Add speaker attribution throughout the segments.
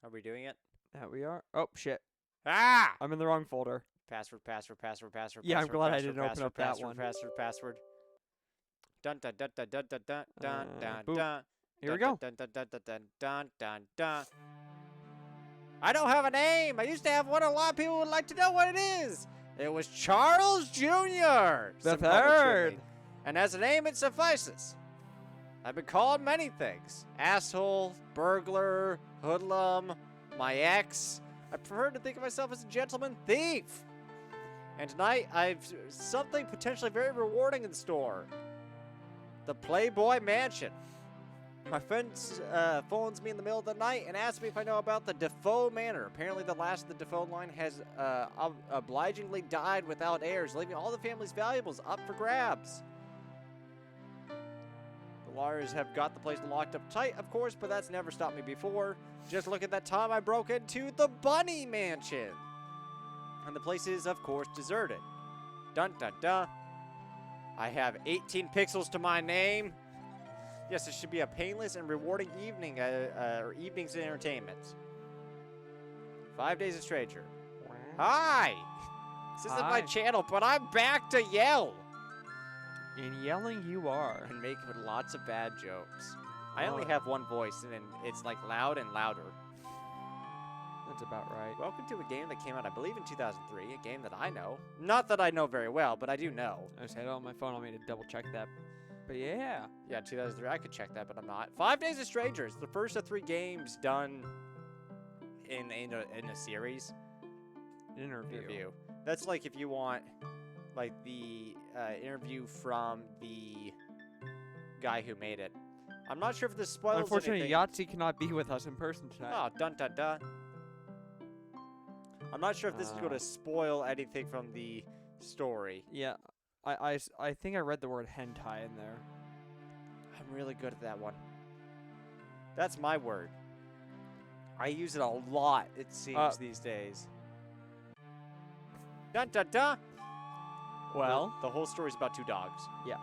Speaker 1: Are we doing it?
Speaker 2: Yeah, we are. Oh, shit.
Speaker 1: Ah!
Speaker 2: I'm in the wrong folder.
Speaker 1: Password, password, password, password.
Speaker 2: Yeah, I'm
Speaker 1: password,
Speaker 2: glad I
Speaker 1: password,
Speaker 2: didn't open
Speaker 1: password,
Speaker 2: up that
Speaker 1: password,
Speaker 2: one.
Speaker 1: Password, password. Dun dun dun dun dun dun dun dun dun
Speaker 2: Boop.
Speaker 1: dun.
Speaker 2: Here we
Speaker 1: Dun,
Speaker 2: go.
Speaker 1: dun, dun, dun, dun, dun, dun, dun, dun. I don't have a name. I used to have one. A lot of people would like to know what it is. It was Charles Jr.
Speaker 2: The
Speaker 1: Some call me
Speaker 2: third.
Speaker 1: Chili. And as a name, it suffices. I've been called many things. Asshole, burglar, hoodlum, my ex. I prefer to think of myself as a gentleman thief. And tonight, I've something potentially very rewarding in store. The Playboy Mansion. My friend phones me in the middle of the night and asks me if I know about the Defoe Manor. Apparently, the last of the Defoe line has obligingly died without heirs, leaving all the family's valuables up for grabs. The lawyers have got the place locked up tight, of course, but that's never stopped me before. Just look at that time I broke into the Bunny Mansion. And the place is, of course, deserted. Dun dun dun. I have 18 pixels to my name. Yes, it should be a painless and rewarding evening, or evening's entertainment. 5 Days a Stranger. Hi! This isn't my
Speaker 2: Hi.
Speaker 1: channel, but I'm back to yell.
Speaker 2: In yelling, you are.
Speaker 1: And make lots of bad jokes. I only
Speaker 2: Oh.
Speaker 1: have one voice, and it's like loud and louder.
Speaker 2: That's about right.
Speaker 1: Welcome to a game that came out, I believe, in 2003. A game that I know. Not that I know very well, but I do know.
Speaker 2: I just had it on my phone. I'll need to double check that. But yeah.
Speaker 1: Yeah, 2003. I could check that, but I'm not. 5 Days of Strangers. The first of 3 games done in a series.
Speaker 2: Interview.
Speaker 1: That's like if you want, like, the interview from the guy who made it. I'm not sure if this spoils
Speaker 2: Unfortunately,
Speaker 1: anything.
Speaker 2: Yahtzee cannot be with us in person tonight.
Speaker 1: Oh, dun dun dun. I'm not sure if this is going to spoil anything from the story.
Speaker 2: Yeah. I think I read the word hentai in there.
Speaker 1: I'm really good at that one. That's my word. I use it a lot, it seems, these days. Dun dun dun!
Speaker 2: Well,
Speaker 1: The whole story's about 2 dogs.
Speaker 2: yes.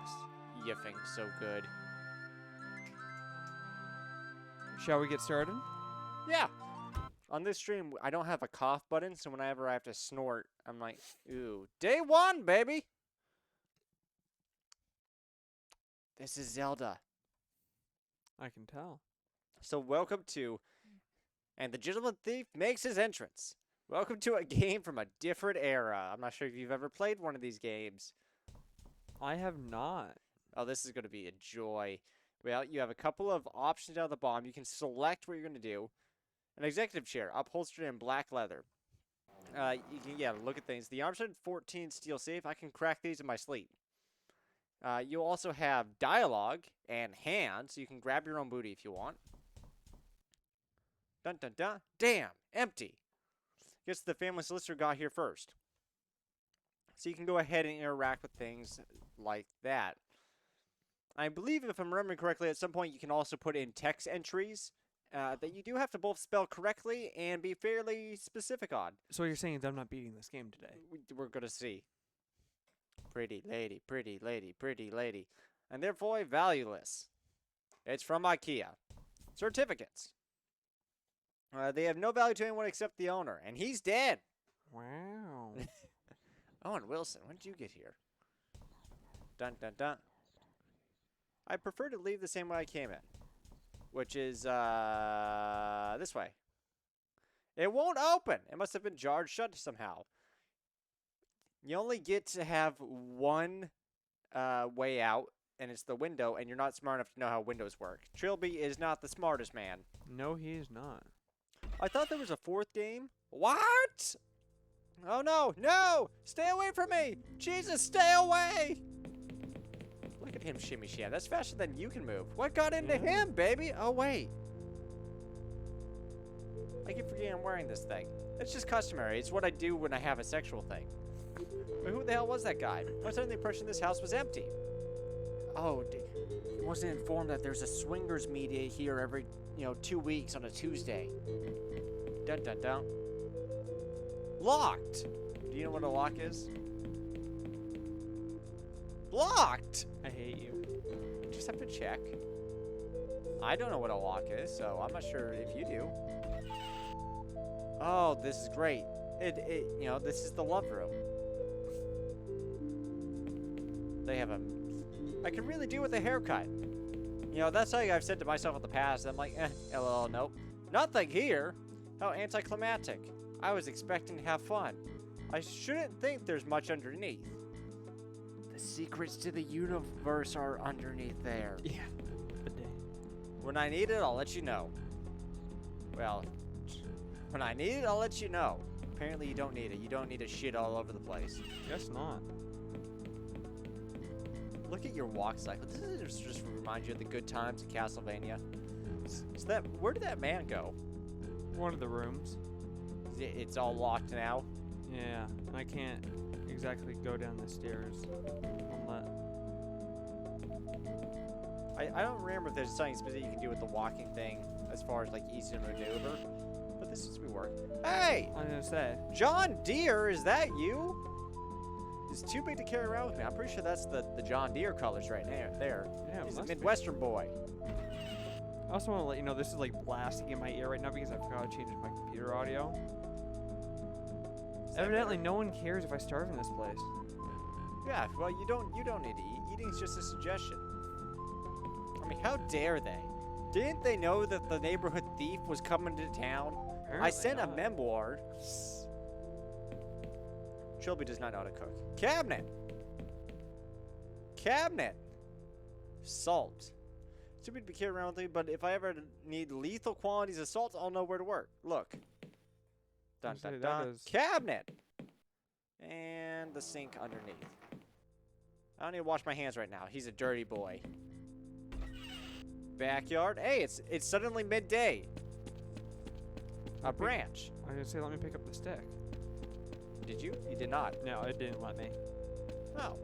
Speaker 1: Yiffing so good.
Speaker 2: Shall we get started?
Speaker 1: Yeah. On this stream, I don't have a cough button, so whenever I have to snort, I'm like, ooh. Day 1, baby! This is Zelda.
Speaker 2: I can tell.
Speaker 1: So welcome to... And the Gentleman Thief makes his entrance. Welcome to a game from a different era. I'm not sure if you've ever played one of these games.
Speaker 2: I have not.
Speaker 1: Oh, this is going to be a joy. Well, you have a couple of options out of the bottom. You can select what you're going to do. An executive chair, upholstered in black leather. You can, look at things. The Armstrong 14 steel safe. I can crack these in my sleep. You also have dialogue and hands, so you can grab your own booty if you want. Dun dun dun. Damn, empty. Guess the family solicitor got here first. So you can go ahead and interact with things like that. I believe, if I'm remembering correctly, at some point you can also put in text entries that you do have to both spell correctly and be fairly specific on.
Speaker 2: So you're saying that I'm not beating this game today?
Speaker 1: We're going to see. Pretty lady, pretty lady, pretty lady. And therefore valueless. It's from IKEA. Certificates. They have no value to anyone except the owner, and he's dead.
Speaker 2: Wow.
Speaker 1: Owen Wilson, when did you get here? Dun dun dun. I prefer to leave the same way I came in, which is this way. It won't open. It must have been jarred shut somehow. You only get to have one way out, and it's the window, and you're not smart enough to know how windows work. Trilby is not the smartest man.
Speaker 2: No, he is not.
Speaker 1: I thought there was a 4th game. What? Oh, no. No! Stay away from me! Jesus, stay away! Look at him shimmy sham. That's faster than you can move. What got into him, baby? Oh, wait. I keep forgetting I'm wearing this thing. It's just customary. It's what I do when I have a sexual thing. But who the hell was that guy? I was under the impression this house was empty. Oh, I wasn't informed that there's a swingers media here every, 2 weeks on a Tuesday. Dun dun dun. Locked. Do you know what a lock is? Locked.
Speaker 2: I hate you.
Speaker 1: Just have to check. I don't know what a lock is, so I'm not sure if you do. oh, this is great. This is the love room. They have I could really do with a haircut. That's something I've said to myself in the past. I'm like, lol, nope. Nothing here. How anticlimactic. I was expecting to have fun. I shouldn't think there's much underneath. The secrets to the universe are underneath there.
Speaker 2: Yeah. Bidet.
Speaker 1: When I need it, I'll let you know. Well, when I need it, I'll let you know. Apparently you don't need it. You don't need to shit all over the place.
Speaker 2: Guess not.
Speaker 1: Look at your walk cycle. This just remind you of the good times in Castlevania. Where did that man go?
Speaker 2: One of the rooms.
Speaker 1: It's all locked now.
Speaker 2: Yeah, and I can't exactly go down the stairs.
Speaker 1: I don't remember if there's something specific you can do with the walking thing as far as like easy to maneuver, but this seems to be working. Hey!
Speaker 2: I was gonna say.
Speaker 1: John Deere, is that you? It's too big to carry around with me. I'm pretty sure that's the John Deere colors right there.
Speaker 2: Yeah,
Speaker 1: He's a
Speaker 2: must be.
Speaker 1: Midwestern boy.
Speaker 2: I also want to let you know this is like blasting in my ear right now because I forgot to change my computer audio.
Speaker 1: Is that
Speaker 2: Evidently,
Speaker 1: better?
Speaker 2: no one cares if I starve in this place.
Speaker 1: Yeah, well, you don't need to eat. Eating's just a suggestion. I mean, how dare they? Didn't they know that the neighborhood thief was coming to town? I
Speaker 2: Apparently
Speaker 1: sent a
Speaker 2: not.
Speaker 1: memoir. Trilby does not know how to cook. Cabinet. Salt. Stupid to be carried around with me, but if I ever need lethal quantities of salt, I'll know where to work. Look. Dun
Speaker 2: Say
Speaker 1: dun
Speaker 2: that
Speaker 1: dun.
Speaker 2: is-
Speaker 1: Cabinet. And the sink underneath. I don't need to wash my hands right now. He's a dirty boy. Backyard. Hey, it's suddenly midday. A branch.
Speaker 2: I was gonna say, let me pick up the stick.
Speaker 1: Did you? You did not.
Speaker 2: No, it didn't let me.
Speaker 1: Oh.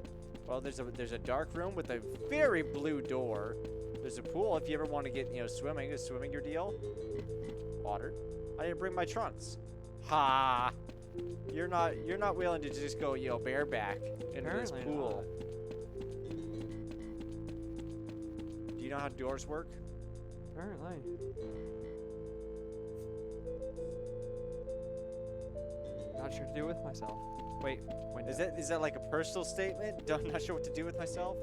Speaker 1: Well, there's a dark room with a very blue door. There's a pool if you ever want to get, swimming. Is swimming your deal? Water. I didn't bring my trunks. Ha! You're not willing to just go, bareback into this
Speaker 2: Apparently
Speaker 1: pool. Do you know how doors work?
Speaker 2: Apparently. Not sure to do with myself. Wait, window.
Speaker 1: Is that like a personal statement? I'm not sure what to do with myself.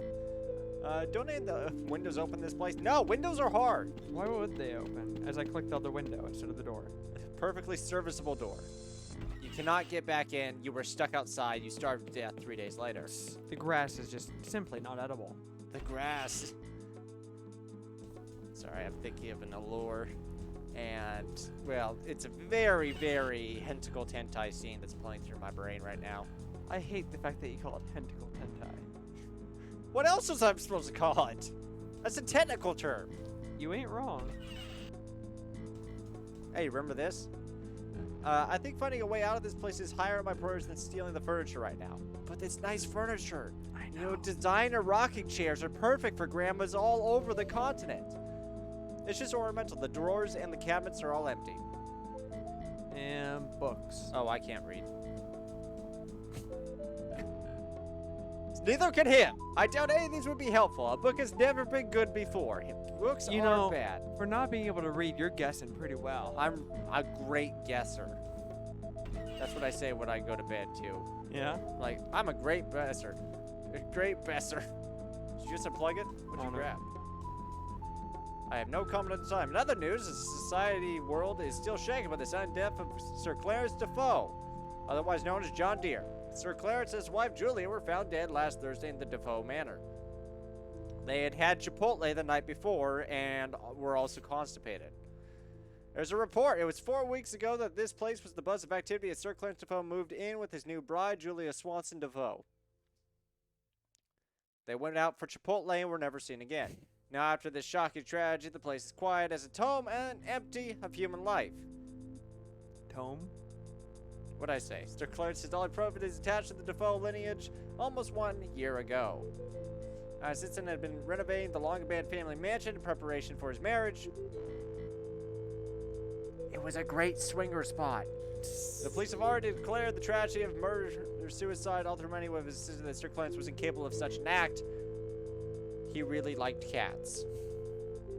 Speaker 1: Don't need the windows open this place. No, windows are hard.
Speaker 2: Why would they open? As I clicked the other window instead of the door.
Speaker 1: Perfectly serviceable door. You cannot get back in. You were stuck outside. You starved to death 3 days later.
Speaker 2: The grass is just simply not edible.
Speaker 1: The grass. Sorry, I'm thinking of an allure. And, well, it's a very, very hentacled hentai scene that's playing through my brain right now.
Speaker 2: I hate the fact that you call it tentacle hentai.
Speaker 1: What else was I supposed to call it? That's a technical term.
Speaker 2: You ain't wrong.
Speaker 1: Hey, remember this? I think finding a way out of this place is higher on my priorities than stealing the furniture right now. But it's nice furniture.
Speaker 2: I
Speaker 1: Designer rocking chairs are perfect for grandmas all over the continent. It's just ornamental. The drawers and the cabinets are all empty.
Speaker 2: And books.
Speaker 1: Oh, I can't read. Neither can him. I doubt any of these would be helpful. A book has never been good before. Books
Speaker 2: You
Speaker 1: are
Speaker 2: know-
Speaker 1: bad.
Speaker 2: For not being able to read, you're guessing pretty well.
Speaker 1: I'm a great guesser. That's what I say when I go to bed, too.
Speaker 2: Yeah?
Speaker 1: Like, I'm a great guesser. A great guesser. Did you just unplug it? What'd you
Speaker 2: Oh, no.
Speaker 1: grab? I have no comment at the time. In other news, the society world is still shaken by the sudden death of Sir Clarence Defoe, otherwise known as John Deere. Sir Clarence and his wife Julia were found dead last Thursday in the Defoe Manor. They had had Chipotle the night before and were also constipated. There's a report. It was 4 weeks ago that this place was the buzz of activity as Sir Clarence Defoe moved in with his new bride, Julia Swanson Defoe. They went out for Chipotle and were never seen again. Now, after this shocking tragedy, the place is quiet as a tomb and empty of human life.
Speaker 2: Tome?
Speaker 1: What'd I say? Sir Clarence's only proof is attached to the Defoe lineage almost 1 year ago. Simpson had been renovating the long-abandoned family mansion in preparation for his marriage. It was a great swinger spot. The police have already declared the tragedy of murder or suicide, although many have insisted that Sir Clarence was incapable of such an act. He really liked cats.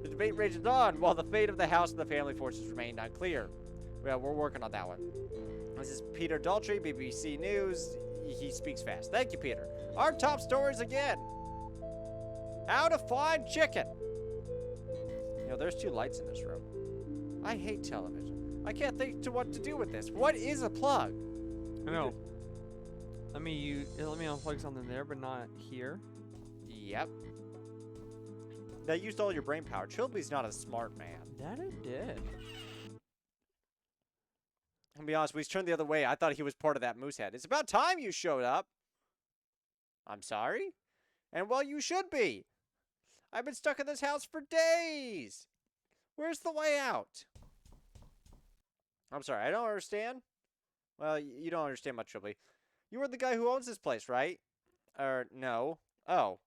Speaker 1: The debate rages on, while the fate of the house and the family fortunes remained unclear. Well, we're working on that one. This is Peter Daltrey, BBC News. He speaks fast. Thank you, Peter. Our top stories again. How to find chicken. You know, there's 2 lights in this room. I hate television. I can't think to what to do with this. What is a plug?
Speaker 2: I know. Let me unplug something there, but not here.
Speaker 1: Yep. That used all your brain power. Trilby's not a smart man.
Speaker 2: That it did.
Speaker 1: I'll be honest, when he's turned the other way, I thought he was part of that moose head. It's about time you showed up. I'm sorry? And well, you should be. I've been stuck in this house for days. Where's the way out? I'm sorry, I don't understand. Well, you don't understand much, Trilby. You were the guy who owns this place, right? No. Oh.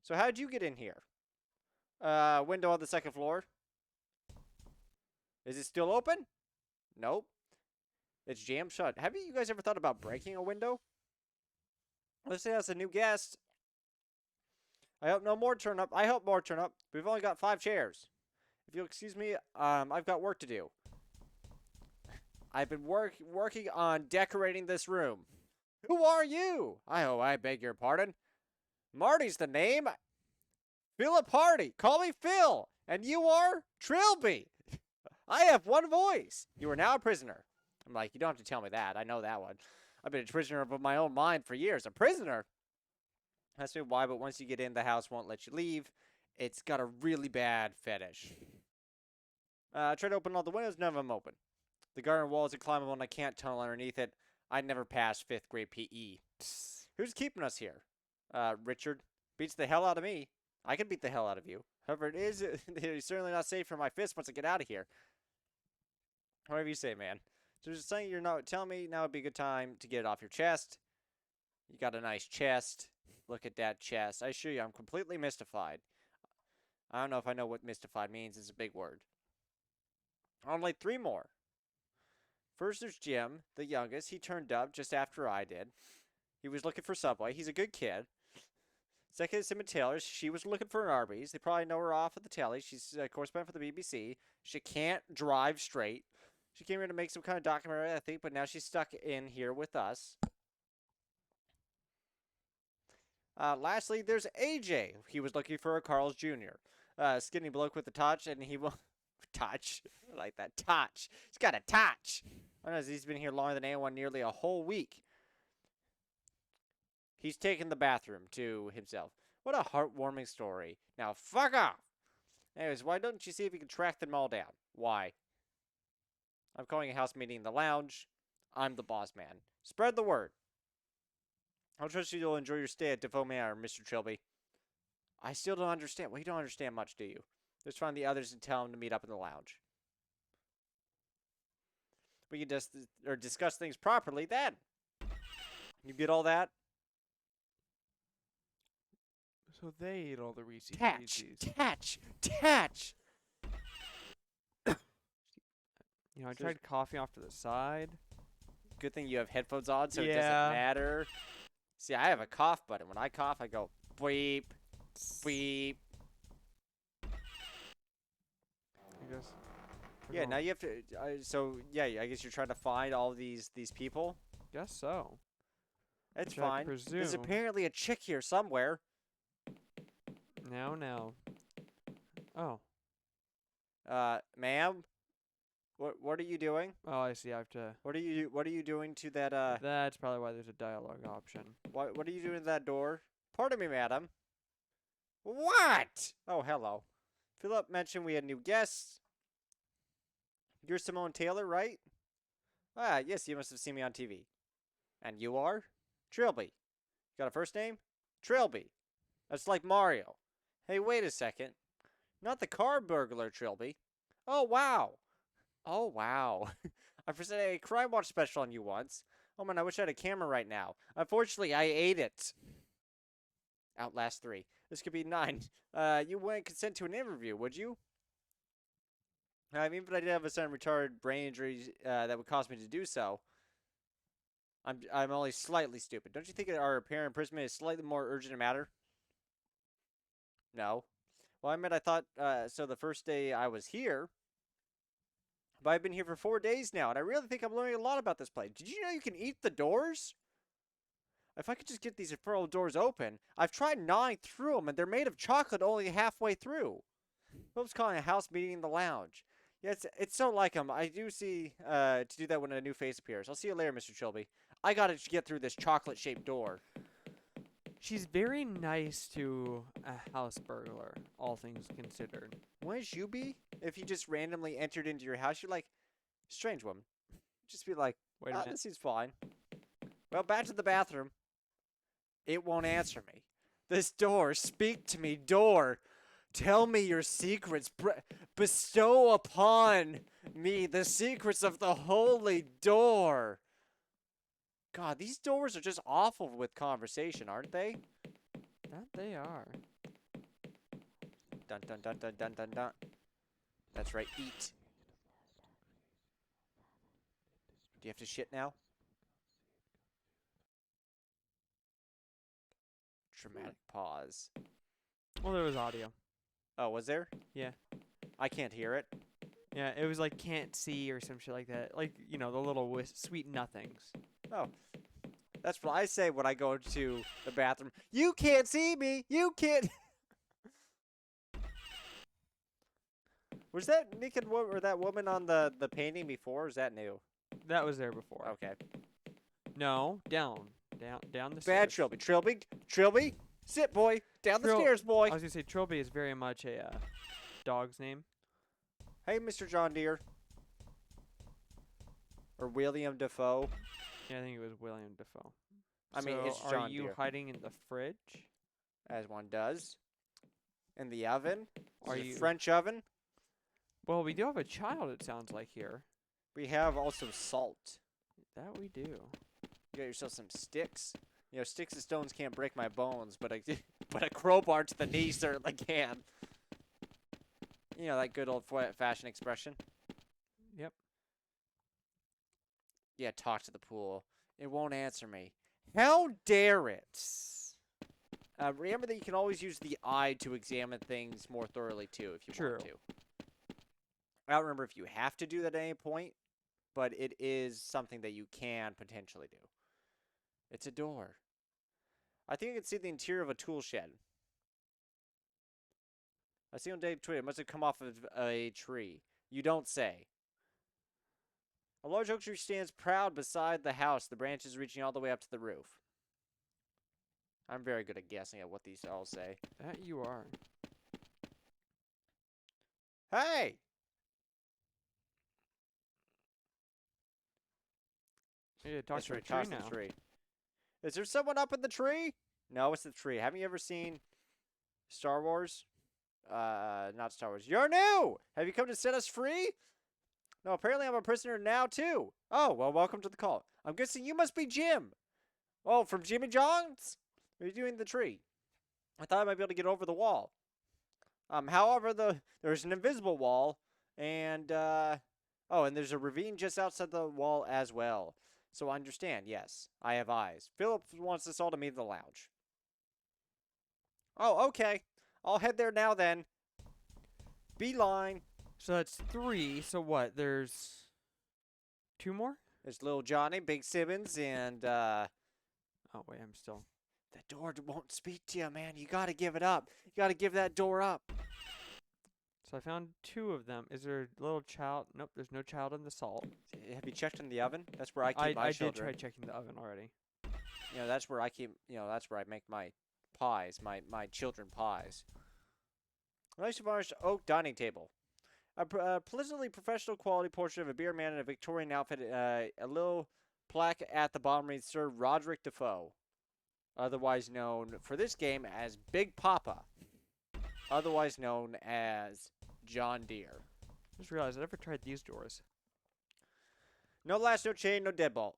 Speaker 1: So how'd you get in here? Window on the 2nd floor. Is it still open? Nope. It's jammed shut. Have you guys ever thought about breaking a window? Let's say that's a new guest. I hope no more turn up. I hope more turn up. We've only got 5 chairs. If you'll excuse me, I've got work to do. I've been working on decorating this room. Who are you? I beg your pardon. Marty's the name. Philip Hardy. Call me Phil. And you are Trilby. I have one voice. You are now a prisoner. I'm like, you don't have to tell me that. I know that one. I've been a prisoner of my own mind for years. A prisoner? Ask me why, but once you get in, the house won't let you leave. It's got a really bad fetish. I tried to open all the windows. None of them open. The garden wall is climbable and I can't tunnel underneath it. I never passed 5th grade PE. Who's keeping us here? Richard. Beats the hell out of me. I can beat the hell out of you. However, it's certainly not safe for my fist once I get out of here. Whatever you say, man. So there's something you're not telling me. Now would be a good time to get it off your chest. You got a nice chest. Look at that chest. I assure you, I'm completely mystified. I don't know if I know what mystified means. It's a big word. Only 3 more. First, there's Jim, the youngest. He turned up just after I did. He was looking for Subway. He's a good kid. Second is Emma Taylor. She was looking for an Arby's. They probably know her off at the telly. She's a correspondent for the BBC. She can't drive straight. She came here to make some kind of documentary, I think, but now she's stuck in here with us. Lastly, there's AJ. He was looking for a Carl's Jr. Skinny bloke with a touch, and he will... touch. I like that. Touch. He's got a touch. I know he's been here longer than anyone, nearly a whole week. He's taken the bathroom to himself. What a heartwarming story. Now, fuck off. Anyways, why don't you see if you can track them all down? Why? I'm calling a house meeting in the lounge. I'm the boss man. Spread the word. I'll trust you'll enjoy your stay at Defoe Manor, Mr. Trilby. I still don't understand. Well, you don't understand much, do you? Just find the others and tell them to meet up in the lounge. We can just discuss things properly then. You get all that?
Speaker 2: So they ate all the Reese's Pieces.
Speaker 1: Tatch.
Speaker 2: You know, I tried coffee off to the side.
Speaker 1: Good thing you have headphones on, so it doesn't
Speaker 2: Yeah.
Speaker 1: matter. See, I have a cough button. When I cough, I go bleep, bleep.
Speaker 2: I guess.
Speaker 1: Yeah, now you have to. So yeah, I guess you're trying to find all these people.
Speaker 2: Guess so.
Speaker 1: It's
Speaker 2: Which I
Speaker 1: fine. There's
Speaker 2: presume.
Speaker 1: apparently a chick here somewhere.
Speaker 2: Now. Oh.
Speaker 1: Ma'am, what are you doing?
Speaker 2: Oh, I see. I have to.
Speaker 1: What are you doing to that?
Speaker 2: That's probably why there's a dialogue option.
Speaker 1: What are you doing to that door? Pardon me, madam. What? Oh, hello. Philip mentioned we had new guests. You're Simone Taylor, right? Ah, yes, you must have seen me on TV. And you are? Trilby. Got a first name? Trilby. That's like Mario. Hey, wait a second. Not the car burglar, Trilby. Oh, wow. Oh, wow. I presented a Crime Watch special on you once. Oh, man, I wish I had a camera right now. Unfortunately, I ate it. Outlast 3. This could be 9. You wouldn't consent to an interview, would you? I mean, but I did have a sudden retarded brain injury that would cause me to do so. I'm only slightly stupid. Don't you think that our apparent imprisonment is slightly more urgent a matter? No. Well, I thought, so the first day I was here, but I've been here for 4 days now, and I really think I'm learning a lot about this place. Did you know you can eat the doors? If I could just get these referral doors open. I've tried gnawing through them, and they're made of chocolate only halfway through. Philip's calling a house meeting in the lounge. Yeah, it's so like him. I do see to do that when a new face appears. I'll see you later, Mr. Trilby. I gotta get through this chocolate-shaped door.
Speaker 2: She's very nice to a house burglar, all things considered.
Speaker 1: Wouldn't you be? If you just randomly entered into your house, you're like, strange woman. Just be like,
Speaker 2: Wait a minute.
Speaker 1: this seems fine. Well, back to the bathroom. It won't answer me. This door, speak to me, door. Tell me your secrets. Bestow upon me the secrets of the holy door. God, these doors are just awful with conversation, aren't they?
Speaker 2: That they are.
Speaker 1: Dun dun dun dun dun dun dun. That's right, eat. Do you have to shit now? Dramatic pause.
Speaker 2: Well, there was audio.
Speaker 1: Oh, was there?
Speaker 2: Yeah.
Speaker 1: I can't hear it.
Speaker 2: Yeah, it was like can't see or some shit like that. Like, you know, the little sweet nothings.
Speaker 1: Oh. That's what I say when I go to the bathroom. You can't see me! You can't... Was that naked woman or that woman on the painting before, or is that new?
Speaker 2: That was there before.
Speaker 1: Okay.
Speaker 2: No, down the
Speaker 1: Bad
Speaker 2: stairs.
Speaker 1: Trilby. Trilby! Sit, boy! Down the stairs, boy!
Speaker 2: I was gonna say Trilby is very much a dog's name.
Speaker 1: Hey, Mr. John Deere. Or William Defoe.
Speaker 2: Yeah, I think it was William Defoe.
Speaker 1: I mean,
Speaker 2: So
Speaker 1: it's
Speaker 2: are
Speaker 1: John
Speaker 2: you
Speaker 1: Deere.
Speaker 2: hiding in the fridge?
Speaker 1: As one does. In the oven.
Speaker 2: Are
Speaker 1: Is it
Speaker 2: you-
Speaker 1: French oven?
Speaker 2: Well, we do have a child, it sounds like here.
Speaker 1: We have also salt.
Speaker 2: That we do.
Speaker 1: You got yourself some sticks. You know, sticks and stones can't break my bones, but but a crowbar to the knee certainly can. You know, that good old-fashioned expression.
Speaker 2: Yep.
Speaker 1: Yeah, talk to the pool. It won't answer me. How dare it? Remember that you can always use the eye to examine things more thoroughly, too, if you want
Speaker 2: True.
Speaker 1: to. I don't remember if you have to do that at any point, but it is something that you can potentially do. It's a door. I think I can see the interior of a tool shed. I see on Dave Twitter, it must have come off of a tree. You don't say. A large oak tree stands proud beside the house, the branches reaching all the way up to the roof. I'm very good at guessing at what these all say.
Speaker 2: That you are.
Speaker 1: Hey!
Speaker 2: Yeah, talk
Speaker 1: That's
Speaker 2: to the
Speaker 1: right,
Speaker 2: tree
Speaker 1: toss
Speaker 2: now.
Speaker 1: the tree. Is there someone up in the tree? No, it's the tree. Haven't you ever seen Star Wars? Not Star Wars. You're new! Have you come to set us free? No, apparently I'm a prisoner now, too. Oh, well, welcome to the call. I'm guessing you must be Jim. Oh, from Jimmy John's? Are you doing the tree? I thought I might be able to get over the wall. However, there's an invisible wall, and, oh, and there's a ravine just outside the wall as well. So I understand, yes, I have eyes. Philip wants us all to meet in the lounge. Oh, okay. I'll head there now then. Beeline.
Speaker 2: So that's 3. So what? There's 2 more?
Speaker 1: There's little Johnny, Big Simmons, and,
Speaker 2: Oh, wait, I'm still.
Speaker 1: the door won't speak to you, man. You gotta give it up. You gotta give that door up.
Speaker 2: So I found 2 of them. Is there a little child? Nope, there's no child in the salt.
Speaker 1: Have you checked in the oven? That's where I keep my
Speaker 2: I did
Speaker 1: children.
Speaker 2: try checking the oven already.
Speaker 1: You know, that's where I keep, that's where I make my pies, my children pies. Nice varnished oak dining table. A pleasantly professional quality portrait of a beer man in a Victorian outfit. A little plaque at the bottom reads, Sir Roderick Defoe. Otherwise known for this game as Big Papa. Otherwise known as John Deere.
Speaker 2: Just realized I never tried these doors.
Speaker 1: No latch, no chain, no deadbolt.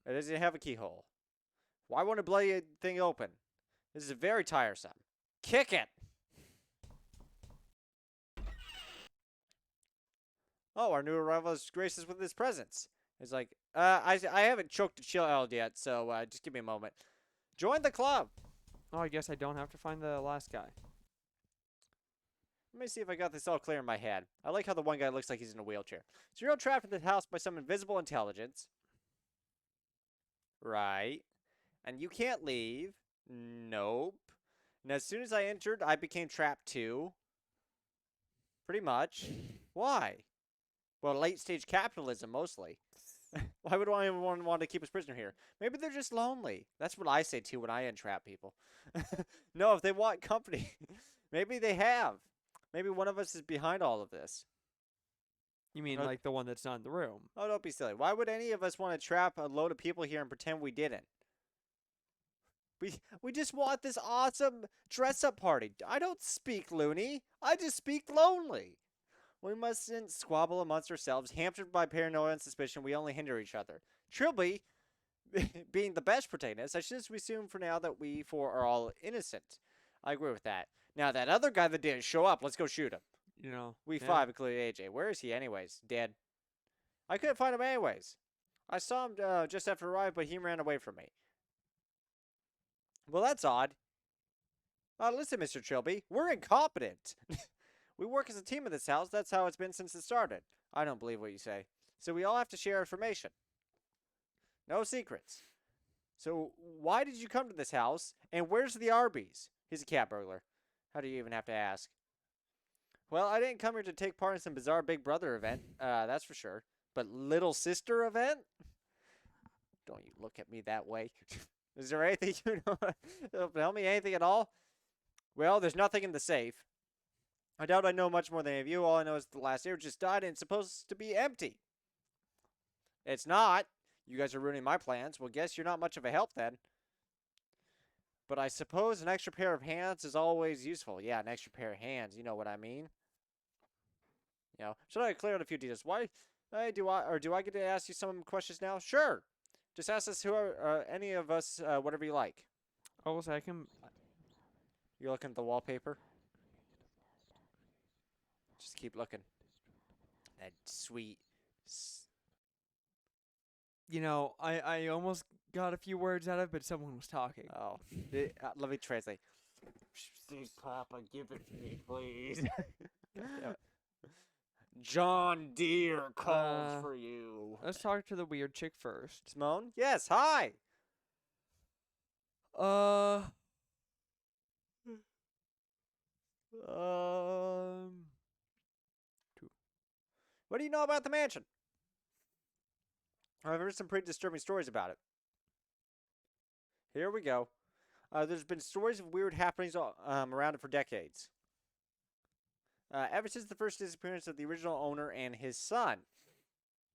Speaker 1: It doesn't have a keyhole. Why won't a bloody thing open? This is very tiresome. Kick it! Oh, our new arrival has graced us with his presence. It's like, I haven't choked a child yet, so just give me a moment. Join the club!
Speaker 2: Oh, I guess I don't have to find the last guy.
Speaker 1: Let me see if I got this all clear in my head. I like how the one guy looks like he's in a wheelchair. So you're all trapped in this house by some invisible intelligence. Right. And you can't leave. Nope. And as soon as I entered, I became trapped too. Pretty much. Why? Well, late stage capitalism mostly. Why would anyone want to keep us prisoner here? Maybe they're just lonely. That's what I say too when I entrap people. No, if they want company, maybe they have. Maybe one of us is behind all of this.
Speaker 2: You mean
Speaker 1: Okay.
Speaker 2: like the one that's not in the room?
Speaker 1: Oh, don't be silly. Why would any of us want to trap a load of people here and pretend we didn't? We just want this awesome dress-up party. I don't speak loony. I just speak lonely. We mustn't squabble amongst ourselves. Hampered by paranoia and suspicion, we only hinder each other. Trilby, being the best protagonist, I should just assume for now that we four are all innocent. I agree with that. Now, that other guy that didn't show up, let's go shoot him.
Speaker 2: You know.
Speaker 1: We
Speaker 2: yeah.
Speaker 1: five, including AJ. Where is he anyways? Dead. I couldn't find him anyways. I saw him just after I arrived, but he ran away from me. Well, that's odd. Listen, Mr. Trilby, we're incompetent. We work as a team in this house. That's how it's been since it started. I don't believe what you say. So we all have to share information. No secrets. So why did you come to this house? And where's the Arby's? He's a cat burglar. How do you even have to ask? Well, I didn't come here to take part in some bizarre Big Brother event. That's for sure. But little sister event? Don't you look at me that way. Is there anything you know? Tell me anything at all? Well, there's nothing in the safe. I doubt I know much more than any of you. All I know is the last year just died and it's supposed to be empty. It's not. You guys are ruining my plans. Well, guess you're not much of a help then. But I suppose an extra pair of hands is always useful. Yeah, an extra pair of hands. You know what I mean? You know, should I clear out a few details? Why do I get to ask you some questions now? Sure. Just ask us any of us whatever you like.
Speaker 2: Oh, a second.
Speaker 1: You're looking at the wallpaper? Just keep looking. That sweet.
Speaker 2: You know, I almost got a few words out of it, but someone was talking.
Speaker 1: Oh, let me translate. Please, Papa, give it to me, please. Yeah. John Deere calls for you.
Speaker 2: Let's talk to the weird chick first.
Speaker 1: Simone? Yes, hi. What do you know about the mansion? I've heard some pretty disturbing stories about it. Here we go. There's been stories of weird happenings around it for decades. Ever since the first disappearance of the original owner and his son.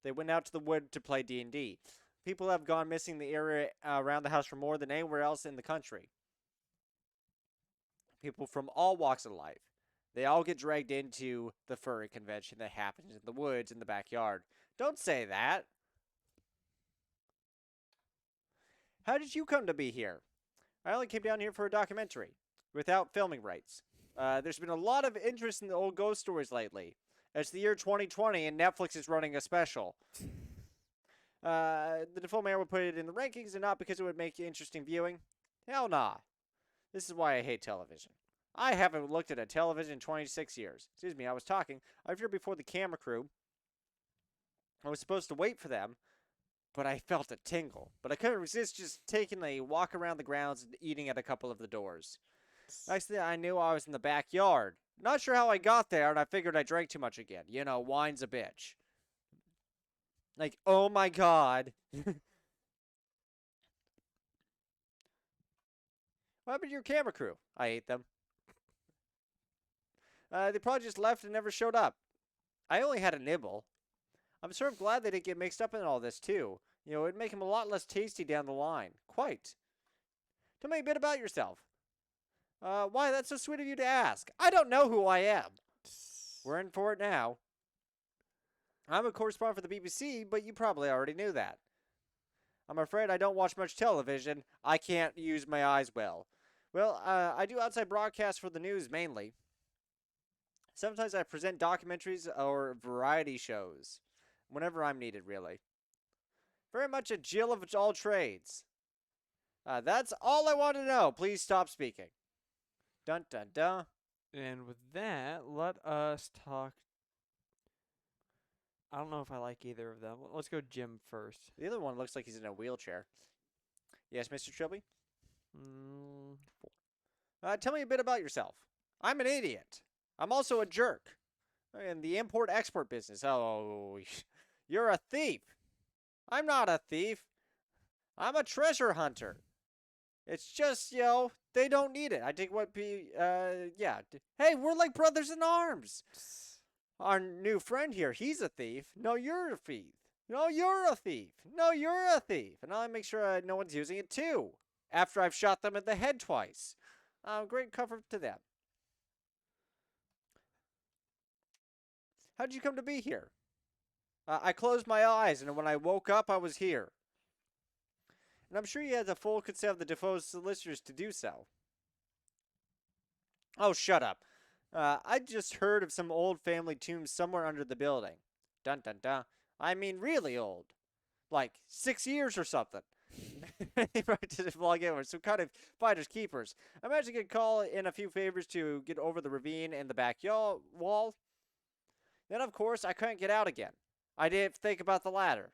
Speaker 1: They went out to the wood to play D&D. People have gone missing in the area around the house for more than anywhere else in the country. People from all walks of life. They all get dragged into the furry convention that happens in the woods in the backyard. Don't say that. How did you come to be here? I only came down here for a documentary, without filming rights. There's been a lot of interest in the old ghost stories lately. It's the year 2020 and Netflix is running a special. The default mayor would put it in the rankings and not because it would make interesting viewing. Hell nah. This is why I hate television. I haven't looked at a television in 26 years. Excuse me, I was talking. I was here before the camera crew. I was supposed to wait for them, but I felt a tingle. But I couldn't resist just taking a walk around the grounds and eating at a couple of the doors. Next thing I knew, I was in the backyard. Not sure how I got there, and I figured I drank too much again. You know, wine's a bitch. Like, oh my god. What happened to your camera crew? I ate them. They probably just left and never showed up. I only had a nibble. I'm sort of glad they didn't get mixed up in all this, too. You know, it'd make them a lot less tasty down the line. Quite. Tell me a bit about yourself. Why, that's so sweet of you to ask. I don't know who I am. We're in for it now. I'm a correspondent for the BBC, but you probably already knew that. I'm afraid I don't watch much television. I can't use my eyes well. Well, I do outside broadcasts for the news, mainly. Sometimes I present documentaries or variety shows. Whenever I'm needed, really. Very much a Jill of all trades. That's all I want to know. Please stop speaking. Dun dun dun.
Speaker 2: And with that, let us talk. I don't know if I like either of them. Let's go Jim first.
Speaker 1: The other one looks like he's in a wheelchair. Yes, Mr. Trilby?
Speaker 2: Mm,
Speaker 1: Tell me a bit about yourself. I'm an idiot. I'm also a jerk. In the import-export business. Oh, you're a thief. I'm not a thief. I'm a treasure hunter. It's just, they don't need it. I think yeah. Hey, we're like brothers in arms. Our new friend here, he's a thief. No, you're a thief. No, you're a thief. No, you're a thief. And I'll make sure no one's using it too. After I've shot them in the head twice. Great comfort to them. How'd you come to be here? I closed my eyes, and when I woke up, I was here. And I'm sure you had the full consent of the Defoe's solicitors to do so. Oh, shut up. I just heard of some old family tombs somewhere under the building. Dun dun dun. I mean, really old. Like 6 years or something. They probably didn't log in with some kind of fighters keepers. I managed to get a call in a few favors to get over the ravine and the backyard wall. Then, of course, I couldn't get out again. I didn't think about the ladder.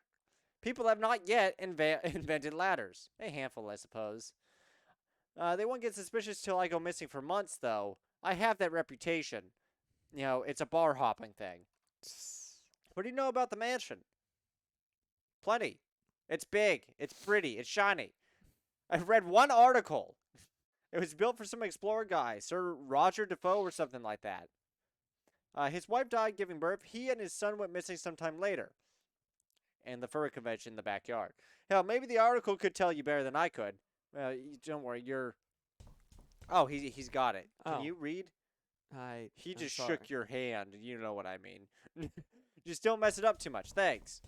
Speaker 1: People have not yet invented ladders. A handful, I suppose. They won't get suspicious till I go missing for months, though. I have that reputation. It's a bar hopping thing. What do you know about the mansion? Plenty. It's big. It's pretty. It's shiny. I've read one article. It was built for some explorer guy, Sir Roger Defoe or something like that. His wife died giving birth. He and his son went missing sometime later. And the furry convention in the backyard. Hell, maybe the article could tell you better than I could. Don't worry, you're... Oh, he's got it. Can you read? He just shook your hand. You know what I mean. Just don't mess it up too much. Thanks.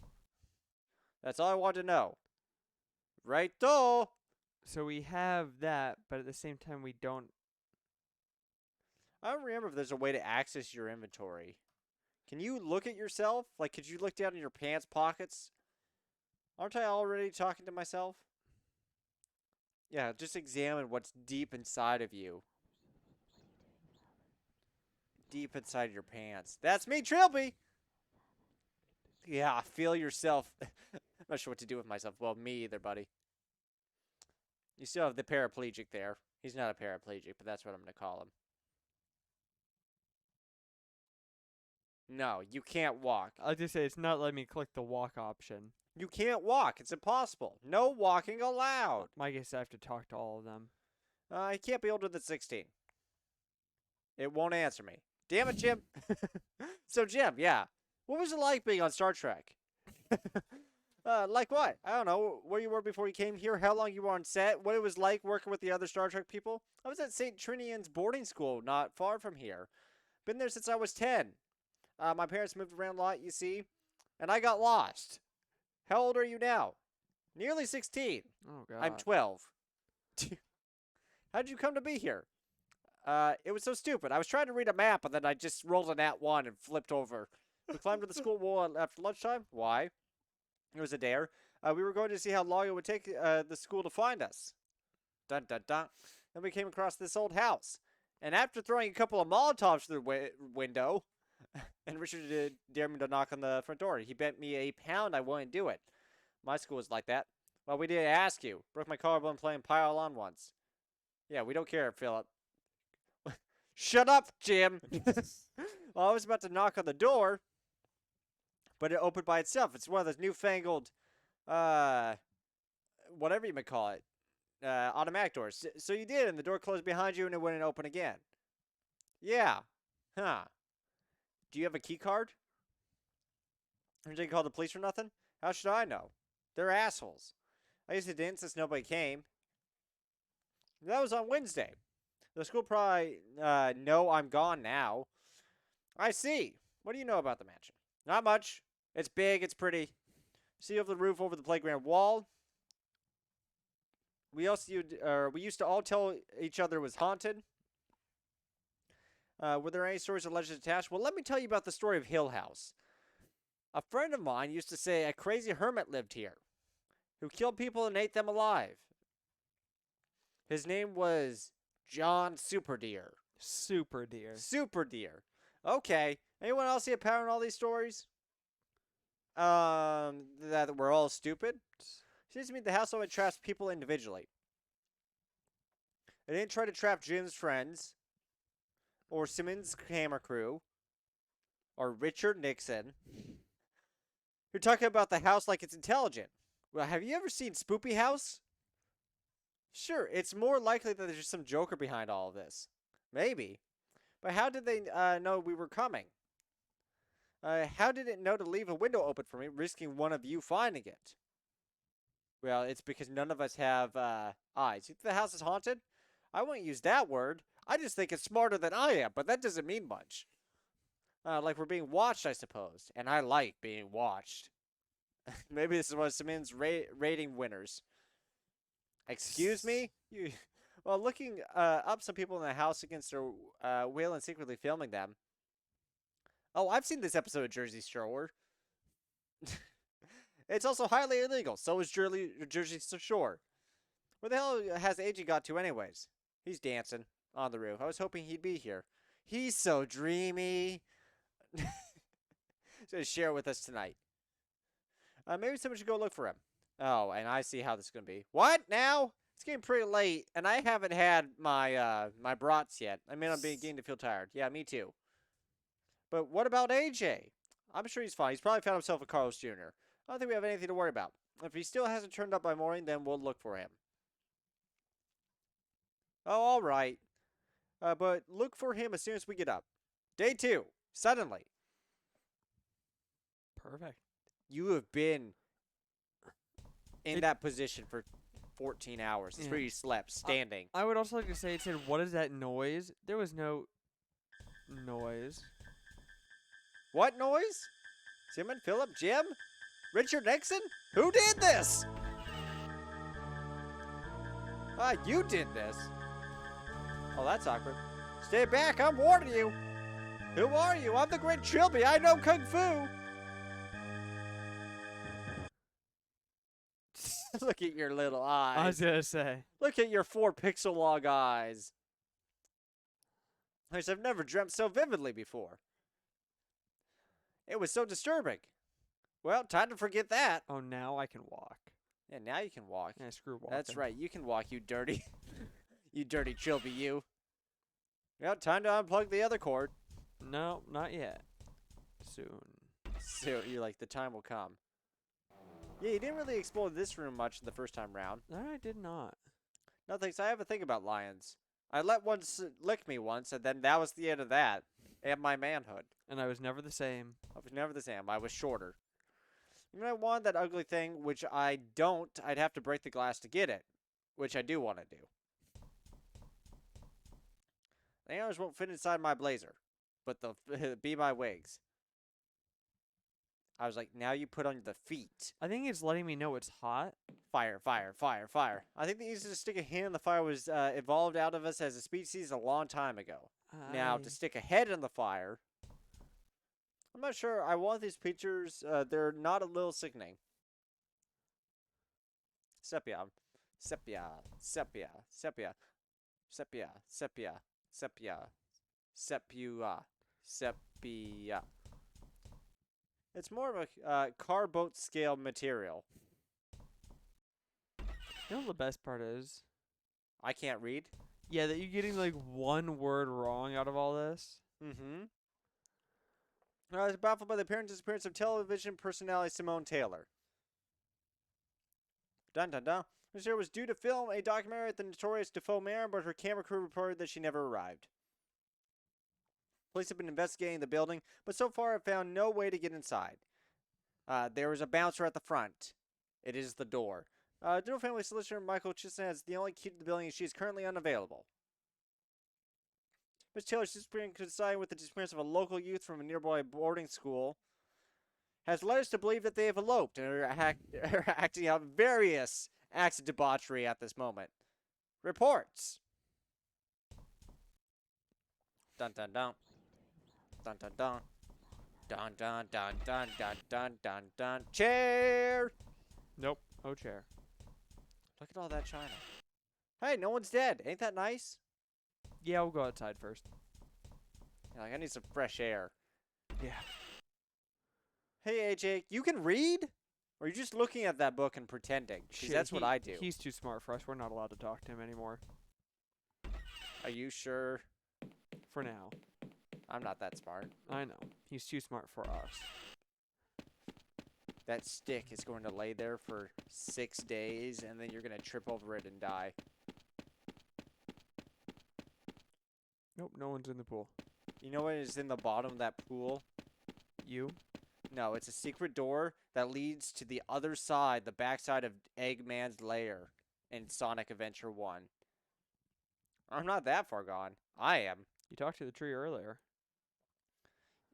Speaker 1: That's all I want to know. Right-o!
Speaker 2: So we have that, but at the same time we don't.
Speaker 1: I don't remember if there's a way to access your inventory. Can you look at yourself? Like, could you look down in your pants pockets? Aren't I already talking to myself? Yeah, just examine what's deep inside of you. Deep inside your pants. That's me, Trilby! Yeah, feel yourself. I'm not sure what to do with myself. Well, me either, buddy. You still have the paraplegic there. He's not a paraplegic, but that's what I'm going to call him. No, you can't walk.
Speaker 2: I'll just say it's not letting me click the walk option.
Speaker 1: You can't walk. It's impossible. No walking allowed.
Speaker 2: My guess is I have to talk to all of them.
Speaker 1: He can't be older than 16. It won't answer me. Damn it, Jim. So, Jim, yeah. What was it like being on Star Trek? Like what? I don't know. Where you were before you came here, how long you were on set, what it was like working with the other Star Trek people. I was at St. Trinian's boarding school not far from here. Been there since I was 10. My parents moved around a lot, you see, and I got lost. How old are you now? Nearly 16.
Speaker 2: Oh, God.
Speaker 1: I'm 12. How'd you come to be here? It was so stupid. I was trying to read a map, and then I just rolled a nat 1 and flipped over. We climbed to the school wall after lunchtime. Why? It was a dare. We were going to see how long it would take the school to find us. Dun, dun, dun. Then we came across this old house. And after throwing a couple of Molotovs through the window, and Richard dared me to knock on the front door. He bet me £1 I wouldn't do it. My school was like that. Well, we didn't ask you. Broke my collarbone playing pile on once. Yeah, we don't care, Philip. Shut up, Jim! Well, I was about to knock on the door, but it opened by itself. It's one of those newfangled, whatever you may call it, automatic doors. So you did, and the door closed behind you, and it wouldn't open again. Yeah. Huh. Do you have a key card? Did you call the police or nothing? How should I know? They're assholes. I guess it didn't since nobody came. That was on Wednesday. The school probably know I'm gone now. I see. What do you know about the mansion? Not much. It's big. It's pretty. See over the roof over the playground wall. We used to all tell each other it was haunted. Were there any stories or legends attached? Well, let me tell you about the story of Hill House. A friend of mine used to say a crazy hermit lived here, who killed people and ate them alive. His name was John Superdeer.
Speaker 2: Super deer.
Speaker 1: Super deer. Okay. Anyone else see a pattern in all these stories? That we're all stupid? Seems to me the house only traps people individually. It didn't try to trap Jim's friends, or Simmons' camera crew, or Richard Nixon. You're talking about the house like it's intelligent. Well, have you ever seen Spoopy House? Sure, it's more likely that there's some joker behind all of this. Maybe. But how did they know we were coming? How did it know to leave a window open for me, risking one of you finding it? Well, it's because none of us have eyes. You think the house is haunted? I wouldn't use that word. I just think it's smarter than I am, but that doesn't mean much. Like we're being watched, I suppose. And I like being watched. Maybe this is one of Simmons' rating winners. Excuse me? Well, looking up some people in the house against their will and secretly filming them. Oh, I've seen this episode of Jersey Shore. It's also highly illegal. So is Jersey Shore. Where the hell has AJ got to anyways? He's dancing on the roof. I was hoping he'd be here. He's so dreamy. So share with us tonight. Maybe someone should go look for him. Oh, and I see how this is going to be. What now? It's getting pretty late, and I haven't had my my brats yet. I mean, I'm beginning to feel tired. Yeah, me too. But what about AJ? I'm sure he's fine. He's probably found himself a Carlos Jr. I don't think we have anything to worry about. If he still hasn't turned up by morning, then we'll look for him. Oh, all right. But look for him as soon as we get up. Day 2. Suddenly.
Speaker 2: Perfect.
Speaker 1: You have been in that position for 14 hours. That's where you slept, standing.
Speaker 2: I would also like to say, it said, what is that noise? There was no noise.
Speaker 1: What noise? Simon, Philip, Jim? Richard Nixon? Who did this? You did this. Oh, that's awkward. Stay back, I'm warning you. Who are you? I'm the Great Trilby. I know Kung Fu. Look at your little eyes.
Speaker 2: I was going to say.
Speaker 1: Look at your 4 pixel log eyes. I've never dreamt so vividly before. It was so disturbing. Well, time to forget that.
Speaker 2: Oh, now I can walk.
Speaker 1: Yeah, now you can walk.
Speaker 2: Yeah, screw walking.
Speaker 1: That's right. You can walk, you dirty. You dirty Trilby, you. Well, time to unplug the other cord.
Speaker 2: No, not yet. Soon.
Speaker 1: So you're like, the time will come. Yeah, you didn't really explore this room much the first time round.
Speaker 2: No, I did not.
Speaker 1: No thanks. I have a thing about lions. I let one lick me once, and then that was the end of that. And my manhood.
Speaker 2: And I was never the same.
Speaker 1: I was never the same. I was shorter. Even if I wanted that ugly thing, which I don't, I'd have to break the glass to get it. Which I do want to do. The arrows won't fit inside my blazer. But they'll be my wigs. I was like, now you put on the feet.
Speaker 2: I think it's letting me know it's hot.
Speaker 1: Fire, fire, fire, fire. I think the easiest to stick a hand in the fire was evolved out of us as a species a long time ago. Now, to stick a head in the fire, I'm not sure. I want these pictures. They're not a little sickening. Sepia. Sepia. Sepia. Sepia. Sepia. Sepia. Sepia. Sepia. Sepia. It's more of a car boat scale material.
Speaker 2: You know what the best part is?
Speaker 1: I can't read.
Speaker 2: Yeah, that you're getting like one word wrong out of all this.
Speaker 1: Mm-hmm. I was baffled by the appearance and disappearance of television personality Simone Taylor. Dun dun dun. This year was due to film a documentary at the notorious Defoe Manor, but her camera crew reported that she never arrived. Police have been investigating the building, but so far have found no way to get inside. There is a bouncer at the front. It is the door. Doodle Family Solicitor Michael Chisholm has the only key to the building, and she is currently unavailable. Ms. Taylor, coinciding with the disappearance of a local youth from a nearby boarding school, has led us to believe that they have eloped and are acting out various acts of debauchery at this moment. Reports. Dun dun dun. Dun dun dun. Dun dun dun dun dun dun dun dun. Chair!
Speaker 2: Nope. No chair.
Speaker 1: Look at all that china. Hey, no one's dead. Ain't that nice?
Speaker 2: Yeah, we'll go outside first.
Speaker 1: You're like, I need some fresh air.
Speaker 2: Yeah.
Speaker 1: Hey, AJ, you can read? Or are you just looking at that book and pretending? Because that's what I do.
Speaker 2: He's too smart for us. We're not allowed to talk to him anymore.
Speaker 1: Are you sure?
Speaker 2: For now.
Speaker 1: I'm not that smart.
Speaker 2: I know. He's too smart for us.
Speaker 1: That stick is going to lay there for 6 days, and then you're going to trip over it and die.
Speaker 2: Nope, no one's in the pool.
Speaker 1: You know what is in the bottom of that pool?
Speaker 2: You?
Speaker 1: No, it's a secret door that leads to the other side, the backside of Eggman's lair in Sonic Adventure 1. I'm not that far gone. I am.
Speaker 2: You talked to the tree earlier.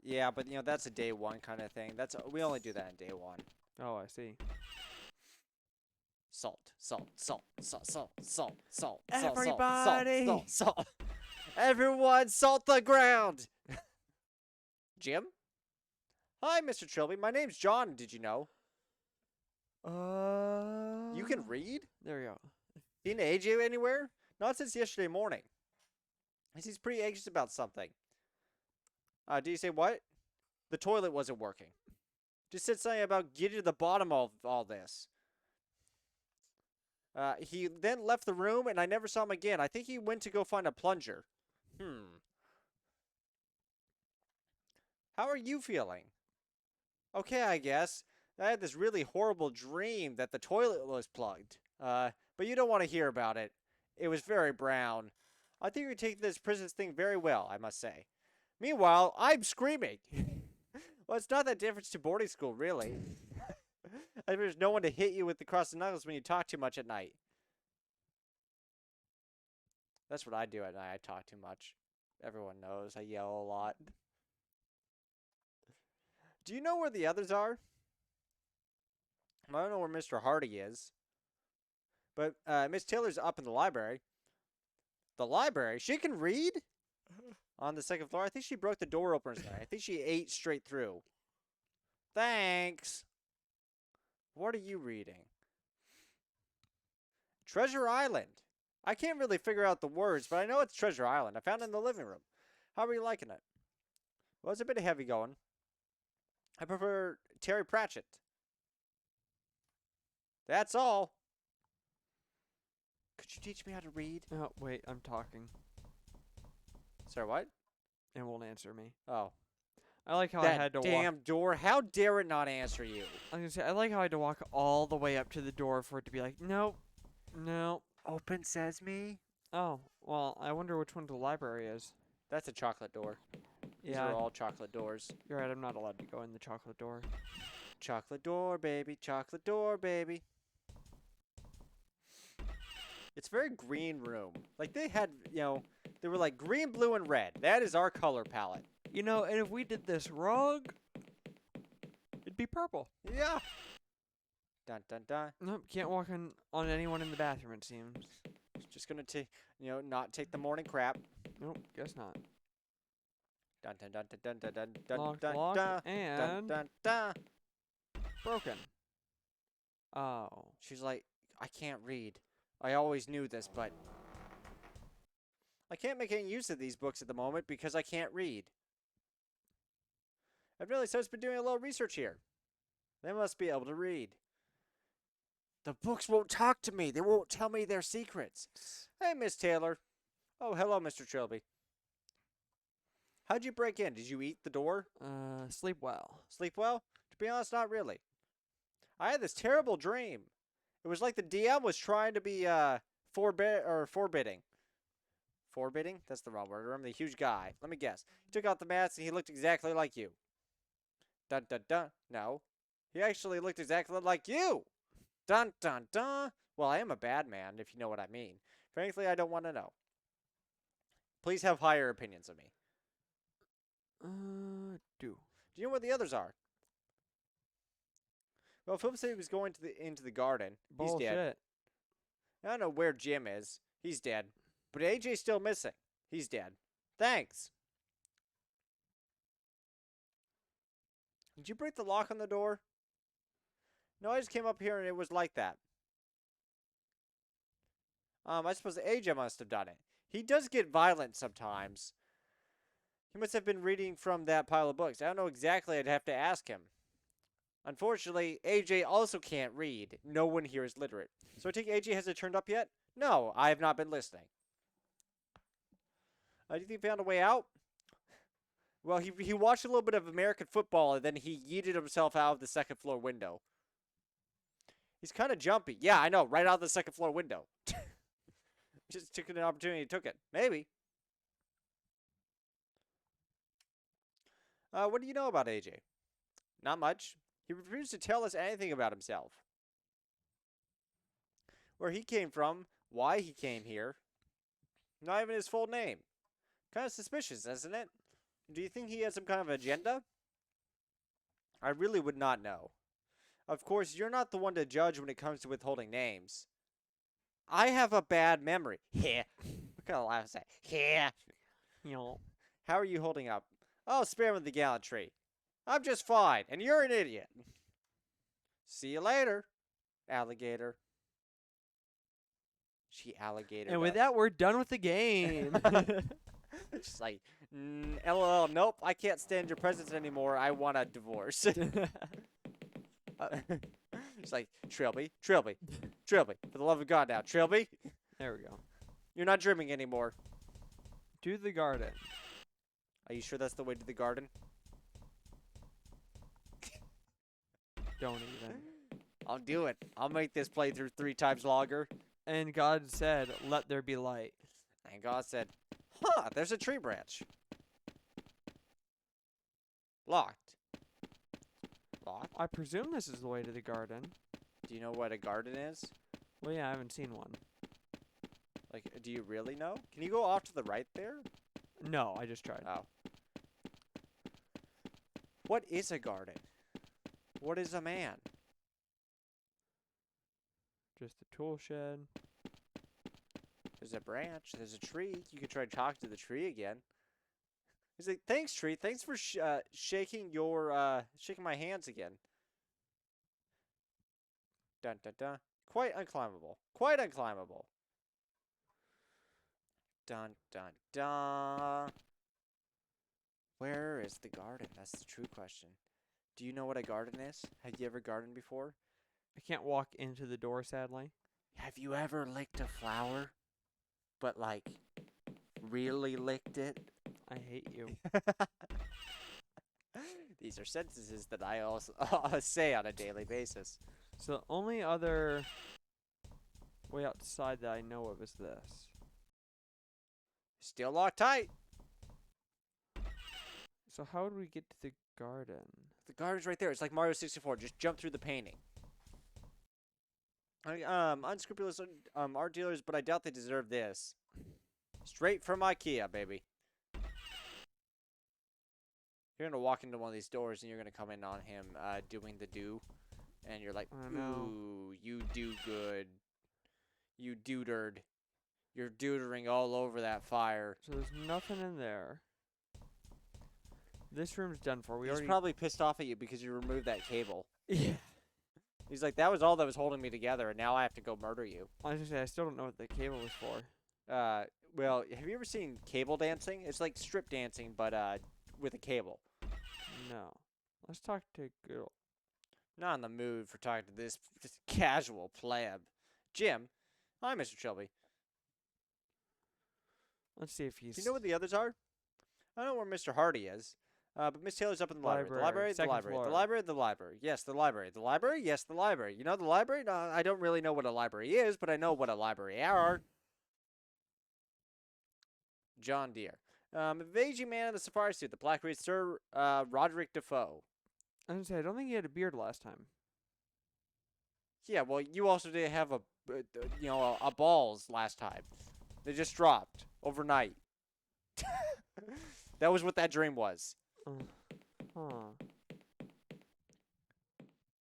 Speaker 1: Yeah, but that's a day one kind of thing. We only do that in day one.
Speaker 2: Oh, I see.
Speaker 1: Salt, salt, salt, salt, salt, salt, salt,
Speaker 2: Everybody!
Speaker 1: salt, salt, salt. Everyone, salt the ground. Jim? Hi, Mr. Trilby. My name's John. Did you know? You can read?
Speaker 2: There we go.
Speaker 1: Seen AJ anywhere? Not since yesterday morning. He's pretty anxious about something. Did you say what? The toilet wasn't working. Just said something about getting to the bottom of all this. He then left the room, and I never saw him again. I think he went to go find a plunger. How are you feeling? Okay, I guess. I had this really horrible dream that the toilet was plugged. But you don't want to hear about it. It was very brown. I think you're taking this prisoners thing very well, I must say. Meanwhile, I'm screaming. Well, it's not that different to boarding school, really. There's no one to hit you with the cross the knuckles when you talk too much at night. That's what I do at night. I talk too much. Everyone knows. I yell a lot. Do you know where the others are? I don't know where Mr. Hardy is. But Miss Taylor's up in the library. The library? She can read? On the second floor? I think she broke the door open. I think she ate straight through. Thanks. What are you reading? Treasure Island. I can't really figure out the words, but I know it's Treasure Island. I found it in the living room. How are you liking it? Well, it's a bit heavy going. I prefer Terry Pratchett. That's all. Could you teach me how to read?
Speaker 2: Oh, wait, I'm talking.
Speaker 1: Sorry, what?
Speaker 2: It won't answer me.
Speaker 1: Oh.
Speaker 2: I like how
Speaker 1: That
Speaker 2: I had to walk.
Speaker 1: damn door. How dare it not answer you?
Speaker 2: I was gonna say, I like how I had to walk all the way up to the door for it to be like, nope, no.
Speaker 1: Open Sesame?
Speaker 2: Oh, well, I wonder which one the library is.
Speaker 1: That's a chocolate door. These
Speaker 2: Yeah,
Speaker 1: are all chocolate doors.
Speaker 2: you're right, I'm not allowed to go in the chocolate door.
Speaker 1: Chocolate door, baby. Chocolate door, baby. It's a very green room. Like, they had, they were like green, blue, and red. That is our color palette.
Speaker 2: You know, and if we did this rug, it'd be purple.
Speaker 1: Yeah. Dun, dun, dun.
Speaker 2: Nope, can't walk on anyone in the bathroom, it seems.
Speaker 1: Just gonna take, not take the morning crap.
Speaker 2: Nope, guess not.
Speaker 1: Dun, dun, dun, dun, dun, dun, dun,
Speaker 2: Locked,
Speaker 1: dun,
Speaker 2: locked,
Speaker 1: dun, dun,
Speaker 2: and
Speaker 1: dun, dun.
Speaker 2: broken. Oh.
Speaker 1: She's like, I can't read. I always knew this, but I can't make any use of these books at the moment because I can't read. I've realized I've been doing a little research here. They must be able to read. The books won't talk to me. They won't tell me their secrets. Hey, Miss Taylor. Oh, hello, Mr. Trilby. How'd you break in? Did you eat the door?
Speaker 2: Sleep well.
Speaker 1: Sleep well? To be honest, not really. I had this terrible dream. It was like the DM was trying to be forbidding. Forbidding? That's the wrong word. Remember the huge guy. Let me guess. He took out the mask and he looked exactly like you. Dun dun dun. No. He actually looked exactly like you. Dun dun dun. Well, I am a bad man, if you know what I mean. Frankly, I don't want to know. Please have higher opinions of me.
Speaker 2: Do
Speaker 1: you know where the others are? Well, Philip said he was going to into the garden.
Speaker 2: Bullshit.
Speaker 1: He's dead. I don't know where Jim is. He's dead. But AJ's still missing. He's dead. Thanks. Did you break the lock on the door? No, I just came up here and it was like that. I suppose AJ must have done it. He does get violent sometimes. He must have been reading from that pile of books. I don't know exactly. I'd have to ask him. Unfortunately, AJ also can't read. No one here is literate. So I think AJ hasn't turned up yet? No, I have not been listening. Do you think he found a way out? Well, he watched a little bit of American football, and then he yeeted himself out of the second floor window. He's kind of jumpy. Yeah, I know, right out of the second floor window. Just took an opportunity, took it. Maybe. What do you know about AJ? Not much. He refused to tell us anything about himself. Where he came from, why he came here. Not even his full name. Kind of suspicious, isn't it? Do you think he has some kind of agenda? I really would not know. Of course, you're not the one to judge when it comes to withholding names. I have a bad memory. Yeah. What kind of laugh is that? Yeah.
Speaker 2: You know.
Speaker 1: How are you holding up? Oh, spare him the gallantry. I'm just fine, and you're an idiot. See you later, alligator. She alligator.
Speaker 2: And with that, we're done with the game.
Speaker 1: Just like, LOL, nope, I can't stand your presence anymore. I want a divorce. It's like, Trilby, for the love of God now, Trilby.
Speaker 2: There we go.
Speaker 1: You're not dreaming anymore.
Speaker 2: To the garden.
Speaker 1: Are you sure that's the way to the garden?
Speaker 2: Don't even.
Speaker 1: I'll do it. I'll make this playthrough 3 times longer.
Speaker 2: And God said, let there be light.
Speaker 1: And God said, huh, there's a tree branch. Locked. Locked?
Speaker 2: I presume this is the way to the garden.
Speaker 1: Do you know what a garden is?
Speaker 2: Well, yeah, I haven't seen one.
Speaker 1: Like, do you really know? Can you go off to the right there?
Speaker 2: No, I just tried.
Speaker 1: Oh. What is a garden? What is a man?
Speaker 2: Just a tool shed.
Speaker 1: There's a branch. There's a tree. You could try to talk to the tree again. He's like, thanks, tree. Thanks for shaking my hands again. Dun dun dun. Quite unclimbable. Quite unclimbable. Dun dun dun. Where is the garden? That's the true question. Do you know what a garden is? Have you ever gardened before?
Speaker 2: I can't walk into the door, sadly.
Speaker 1: Have you ever licked a flower? But, like, really licked it?
Speaker 2: I hate you.
Speaker 1: These are sentences that I also say on a daily basis.
Speaker 2: So the only other way outside that I know of is this.
Speaker 1: Still locked tight.
Speaker 2: So how would we get to the garden?
Speaker 1: The garden's right there. It's like Mario 64. Just jump through the painting. Unscrupulous art dealers, but I doubt they deserve this. Straight from IKEA, baby. You're gonna walk into one of these doors and you're gonna come in on him doing the do, and you're like, ooh, you do good. You deutered. You're deutering all over that fire.
Speaker 2: So there's nothing in there. This room's done for.
Speaker 1: He's probably pissed off at you because you removed that cable.
Speaker 2: Yeah.
Speaker 1: He's like, that was all that was holding me together, and now I have to go murder you.
Speaker 2: I was just say I still don't know what the cable was for.
Speaker 1: Well, have you ever seen cable dancing? It's like strip dancing, but with a cable.
Speaker 2: No. Let's talk to girl.
Speaker 1: Not in the mood for talking to this casual pleb. Jim. Hi, Mr. Shelby.
Speaker 2: Let's see if he's.
Speaker 1: Do you know what the others are? I don't know where Mr. Hardy is. But Miss Taylor's up in the library. The library, the
Speaker 2: Second
Speaker 1: library,
Speaker 2: floor.
Speaker 1: the library, the library. Yes, the library. The library, yes, the library. You know the library? No, I don't really know what a library is, but I know what a library are. John Deere. Aging man in the safari suit, the black reed Sir Roderick Defoe.
Speaker 2: I was gonna say I don't think he had a beard last time.
Speaker 1: Yeah, well, you also did have a balls last time. They just dropped overnight. That was what that dream was.
Speaker 2: Huh.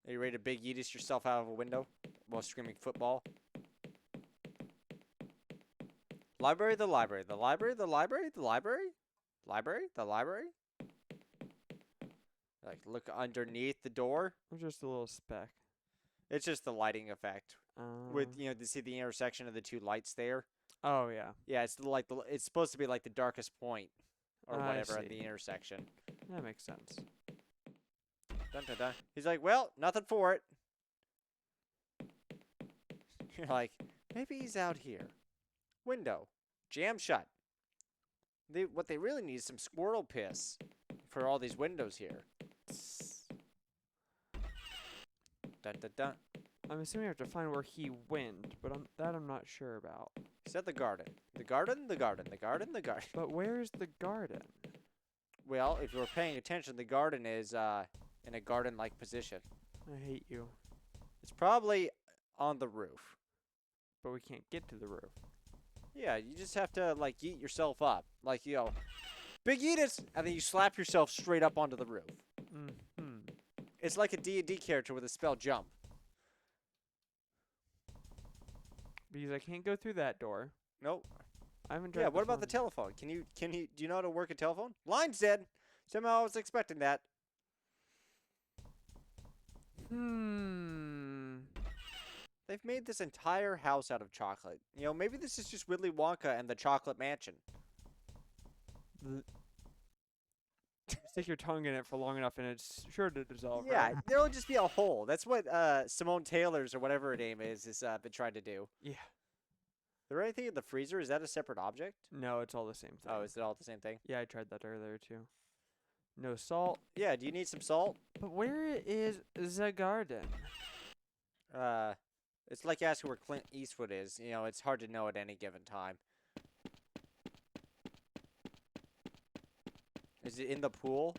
Speaker 1: Are you ready to big Yeetus yourself out of a window while screaming football? Library, the library, the library, the library, the library, library, the library. Like, look underneath the door.
Speaker 2: I'm just a little speck.
Speaker 1: It's just the lighting effect. With, you see the intersection of the two lights there?
Speaker 2: Oh yeah.
Speaker 1: Yeah, it's like it's supposed to be like the darkest point or
Speaker 2: I
Speaker 1: whatever at
Speaker 2: see.
Speaker 1: the intersection.
Speaker 2: That makes sense.
Speaker 1: Dun, dun, dun. He's like, well, nothing for it. You're like, maybe he's out here. Window, jam shut. What they really need is some squirrel piss for all these windows here. Dun, dun, dun.
Speaker 2: I'm assuming I have to find where he went, but I'm not sure about.
Speaker 1: He's at the garden. The garden, the garden, the garden, the garden.
Speaker 2: But where is the garden?
Speaker 1: Well, if you were paying attention, the garden is in a garden-like position.
Speaker 2: I hate you.
Speaker 1: It's probably on the roof.
Speaker 2: But we can't get to the roof.
Speaker 1: Yeah, you just have to, like, yeet yourself up. Like, you know, big eat it! And then you slap yourself straight up onto the roof.
Speaker 2: Mm-hmm.
Speaker 1: It's like a D&D character with a spell jump.
Speaker 2: Because I can't go through that door.
Speaker 1: Nope.
Speaker 2: I haven't tried
Speaker 1: Yeah,
Speaker 2: this
Speaker 1: what about the
Speaker 2: one.
Speaker 1: telephone? Do you know how to work a telephone? Line's dead. Somehow I was expecting that. They've made this entire house out of chocolate. You know, maybe this is just Willy Wonka and the Chocolate Mansion.
Speaker 2: Stick your tongue in it for long enough and it's sure to dissolve.
Speaker 1: Yeah,
Speaker 2: right?
Speaker 1: there'll just be a hole. That's what Simone Taylor's or whatever her name is been trying to do.
Speaker 2: Yeah.
Speaker 1: Is there anything in the freezer? Is that a separate object?
Speaker 2: No, it's all the same thing.
Speaker 1: Oh, is it all the same thing?
Speaker 2: Yeah, I tried that earlier too. No salt.
Speaker 1: Yeah, do you need some salt?
Speaker 2: But where is the garden?
Speaker 1: It's like asking where Clint Eastwood is. You know, it's hard to know at any given time. Is it in the pool?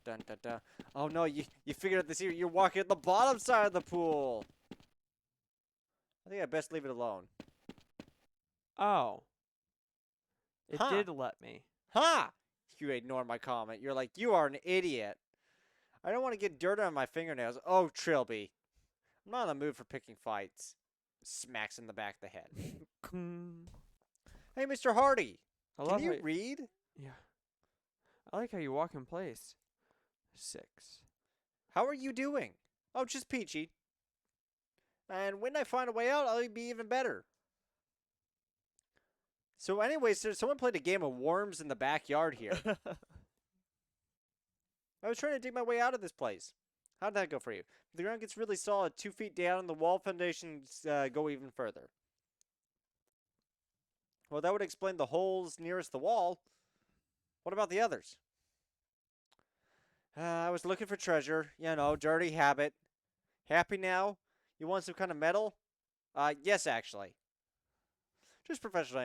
Speaker 1: Dun dun dun. Oh no, you figured out this here. You're walking at the bottom side of the pool. I think I best leave it alone.
Speaker 2: Oh. It
Speaker 1: Huh.
Speaker 2: did let me.
Speaker 1: Ha! You ignore my comment. You're like, you are an idiot. I don't want to get dirt on my fingernails. Oh, Trilby. I'm not in the mood for picking fights. Smacks in the back of the head. Hey, Mr. Hardy.
Speaker 2: I
Speaker 1: Can
Speaker 2: love
Speaker 1: you
Speaker 2: how
Speaker 1: read?
Speaker 2: Yeah. I like how you walk in place. 6.
Speaker 1: How are you doing? Oh, just peachy. And when I find a way out, I'll be even better. So anyways, someone played a game of worms in the backyard here. I was trying to dig my way out of this place. How'd that go for you? If the ground gets really solid 2 feet down and the wall foundations go even further. Well, that would explain the holes nearest the wall. What about the others? I was looking for treasure. You know, dirty habit. Happy now? You want some kind of metal? Yes, actually. Just professional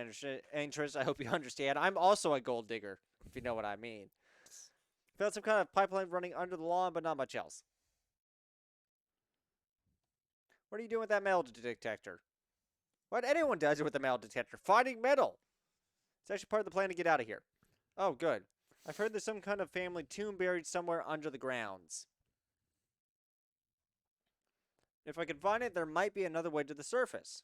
Speaker 1: interest, I hope you understand. I'm also a gold digger, if you know what I mean. Found some kind of pipeline running under the lawn, but not much else. What are you doing with that metal detector? What anyone does with a metal detector? Finding metal! It's actually part of the plan to get out of here. Oh, good. I've heard there's some kind of family tomb buried somewhere under the grounds. If I could find it, there might be another way to the surface.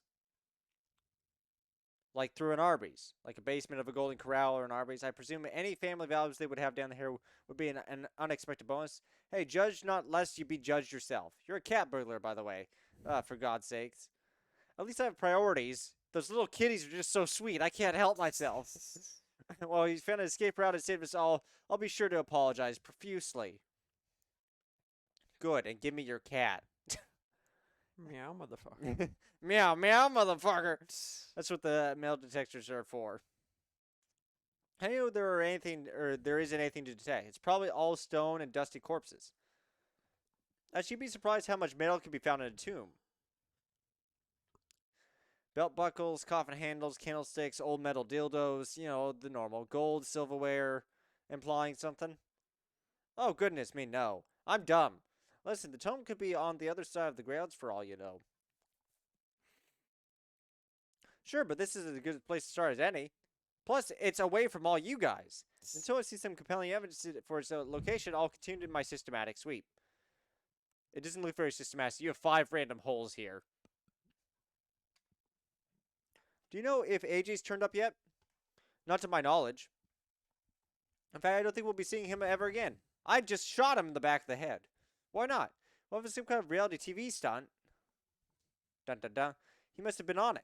Speaker 1: Like through an Arby's. Like a basement of a Golden Corral or an Arby's. I presume any family values they would have down here would be an unexpected bonus. Hey, judge not lest you be judged yourself. You're a cat burglar, by the way. For God's sakes. At least I have priorities. Those little kitties are just so sweet. I can't help myself. Well, you found an escape route and saved us all. I'll be sure to apologize profusely. Good, and give me your cat.
Speaker 2: Meow, motherfucker.
Speaker 1: Meow, meow, motherfucker. That's what the metal detectors are for. I know there isn't anything to detect. It's probably all stone and dusty corpses. You'd be surprised how much metal can be found in a tomb. Belt buckles, coffin handles, candlesticks, old metal dildos, you know, the normal. Gold, silverware, implying something. Oh, goodness me, no. I'm dumb. Listen, the tomb could be on the other side of the grounds for all you know. Sure, but this is as good a place to start as any. Plus, it's away from all you guys. Until I see some compelling evidence for its location, I'll continue my systematic sweep. It doesn't look very systematic. You have 5 random holes here. Do you know if AJ's turned up yet? Not to my knowledge. In fact, I don't think we'll be seeing him ever again. I just shot him in the back of the head. Why not? Well, if it's some kind of reality TV stunt. Dun dun dun. He must have been on it.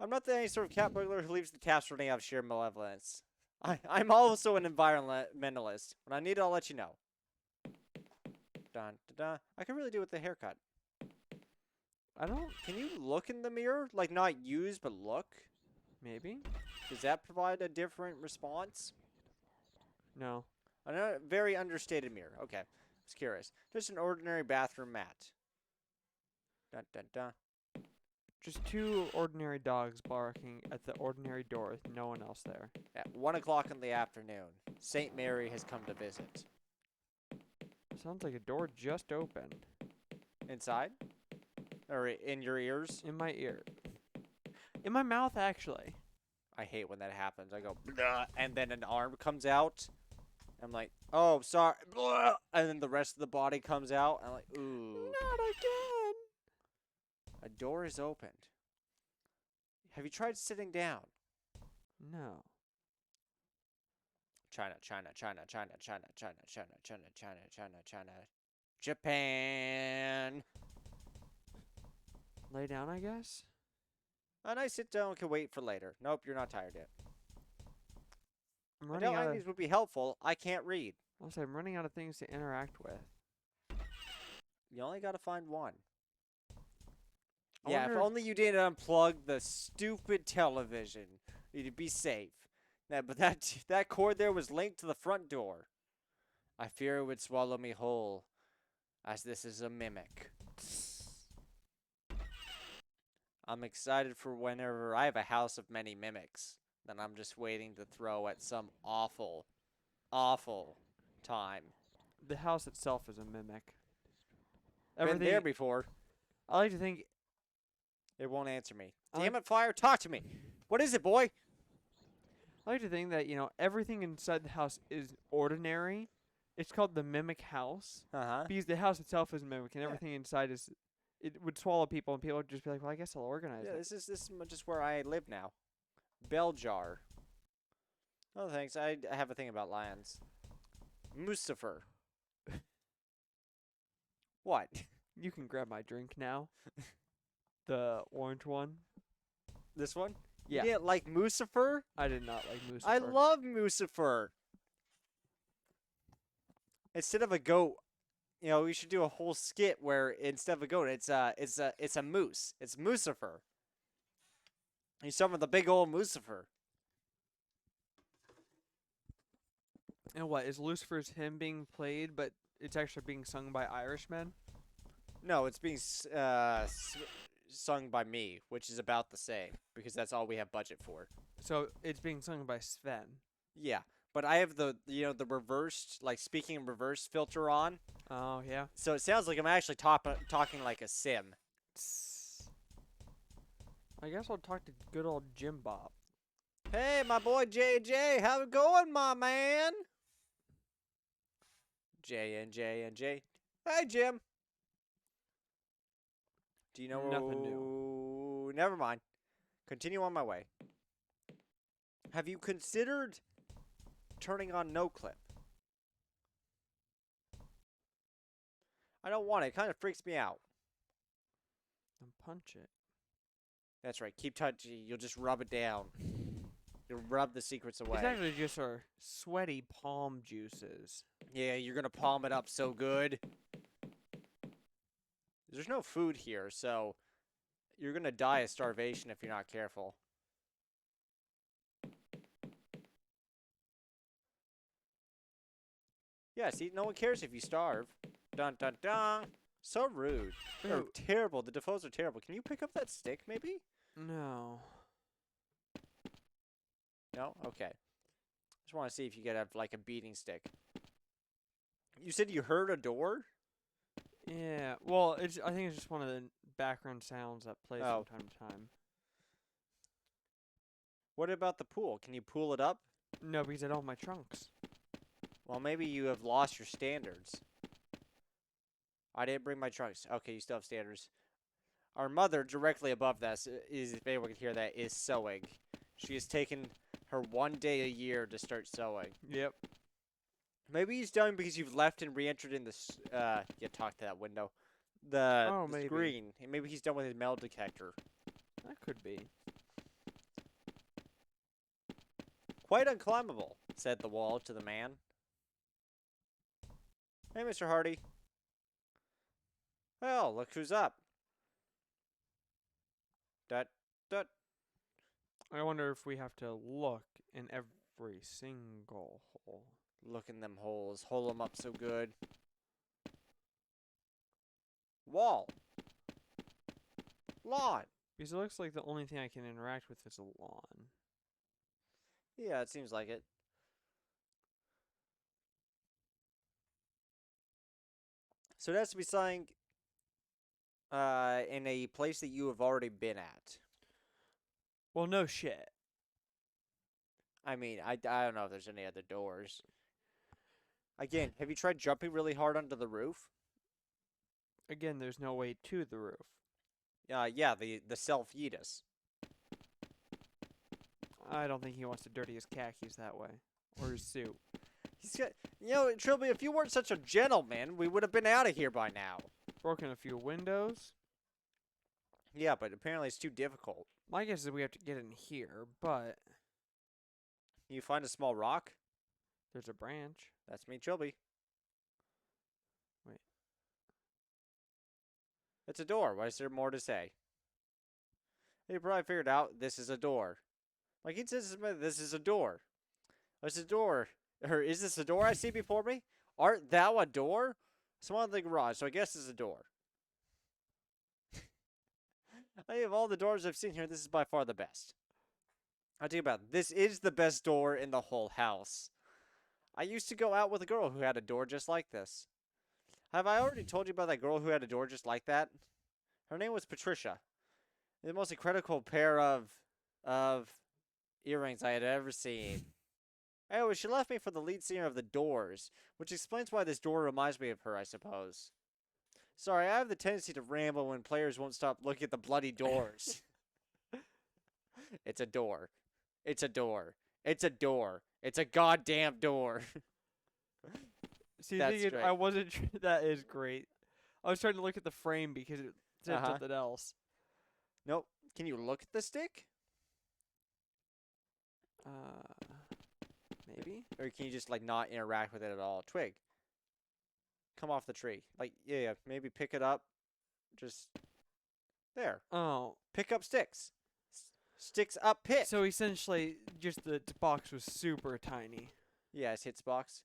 Speaker 1: I'm not any sort of cat burglar who leaves the taps running out of sheer malevolence. I'm also an environmentalist. When I need it, I'll let you know. Dun, dun, dun. I can really do with the haircut.
Speaker 2: I don't.
Speaker 1: Can you look in the mirror? Like, not use, but look?
Speaker 2: Maybe.
Speaker 1: Does that provide a different response?
Speaker 2: No.
Speaker 1: A very understated mirror. Okay. I was curious. Just an ordinary bathroom mat. Dun, dun, dun.
Speaker 2: Just two ordinary dogs barking at the ordinary door with no one else there.
Speaker 1: At 1 o'clock in the afternoon, St. Mary has come to visit.
Speaker 2: Sounds like a door just opened.
Speaker 1: Inside? Or in your ears?
Speaker 2: In my ear. In my mouth, actually.
Speaker 1: I hate when that happens. I go, "Bleh," and then an arm comes out. I'm like, oh, sorry. Bleh, and then the rest of the body comes out. I'm like, ooh.
Speaker 2: Not again.
Speaker 1: A door is opened. Have you tried sitting down?
Speaker 2: No.
Speaker 1: China, China, China, China, China, China, China, China, China, China, China, Japan.
Speaker 2: Lay down, I guess.
Speaker 1: And I sit down, can wait for later. Nope, you're not tired yet.
Speaker 2: I'm
Speaker 1: I
Speaker 2: running
Speaker 1: know
Speaker 2: out of.
Speaker 1: these would be helpful. I can't read.
Speaker 2: Also, I'm running out of things to interact with.
Speaker 1: You only gotta find one.
Speaker 2: I
Speaker 1: Yeah, if
Speaker 2: wonder-
Speaker 1: only you didn't unplug the stupid television. You'd be safe. Yeah, but that cord there was linked to the front door. I fear it would swallow me whole, as this is a mimic. I'm excited for whenever I have a house of many mimics that I'm just waiting to throw at some awful, awful time.
Speaker 2: The house itself is a mimic.
Speaker 1: Been there before.
Speaker 2: I like to think.
Speaker 1: It won't answer me.
Speaker 2: I
Speaker 1: Damn
Speaker 2: like-
Speaker 1: it, Fire, talk to me. What is it, boy?
Speaker 2: I like to think that everything inside the house is ordinary. It's called the mimic house
Speaker 1: Uh-huh.
Speaker 2: because the house itself is a mimic, and
Speaker 1: Yeah.
Speaker 2: everything inside is. It would swallow people, and people would just be like, "Well, I guess I'll organize
Speaker 1: Yeah,
Speaker 2: it."
Speaker 1: this is just where I live now. Bell jar. Oh, thanks. I have a thing about lions. Mustafer. What?
Speaker 2: You can grab my drink now. The orange one.
Speaker 1: This one?
Speaker 2: Yeah,
Speaker 1: You didn't like Mustafer?
Speaker 2: I did not like Moose.
Speaker 1: I love Mustafer. Instead of a goat, we should do a whole skit where instead of a goat, it's a moose. It's Mustafer. He's some of the big old Mustafer.
Speaker 2: And what is Lucifer's hymn being played, but it's actually being sung by Irishmen?
Speaker 1: No, it's being sung by me, which is about the same because that's all we have budget for.
Speaker 2: So it's being sung by Sven.
Speaker 1: Yeah, but I have the the reversed, like speaking in reverse filter on,
Speaker 2: Oh yeah.
Speaker 1: so it sounds like I'm actually talking like a sim.
Speaker 2: I guess I'll talk to good old Jim Bob.
Speaker 1: Hey, my boy JJ, how's it going, my man? J and J and J. Hey, Jim. Do you know
Speaker 2: Nothing new.
Speaker 1: Never mind. Continue on my way. Have you considered turning on no clip? I don't want it. It kind of freaks me out.
Speaker 2: And punch it.
Speaker 1: That's right. Keep touching. You'll just rub it down. You'll rub the secrets away.
Speaker 2: It's actually just our sweaty palm juices.
Speaker 1: Yeah, you're gonna palm it up so good. There's no food here, so you're gonna die of starvation if you're not careful. Yeah, see, no one cares if you starve. Dun dun dun. So rude. They're
Speaker 2: Ooh.
Speaker 1: terrible. The Defoes are terrible. Can you pick up that stick, maybe?
Speaker 2: No.
Speaker 1: No? Okay. Just want to see if you could have, like, a beating stick. You said you heard a door?
Speaker 2: Yeah. Well, I think it's just one of the background sounds that plays
Speaker 1: Oh.
Speaker 2: from time to time.
Speaker 1: What about the pool? Can you pool it up?
Speaker 2: No, because I don't have my trunks.
Speaker 1: Well, maybe you have lost your standards. I didn't bring my trunks. Okay, you still have standards. Our mother, directly above us, if anyone can hear that, is sewing. She has taken her 1 day a year to start sewing.
Speaker 2: Yep.
Speaker 1: Maybe he's done because you've left and re-entered in this. Yeah, talk to that window. The
Speaker 2: Oh, maybe.
Speaker 1: screen. Maybe he's done with his metal detector.
Speaker 2: That could be.
Speaker 1: quite unclimbable, said the wall to the man. Hey, Mr. Hardy. Well, look who's up. Dut, dut.
Speaker 2: I wonder if we have to look in every single hole.
Speaker 1: Look in them holes. Hole them up so good. Wall. Lawn.
Speaker 2: Because it looks like the only thing I can interact with is a lawn.
Speaker 1: Yeah, it seems like it. So it has to be something in a place that you have already been at.
Speaker 2: Well, no shit.
Speaker 1: I mean, I don't know if there's any other doors. Again, have you tried jumping really hard onto the roof?
Speaker 2: Again, there's no way to the roof.
Speaker 1: Yeah, the self-yeetus.
Speaker 2: I don't think he wants to dirty his khakis that way. Or his suit.
Speaker 1: He's got, Trilby, if you weren't such a gentleman, we would have been out of here by now.
Speaker 2: Broken a few windows.
Speaker 1: Yeah, but apparently it's too difficult.
Speaker 2: My guess is we have to get in here, but
Speaker 1: You find a small rock?
Speaker 2: there's a branch.
Speaker 1: That's me, Trilby.
Speaker 2: Wait.
Speaker 1: It's a door. Why is there more to say? You probably figured out this is a door. Like he says, this is a door. It's a door. Or is this a door I see before me? Art thou a door? Someone in the garage, so I guess it's a door. I think of all the doors I've seen here, this is by far the best. I'll tell you about it. This is the best door in the whole house. I used to go out with a girl who had a door just like this. Have I already told you about that girl who had a door just like that? Her name was Patricia. The most incredible pair of earrings I had ever seen. Anyway, she left me for the lead singer of The Doors, which explains why this door reminds me of her, I suppose. Sorry, I have the tendency to ramble when players won't stop looking at the bloody doors. It's a door. It's a door. It's a door. It's a goddamn door.
Speaker 2: See,
Speaker 1: That's great.
Speaker 2: I wasn't. That is great. I was trying to look at the frame because it said something else.
Speaker 1: Nope. Can you look at the stick?
Speaker 2: Maybe.
Speaker 1: Or can you just, like, not interact with it at all? Twig. Come off the tree. Like, yeah, maybe pick it up. Just there.
Speaker 2: Oh.
Speaker 1: Pick up sticks. Sticks up pick.
Speaker 2: So essentially, just the box was super tiny.
Speaker 1: Yeah, it's hits box.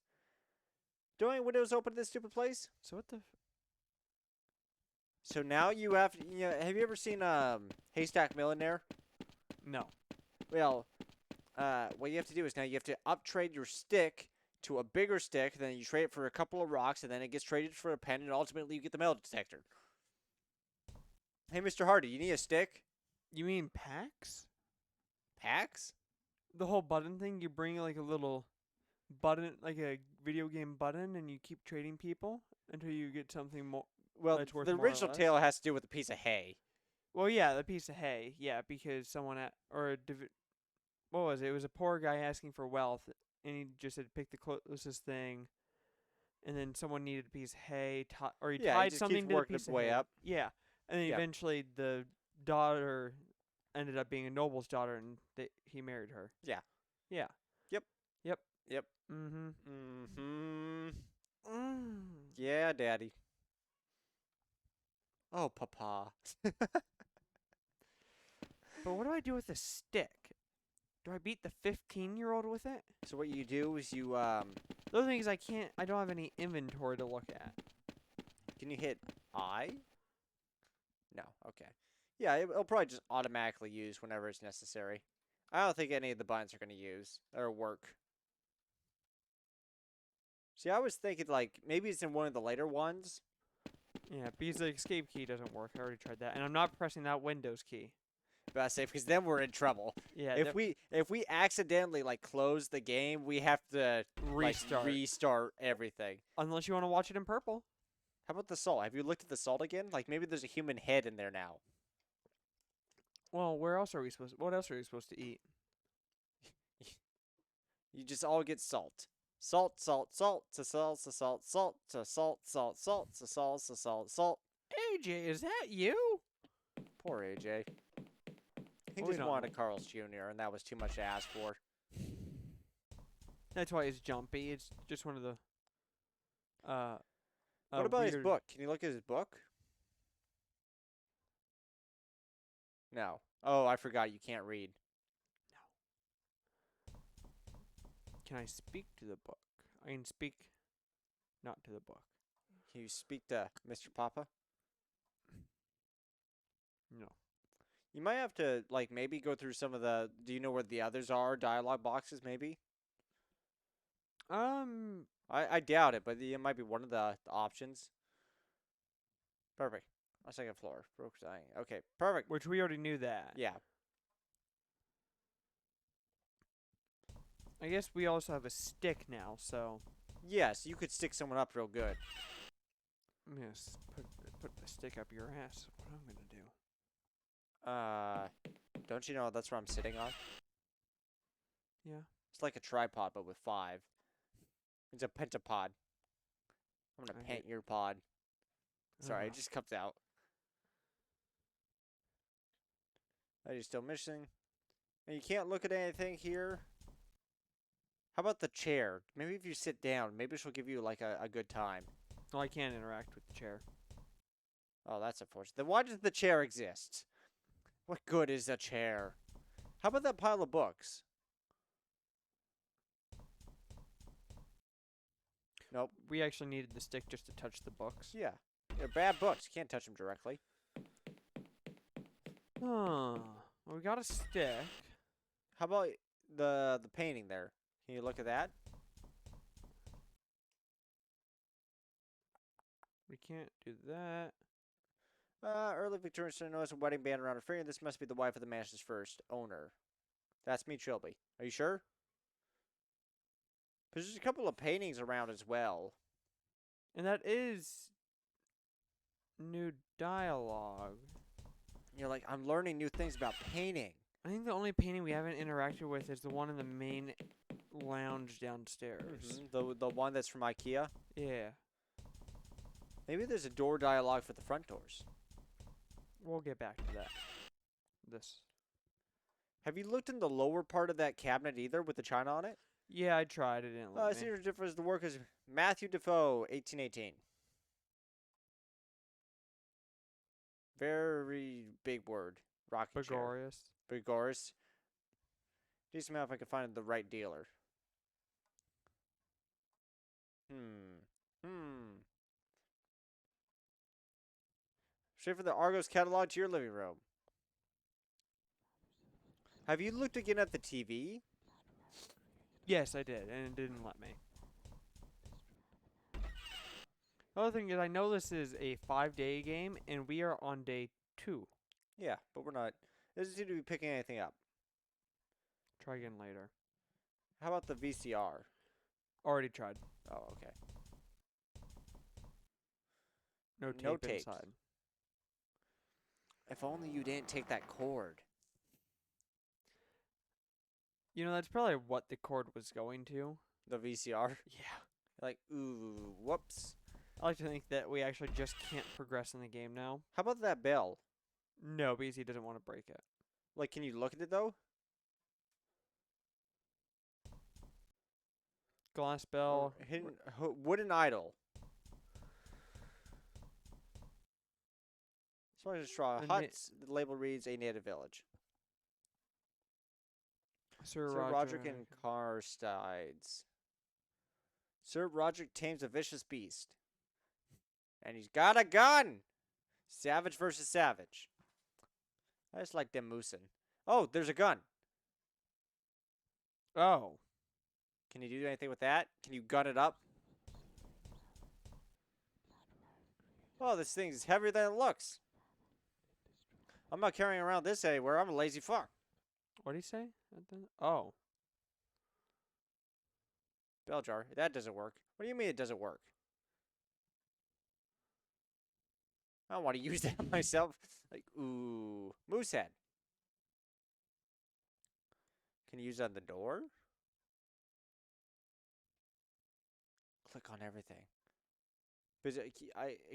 Speaker 1: Don't any windows open in this stupid place?
Speaker 2: So what the?
Speaker 1: So now you have to, have you ever seen Haystack Millionaire?
Speaker 2: No.
Speaker 1: Well, what you have to do is now you have to uptrade your stick to a bigger stick, then you trade it for a couple of rocks, and then it gets traded for a pen, and ultimately you get the metal detector. Hey, Mr. Hardy, you need a stick?
Speaker 2: You mean packs?
Speaker 1: Packs?
Speaker 2: The whole button thing. You bring like a little button, like a video game button, and you keep trading people until you get something more.
Speaker 1: Well,
Speaker 2: That's worth
Speaker 1: the
Speaker 2: more or
Speaker 1: original
Speaker 2: less?
Speaker 1: tale has to do with a piece of hay.
Speaker 2: Well, yeah, the piece of hay. Yeah, because someone what was it? It was a poor guy asking for wealth, and he just said pick the closest thing, and then someone needed a piece of hay, or he
Speaker 1: Yeah, it
Speaker 2: tied
Speaker 1: just
Speaker 2: something
Speaker 1: keeps
Speaker 2: to the
Speaker 1: working
Speaker 2: piece
Speaker 1: its
Speaker 2: of
Speaker 1: way
Speaker 2: hay.
Speaker 1: up.
Speaker 2: Yeah, and then
Speaker 1: Yep.
Speaker 2: eventually the daughter ended up being a noble's daughter, and he married her.
Speaker 1: Yeah.
Speaker 2: Yeah.
Speaker 1: Yep.
Speaker 2: Yep.
Speaker 1: Yep.
Speaker 2: Mm-hmm.
Speaker 1: Mm-hmm.
Speaker 2: Mm.
Speaker 1: Yeah, Daddy. Oh, Papa.
Speaker 2: But what do I do with the stick? Do I beat the 15-year-old with it?
Speaker 1: So what you do is you,
Speaker 2: The other thing is I don't have any inventory to look at.
Speaker 1: can you hit I? No, okay. Yeah, it'll probably just automatically use whenever it's necessary. I don't think any of the buttons are going to use or work. See, I was thinking, like, maybe it's in one of the later ones.
Speaker 2: Yeah, because the escape key doesn't work. I already tried that. And I'm not pressing that Windows key.
Speaker 1: But I say, because then we're in trouble.
Speaker 2: Yeah,
Speaker 1: If we accidentally, like, close the game, we have to like, restart everything.
Speaker 2: unless you want to watch it in purple.
Speaker 1: How about the salt? Have you looked at the salt again? Like, maybe there's a human head in there now.
Speaker 2: Well, what else are we supposed to eat?
Speaker 1: You just all get salt. Salt, salt, salt, to salt, to salt, salt, to salt, salt, salt, to salt, to salt, salt.
Speaker 2: AJ, is that you?
Speaker 1: Poor AJ. He
Speaker 2: Well, we
Speaker 1: just
Speaker 2: don't
Speaker 1: wanted
Speaker 2: know.
Speaker 1: a Carl's Jr., and that was too much to ask for.
Speaker 2: That's why it's jumpy. It's just one of the
Speaker 1: What about his
Speaker 2: weird-
Speaker 1: book? Can you look at his book? No. Oh, I forgot you can't read.
Speaker 2: Can I speak to the book? I can speak not to the book.
Speaker 1: Can you speak to Mr. Papa?
Speaker 2: No.
Speaker 1: You might have to, like, maybe go through some of the... Do you know where the others are? Dialogue boxes, maybe? I doubt it, but it might be one of the options. Perfect. On second floor. Broke dying. Okay, perfect.
Speaker 2: Which we already knew that.
Speaker 1: Yeah.
Speaker 2: I guess we also have a stick now, so
Speaker 1: Yes, you could stick someone up real good.
Speaker 2: yes, put the stick up your ass. Is what I'm gonna do.
Speaker 1: Don't you know that's where I'm sitting on?
Speaker 2: Yeah.
Speaker 1: It's like a tripod, but with 5. It's a pentapod. I'm gonna
Speaker 2: I
Speaker 1: pent
Speaker 2: hate-
Speaker 1: your pod. Sorry, it
Speaker 2: Ugh.
Speaker 1: just comes out. Are you still missing? And you can't look at anything here. How about the chair? Maybe if you sit down, maybe she'll give you like a good time.
Speaker 2: Well, I can't interact with the chair.
Speaker 1: Oh, that's unfortunate. Then why does the chair exist? What good is a chair? How about that pile of books? Nope.
Speaker 2: We actually needed the stick just to touch the books.
Speaker 1: Yeah. They're bad books. You can't touch them directly.
Speaker 2: Well, we got a stick.
Speaker 1: How about the painting there? Can you look at that?
Speaker 2: We can't do that.
Speaker 1: Early Victorian style notice a wedding band around her finger. This must be the wife of the mansion's first owner. That's me, Trilby. Are you sure? Because there's a couple of paintings around as well.
Speaker 2: And that is new dialogue.
Speaker 1: You're like, I'm learning new things about painting.
Speaker 2: I think the only painting we haven't interacted with is the one in the main lounge downstairs.
Speaker 1: The one that's from IKEA.
Speaker 2: Yeah.
Speaker 1: Maybe there's a door dialogue for the front doors.
Speaker 2: We'll get back to that. This.
Speaker 1: Have you looked in the lower part of that cabinet either with the china on it?
Speaker 2: Yeah, I tried. It didn't let me.
Speaker 1: Senior difference the work is Matthew Defoe, 1818. Very big word. Rocking chair.
Speaker 2: Bagorius.
Speaker 1: Bagorius. Need some help if I can find the right dealer. Straight from the Argos catalog to your living room. Have you looked again at the TV?
Speaker 2: Yes, I did, and it didn't let me. The other thing is, I know this is a 5-day game, and we are on day 2.
Speaker 1: Yeah, but we're not. It doesn't seem to be picking anything up.
Speaker 2: Try again later.
Speaker 1: How about the VCR?
Speaker 2: Already tried.
Speaker 1: Oh, okay.
Speaker 2: No tape
Speaker 1: No tapes.
Speaker 2: inside.
Speaker 1: If only you didn't take that cord.
Speaker 2: You know, that's probably what the cord was going to.
Speaker 1: The VCR.
Speaker 2: Yeah.
Speaker 1: Like, ooh, whoops.
Speaker 2: I like to think that we actually just can't progress in the game now.
Speaker 1: How about that bell?
Speaker 2: No, because he doesn't want to break it.
Speaker 1: Like, can you look at it though?
Speaker 2: Glass bell.
Speaker 1: Or hidden wooden idol. Smart straw
Speaker 2: A na-
Speaker 1: huts. The label reads a native village.
Speaker 2: Sir
Speaker 1: Sir Roderick and Carstides. Sir Roderick tames a vicious beast. And he's got a gun! Savage versus savage. I just like them moosing. Oh, there's a gun.
Speaker 2: Oh.
Speaker 1: Can you do anything with that? Can you gun it up? Oh, this thing is heavier than it looks. I'm not carrying around this anywhere. I'm a lazy fuck.
Speaker 2: What did he say? Oh.
Speaker 1: Bell jar. That doesn't work. What do you mean it doesn't work? I don't want to use that myself. Like, ooh. Moosehead. Can you use that on the door? Click on everything.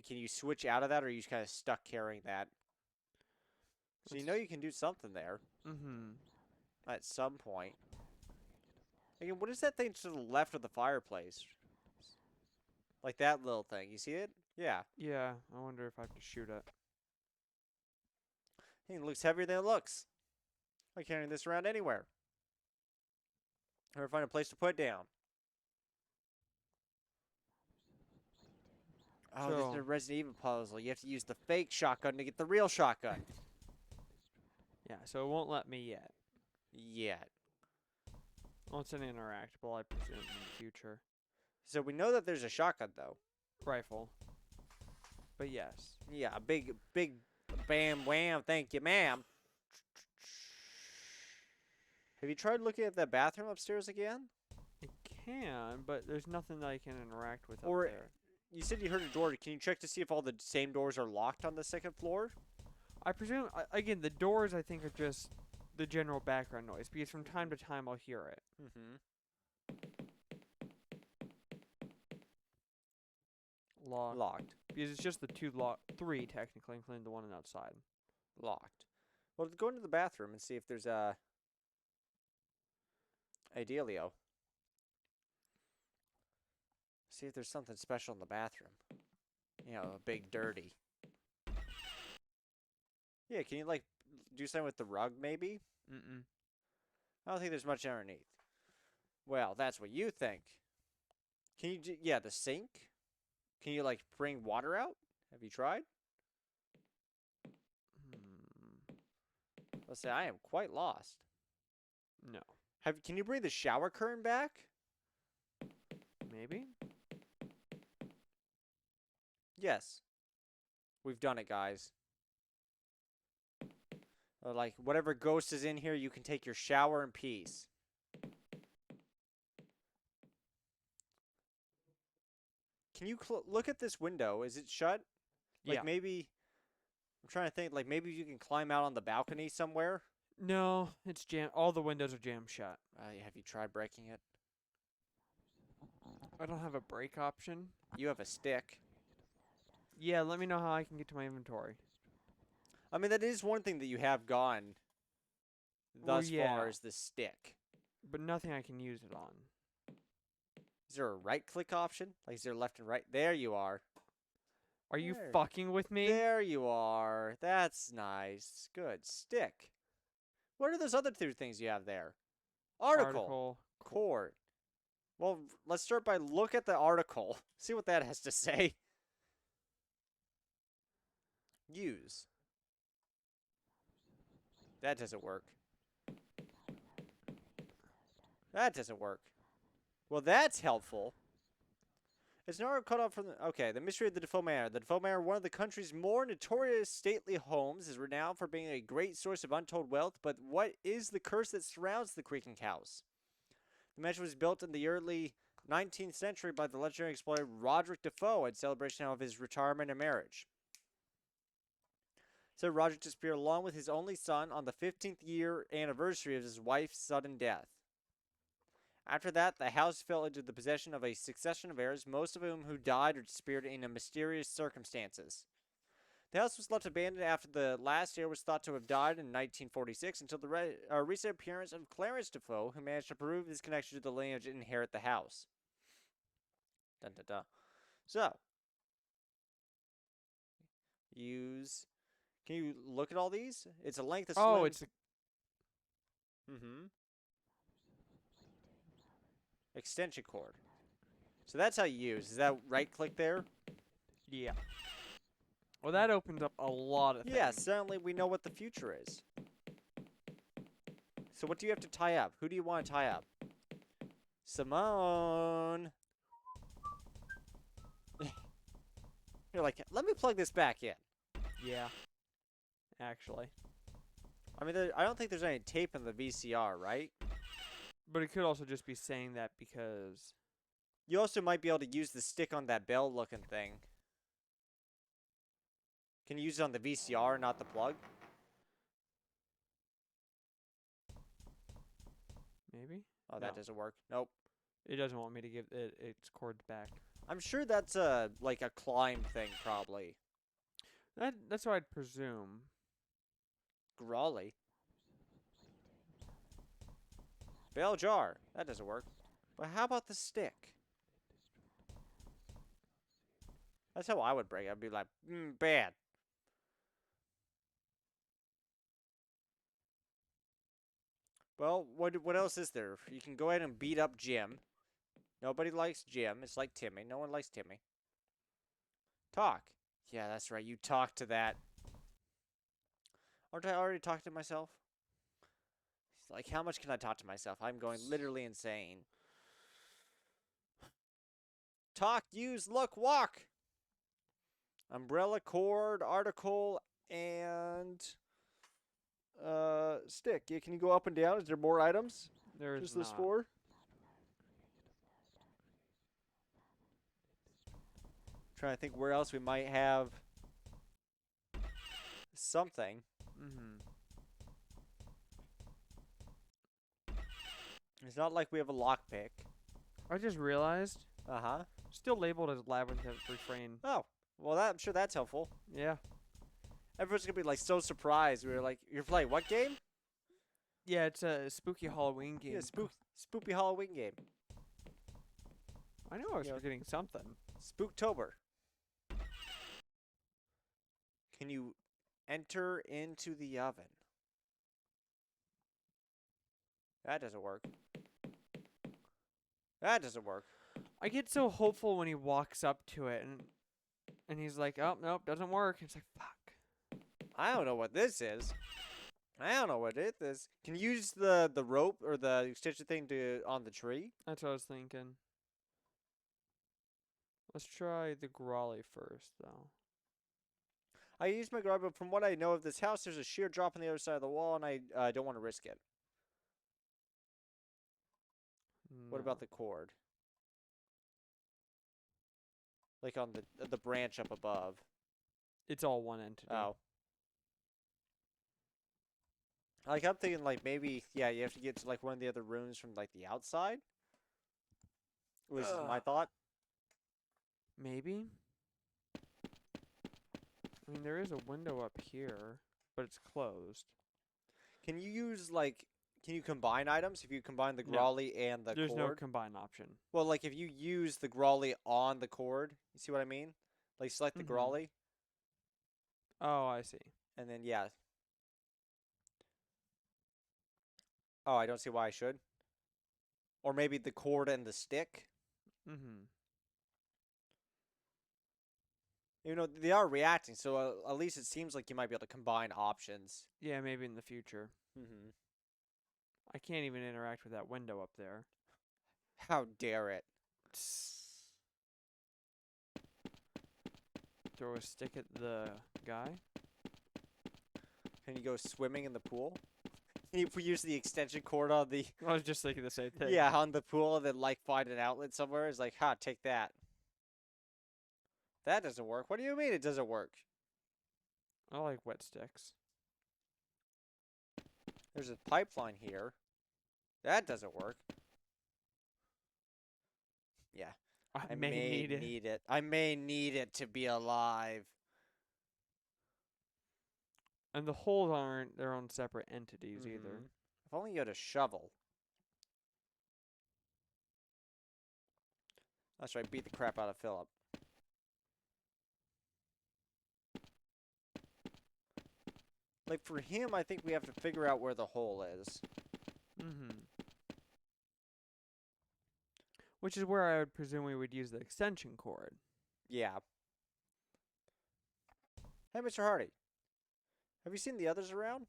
Speaker 1: Can you switch out of that, or are you just kind of stuck carrying that? So you know you can do something there
Speaker 2: Mm-hmm.
Speaker 1: at some point. Again, what is that thing to the left of the fireplace? Like that little thing. You see it? Yeah.
Speaker 2: Yeah, I wonder if I have to shoot it.
Speaker 1: Hey, it looks heavier than it looks. I'm carrying this around anywhere. Or find a place to put it down. Oh, this is a
Speaker 2: So-
Speaker 1: Resident Evil puzzle. You have to use the fake shotgun to get the real shotgun.
Speaker 2: Yeah, so it won't let me yet.
Speaker 1: Yet.
Speaker 2: Well, it's an interactable, I presume, in the future.
Speaker 1: So we know that there's a shotgun, though.
Speaker 2: Rifle. But yes.
Speaker 1: Yeah, a big bam wham, thank you, ma'am. Have you tried looking at that bathroom upstairs again?
Speaker 2: It can, but there's nothing that I can interact with
Speaker 1: Or-
Speaker 2: up there.
Speaker 1: You said you heard a door. Can you check to see if all the same doors are locked on the second floor?
Speaker 2: I presume, again, the doors I think are just the general background noise, because from time to time I'll hear it.
Speaker 1: Mm-hmm.
Speaker 2: Locked.
Speaker 1: Locked.
Speaker 2: Because it's just the three technically, including the one on outside.
Speaker 1: Locked. Well, go into the bathroom and see if there's a Delio. See if there's something special in the bathroom. You know, a big dirty. Yeah, can you like do something with the rug maybe?
Speaker 2: Mm-mm.
Speaker 1: I don't think there's much underneath. Well, that's what you think. Can you do, yeah, the sink? Can you like bring water out? Have you tried?
Speaker 2: Hmm.
Speaker 1: Let's say I am quite lost.
Speaker 2: No.
Speaker 1: Can you bring the shower curtain back?
Speaker 2: Maybe?
Speaker 1: Yes. We've done it, guys. Like, whatever ghost is in here, you can take your shower in peace. Can you look at this window? Is it shut? Like,
Speaker 2: Yeah.
Speaker 1: maybe... I'm trying to think, like, maybe you can climb out on the balcony somewhere?
Speaker 2: No, it's jam. All the windows are jammed shut.
Speaker 1: Have you tried breaking it?
Speaker 2: I don't have a break option.
Speaker 1: You have a stick.
Speaker 2: Yeah, let me know how I can get to my inventory.
Speaker 1: I mean, that is one thing that you have gone
Speaker 2: Well,
Speaker 1: thus
Speaker 2: yeah.
Speaker 1: far is the stick.
Speaker 2: But nothing I can use it on.
Speaker 1: Is there a right-click option? Like, is there left and right? There you are.
Speaker 2: Are you
Speaker 1: There.
Speaker 2: fucking with me?
Speaker 1: There you are. That's nice. Good. Stick. What are those other two things you have there? Article. Cord. Well, let's start by look at the article. See what that has to say. Use. That doesn't work. That doesn't work. Well, that's helpful. It's an article cut off from the... Okay, the mystery of the Defoe Manor. The Defoe Manor, one of the country's more notorious stately homes, is renowned for being a great source of untold wealth, but what is the curse that surrounds the creaking house? The mansion was built in the early 19th century by the legendary explorer Roderick Defoe in celebration of his retirement and marriage. So Roderick disappeared along with his only son on the 15th year anniversary of his wife's sudden death. After that, the house fell into the possession of a succession of heirs, most of whom who died or disappeared in mysterious circumstances. The house was left abandoned after the last heir was thought to have died in 1946 until the recent appearance of Clarence Defoe, who managed to prove his connection to the lineage and inherit the house. Dun, dun, dun. So, use... Can you look at all these? It's a length of slim...
Speaker 2: Oh, it's
Speaker 1: Mm-hmm. Extension cord. So that's how you use. Is that right click there?
Speaker 2: yeah. Well, that opens up a lot of things.
Speaker 1: Yeah, suddenly we know what the future is. So what do you have to tie up? Who do you want to tie up? Simone. You're like, let me plug this back in.
Speaker 2: Yeah. Actually.
Speaker 1: I mean, I don't think there's any tape in the VCR, right?
Speaker 2: But it could also just be saying that because...
Speaker 1: You also might be able to use the stick on that bell-looking thing. Can you use it on the VCR, not the plug?
Speaker 2: Maybe?
Speaker 1: Oh, that
Speaker 2: No.
Speaker 1: doesn't work. Nope.
Speaker 2: It doesn't want me to give it its cord back.
Speaker 1: I'm sure that's like a climb thing, probably.
Speaker 2: That's what I'd presume.
Speaker 1: Grawly. Fail jar. That doesn't work. But how about the stick? That's how I would break it. I'd be like, bad. Well, what else is there? You can go ahead and beat up Jim. Nobody likes Jim. It's like Timmy. No one likes Timmy. Talk. Yeah, that's right. You talk to that. Aren't I already talking to myself? Like, how much can I talk to myself? I'm going literally insane. Talk, use, look, walk. Umbrella, cord, article, and stick. Yeah, can you go up and down? Is there more items?
Speaker 2: There's
Speaker 1: Just this
Speaker 2: not.
Speaker 1: 4? Trying to think where else we might have something.
Speaker 2: Mm-hmm.
Speaker 1: It's not like we have a lockpick.
Speaker 2: I just realized,
Speaker 1: Uh-huh.
Speaker 2: still labeled as labyrinth refrain.
Speaker 1: Oh, well, I'm sure that's helpful.
Speaker 2: Yeah.
Speaker 1: Everyone's gonna be like so surprised. We were like, "You're playing what game?"
Speaker 2: Yeah, it's a spooky Halloween game.
Speaker 1: Yeah, spoopy Halloween game.
Speaker 2: I know I was
Speaker 1: Yeah.
Speaker 2: forgetting something.
Speaker 1: Spooktober. Can you enter into the oven? That doesn't work. That doesn't work.
Speaker 2: I get so hopeful when he walks up to it and he's like, "Oh, nope, doesn't work." It's like, "Fuck."
Speaker 1: I don't know what this is. I don't know what it is. Can you use the rope or the extension thing to on the tree?
Speaker 2: That's what I was thinking. Let's try the Grolly first, though.
Speaker 1: I used my guard, but from what I know of this house, there's a sheer drop on the other side of the wall, and I don't want to risk it. What about
Speaker 2: No.
Speaker 1: the cord? Like on the branch up above.
Speaker 2: It's all one entity.
Speaker 1: Oh. Like, I'm thinking, like, maybe, yeah, you have to get to, like, one of the other rooms from, like, the outside. Was my thought.
Speaker 2: Maybe. I mean, there is a window up here, but it's closed.
Speaker 1: Can you use, like, can you combine items if you combine the
Speaker 2: No.
Speaker 1: Grolly and the
Speaker 2: There's no
Speaker 1: cord?
Speaker 2: combine option.
Speaker 1: Well, like, if you use the Grolly on the cord, you see what I mean? Like, select the
Speaker 2: Mhm.
Speaker 1: Grolly,
Speaker 2: Oh, I see.
Speaker 1: and then, yeah. Oh, I don't see why I should. Or maybe the cord and the stick.
Speaker 2: Mm-hmm.
Speaker 1: You know, they are reacting, so at least it seems like you might be able to combine options.
Speaker 2: Yeah, maybe in the future.
Speaker 1: Mm-hmm.
Speaker 2: I can't even interact with that window up there.
Speaker 1: How dare it?
Speaker 2: Throw a stick at the guy.
Speaker 1: Can you go swimming in the pool? Can you use the extension cord on the
Speaker 2: I was just thinking the same thing.
Speaker 1: yeah on the pool and then like find an outlet somewhere? It's like, ha, take that. That doesn't work. What do you mean it doesn't work?
Speaker 2: I like wet sticks.
Speaker 1: There's a pipeline here. That doesn't work. Yeah,
Speaker 2: I may need it.
Speaker 1: need it. I may need it to be alive.
Speaker 2: And the holes aren't their own separate entities either.
Speaker 1: Mhm. If only you had a shovel. That's right, beat the crap out of Philip. Like, for him, I think we have to figure out where the hole is.
Speaker 2: Mm-hmm. Which is where I would presume we would use the extension cord.
Speaker 1: Yeah. Hey, Mr. Hardy. Have you seen the others around?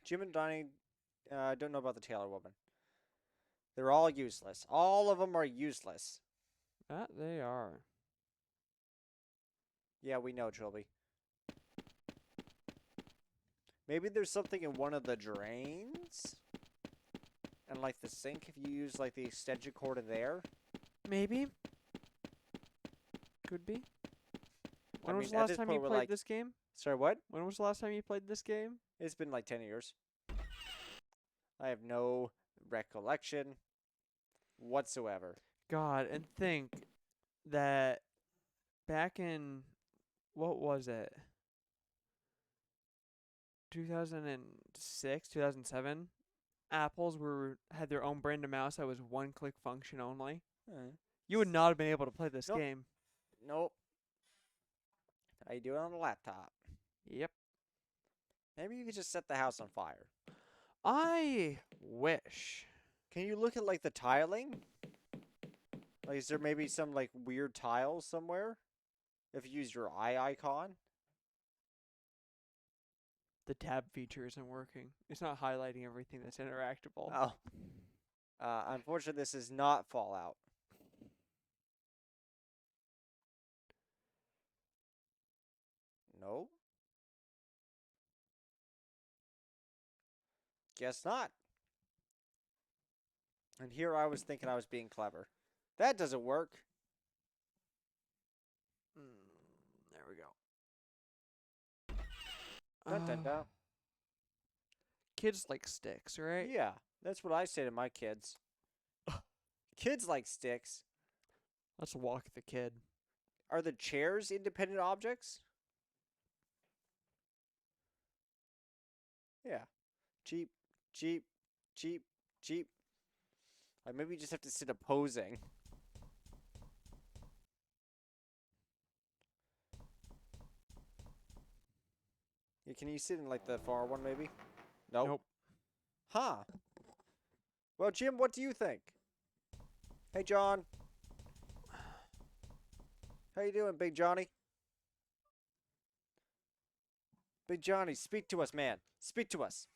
Speaker 1: Jim and Donnie, don't know about the Taylor woman. They're all useless. All of them are useless.
Speaker 2: That they are.
Speaker 1: Yeah, we know, Trilby. Maybe there's something in one of the drains? And, like, the sink, if you use, like, the extension cord in there?
Speaker 2: Maybe. Could be. When was
Speaker 1: mean,
Speaker 2: the
Speaker 1: at
Speaker 2: last
Speaker 1: this
Speaker 2: time
Speaker 1: point,
Speaker 2: you
Speaker 1: we're
Speaker 2: played
Speaker 1: like-
Speaker 2: this game?
Speaker 1: Sorry, what?
Speaker 2: When was the last time you played this game?
Speaker 1: It's been, like, 10 years. I have no recollection whatsoever.
Speaker 2: God, and think that back in, what was it? 2006, 2007, Apple's had their own brand of mouse that was one-click function only. You would not have been able to play this
Speaker 1: Nope.
Speaker 2: game.
Speaker 1: Nope. How you do it on a laptop?
Speaker 2: Yep.
Speaker 1: Maybe you could just set the house on fire.
Speaker 2: I wish.
Speaker 1: Can you look at like the tiling? Like, is there maybe some like weird tiles somewhere? If you use your eye icon?
Speaker 2: The tab feature isn't working. It's not highlighting everything that's interactable.
Speaker 1: Oh. Unfortunately, this is not Fallout. No. Guess not. And here I was thinking I was being clever. That doesn't work.
Speaker 2: There we go.
Speaker 1: Dun, dun, dun.
Speaker 2: Kids like sticks, right?
Speaker 1: Yeah, that's what I say to my kids. Kids like sticks.
Speaker 2: Let's walk the kid.
Speaker 1: Are the chairs independent objects? Yeah. Cheap, cheap, cheap, cheap. Like maybe you just have to sit opposing. Yeah, can you sit in like the far one maybe? Nope.
Speaker 2: Nope.
Speaker 1: Huh. Well, Jim, what do you think? Hey, John. How you doing, Big Johnny? Big Johnny, speak to us, man. Speak to us.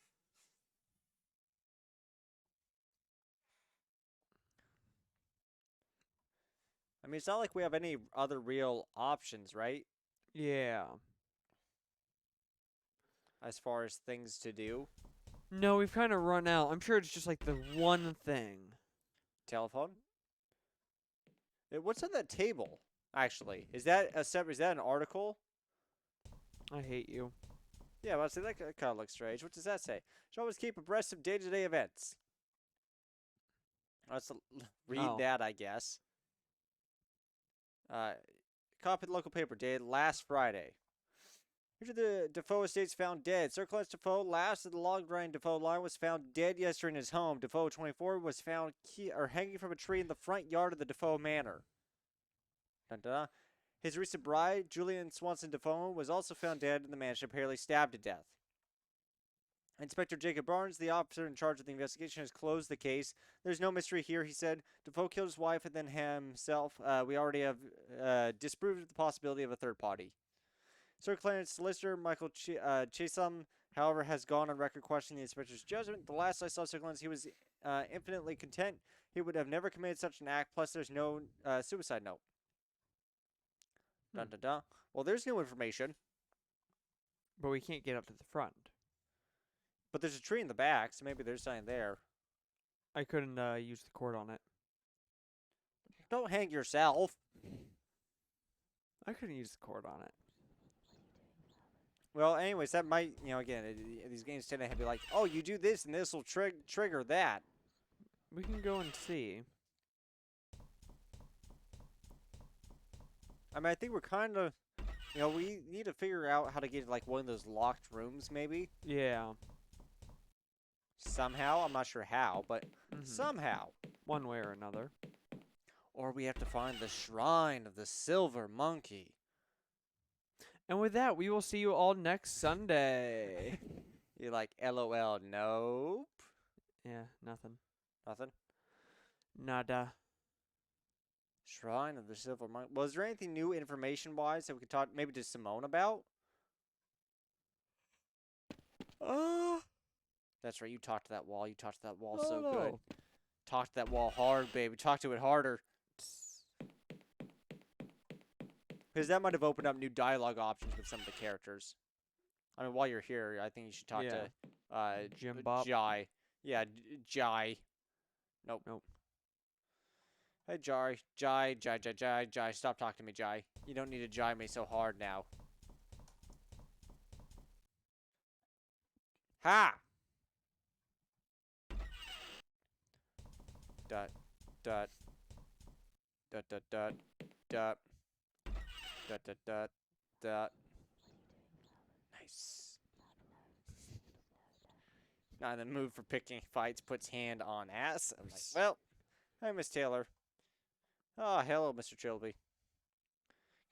Speaker 1: I mean, it's not like we have any other real options, right?
Speaker 2: Yeah.
Speaker 1: As far as things to do.
Speaker 2: No, we've kind of run out. I'm sure it's just like the one thing.
Speaker 1: Telephone? What's on that table, actually? Is that a separate, is that an article?
Speaker 2: I hate you.
Speaker 1: Yeah, well, see, that kind of looks strange. What does that say? Should always keep abreast of day-to-day events. Let's read that, I guess. Copy of the local paper dated last Friday. Here's the Defoe estates found dead. Sir Clarence Defoe, last of the long-running Defoe line, was found dead yesterday in his home. Defoe, 24, was found hanging from a tree in the front yard of the Defoe Manor. Dun, dun, dun. His recent bride, Julian Swanson Defoe, was also found dead in the mansion, apparently stabbed to death. Inspector Jacob Barnes, the officer in charge of the investigation, has closed the case. There's no mystery here, he said. Defoe killed his wife and then himself. We already have disproved the possibility of a third party. Sir Clarence solicitor Michael Chisholm, however, has gone on record questioning the inspector's judgment. The last I saw Sir Clarence, he was infinitely content. He would have never committed such an act. Plus, there's no suicide note. Dun dun dun. Well, there's new information.
Speaker 2: But we can't get up to the front.
Speaker 1: But there's a tree in the back, so maybe there's something there.
Speaker 2: I couldn't use the cord on it.
Speaker 1: Don't hang yourself.
Speaker 2: I couldn't use the cord on it.
Speaker 1: Well, anyways, that might, again, these games tend to be like, oh, you do this and this will trigger that.
Speaker 2: We can go and see.
Speaker 1: I mean, I think we're kind of, we need to figure out how to get like one of those locked rooms, maybe.
Speaker 2: Yeah.
Speaker 1: Somehow, I'm not sure how, but somehow.
Speaker 2: One way or another.
Speaker 1: Or we have to find the shrine of the Silver Monkey.
Speaker 2: And with that, we will see you all next Sunday.
Speaker 1: You're like, LOL, nope.
Speaker 2: Yeah, nothing.
Speaker 1: Nothing?
Speaker 2: Nada.
Speaker 1: Shrine of the Silver Monkey. Was there anything new information-wise that we could talk maybe to Simone about? That's right, you talked to that wall. You talked to that wall so good. Talk to that wall hard, baby. Talk to it harder. Because that might have opened up new dialogue options with some of the characters. I mean, while you're here, I think you should talk to
Speaker 2: Jim Bob.
Speaker 1: Jai. Yeah, Jai. Nope. Hey, Jai. Stop talking to me, Jai. You don't need to Jai me so hard now. Ha! Dot. Dot. Dot, dot, dot. Dot. Dot, dot, dot. Dot. Nice. And then move for picking fights, puts hand on ass. I'm like, well, hi, Miss Taylor. Oh, hello, Mr. Trilby.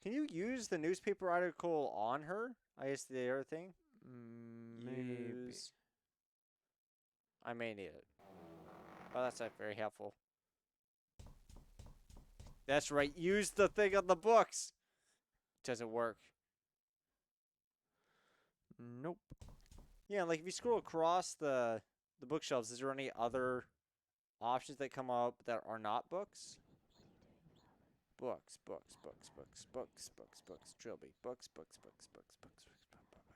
Speaker 1: Can you use the newspaper article on her? I guess the other thing.
Speaker 2: Maybe.
Speaker 1: Use. I may need it. Oh, that's not very helpful. That's right. Use the thing on the books. Doesn't work.
Speaker 2: Nope.
Speaker 1: Yeah, like if you scroll across the bookshelves, is there any other options that come up that are not books? Books, books, books, books, books, books, books, Trilby. Books, books, books, books, books, books.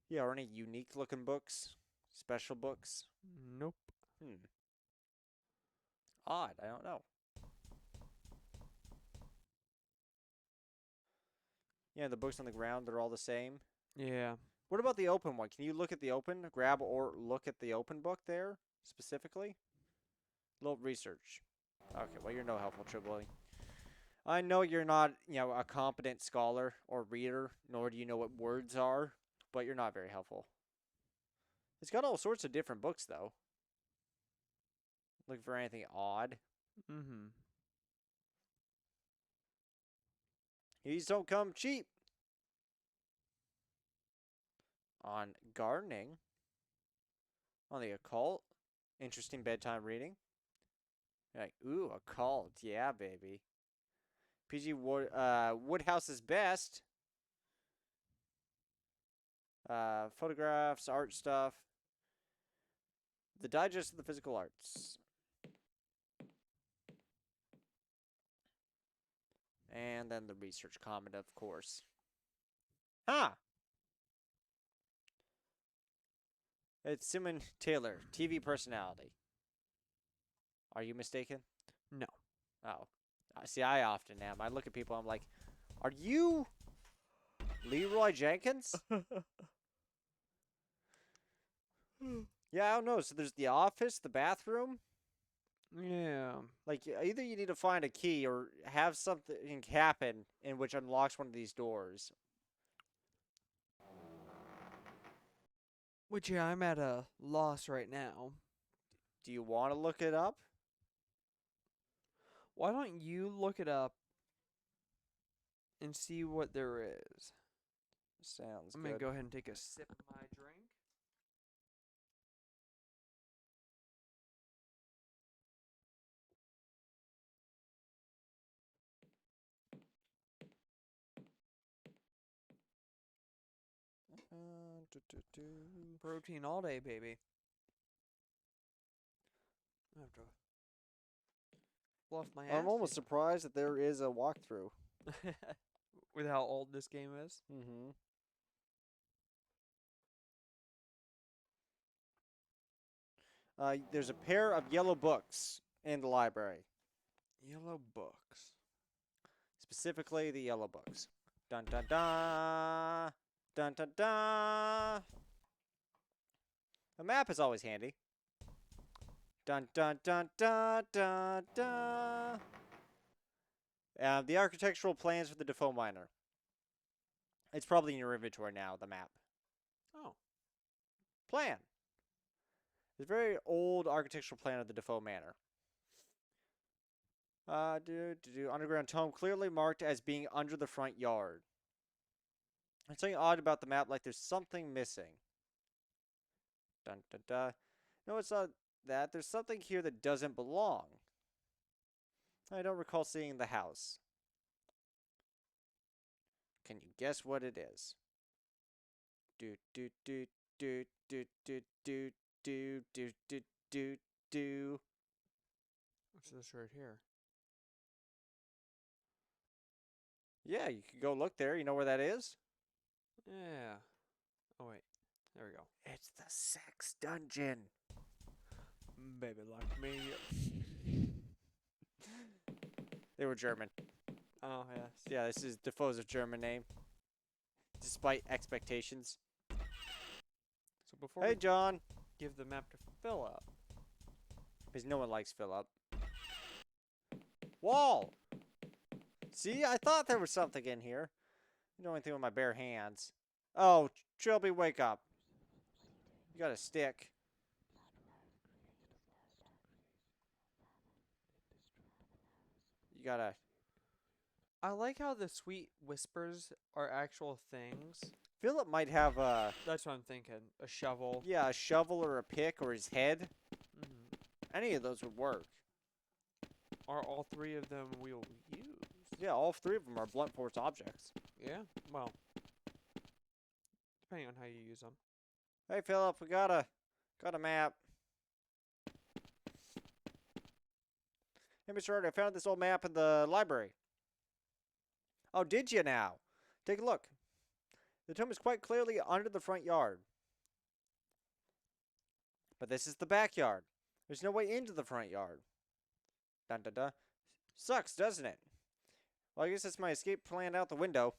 Speaker 1: Yeah, or any unique looking books? Special books?
Speaker 2: Nope.
Speaker 1: Odd, I don't know. Yeah, the books on the ground, they're all the same.
Speaker 2: Yeah.
Speaker 1: What about the open one? Can you look at the open? Grab or look at the open book there, specifically? Little research. Okay, well, you're no helpful, Tribbley. I know you're not, a competent scholar or reader, nor do you know what words are, but you're not very helpful. It's got all sorts of different books, though. Looking for anything odd.
Speaker 2: Mm-hmm.
Speaker 1: These don't come cheap. On gardening. On the occult. Interesting bedtime reading. You're like, ooh, occult. Yeah, baby. PG Woodhouse is best. Photographs, art stuff. The Digest of the Physical Arts. And then the research comment, of course. Huh. It's Simon Taylor, TV personality. Are you mistaken?
Speaker 2: No.
Speaker 1: Oh. See, I often am. I look at people, I'm like, are you Leroy Jenkins? Yeah, I don't know. So there's the office, the bathroom.
Speaker 2: Yeah.
Speaker 1: Like, either you need to find a key or have something happen in which unlocks one of these doors.
Speaker 2: Which, yeah, I'm at a loss right now.
Speaker 1: Do you want to look it up?
Speaker 2: Why don't you look it up and see what there is?
Speaker 1: Sounds
Speaker 2: I'm
Speaker 1: good.
Speaker 2: going to go ahead and take a sip of my drink. Protein all day, baby. I have to fluff my ass.
Speaker 1: I'm almost surprised that there is a walkthrough.
Speaker 2: With how old this game is.
Speaker 1: Mm-hmm. There's a pair of yellow books in the library.
Speaker 2: Yellow books.
Speaker 1: Specifically, the yellow books. Dun dun dun! Dun dun dun! A map is always handy. Dun dun dun dun dun dun! The architectural plans for the Defoe Minor. It's probably in your inventory now, the map.
Speaker 2: Oh.
Speaker 1: Plan. It's a very old architectural plan of the Defoe Manor. Underground tome clearly marked as being under the front yard. There's something odd about the map, like there's something missing. Dun dun dun. No, it's not that. There's something here that doesn't belong. I don't recall seeing the house. Can you guess what it is? Do do do do do do do do do do do do.
Speaker 2: What's this right here?
Speaker 1: Yeah, you could go look there. You know where that is?
Speaker 2: Yeah. Oh, wait. There we go.
Speaker 1: It's the sex dungeon.
Speaker 2: Baby, lock me up.
Speaker 1: They were German.
Speaker 2: Oh, yes.
Speaker 1: Yeah, this is Defoe's German name. Despite expectations.
Speaker 2: So before
Speaker 1: Hey,
Speaker 2: we
Speaker 1: John.
Speaker 2: give the map to Philip.
Speaker 1: Because no one likes Philip. Wall! See, I thought there was something in here. I don't do anything with my bare hands. Oh, Trilby, wake up. You got a stick. You got a...
Speaker 2: I like how the sweet whispers are actual things.
Speaker 1: Philip might have a...
Speaker 2: That's what I'm thinking. A shovel.
Speaker 1: Yeah, a shovel or a pick or his head.
Speaker 2: Mm.
Speaker 1: Any of those would work.
Speaker 2: Are all three of them we'll use?
Speaker 1: Yeah, all three of them are blunt force objects.
Speaker 2: Yeah. Well, depending on how you use them.
Speaker 1: Hey, Philip, we got a map. Hey, Mr. Hart, I found this old map in the library. Oh, did you now? Take a look. The tomb is quite clearly under the front yard. But this is the backyard. There's no way into the front yard. Dun dun dun. Sucks, doesn't it? Well, I guess that's my escape plan out the window.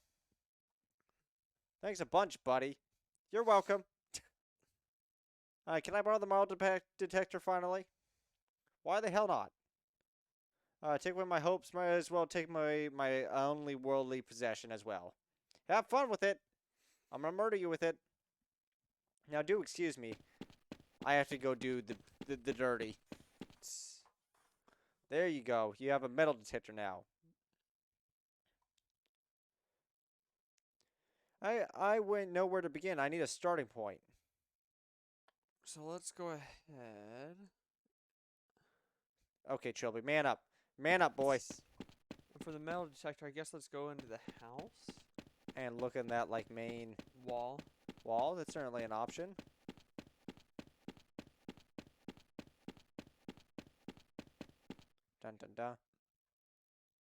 Speaker 1: Thanks a bunch, buddy. You're welcome. Can I borrow the metal detector finally? Why the hell not? Take away my hopes, might as well take my only worldly possession as well. Have fun with it. I'm gonna murder you with it. Now do excuse me. I have to go do the dirty. There you go. You have a metal detector now. I wouldn't know where to begin. I need a starting point.
Speaker 2: So let's go ahead.
Speaker 1: Okay, Trilby, man up. Man up, boy.
Speaker 2: And for the metal detector, I guess let's go into the house.
Speaker 1: And look in that, like, main
Speaker 2: Wall.
Speaker 1: wall. That's certainly an option. Dun dun dun.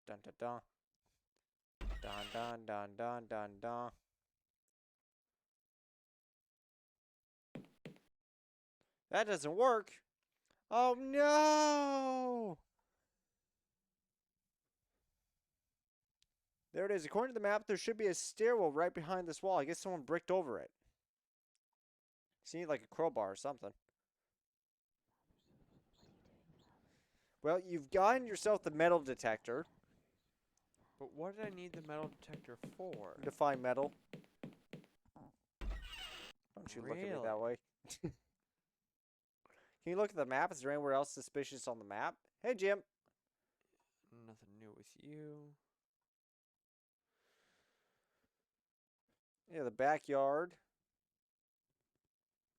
Speaker 1: Dun dun dun. Dun dun dun dun dun dun. That doesn't work. Oh no! There it is. According to the map, there should be a stairwell right behind this wall. I guess someone bricked over it. So you need like a crowbar or something. Well, you've gotten yourself the metal detector.
Speaker 2: But what did I need the metal detector for?
Speaker 1: To find metal. Don't you look at me that way. Can you look at the map? Is there anywhere else suspicious on the map? Hey, Jim.
Speaker 2: Nothing new with you.
Speaker 1: Yeah, the backyard.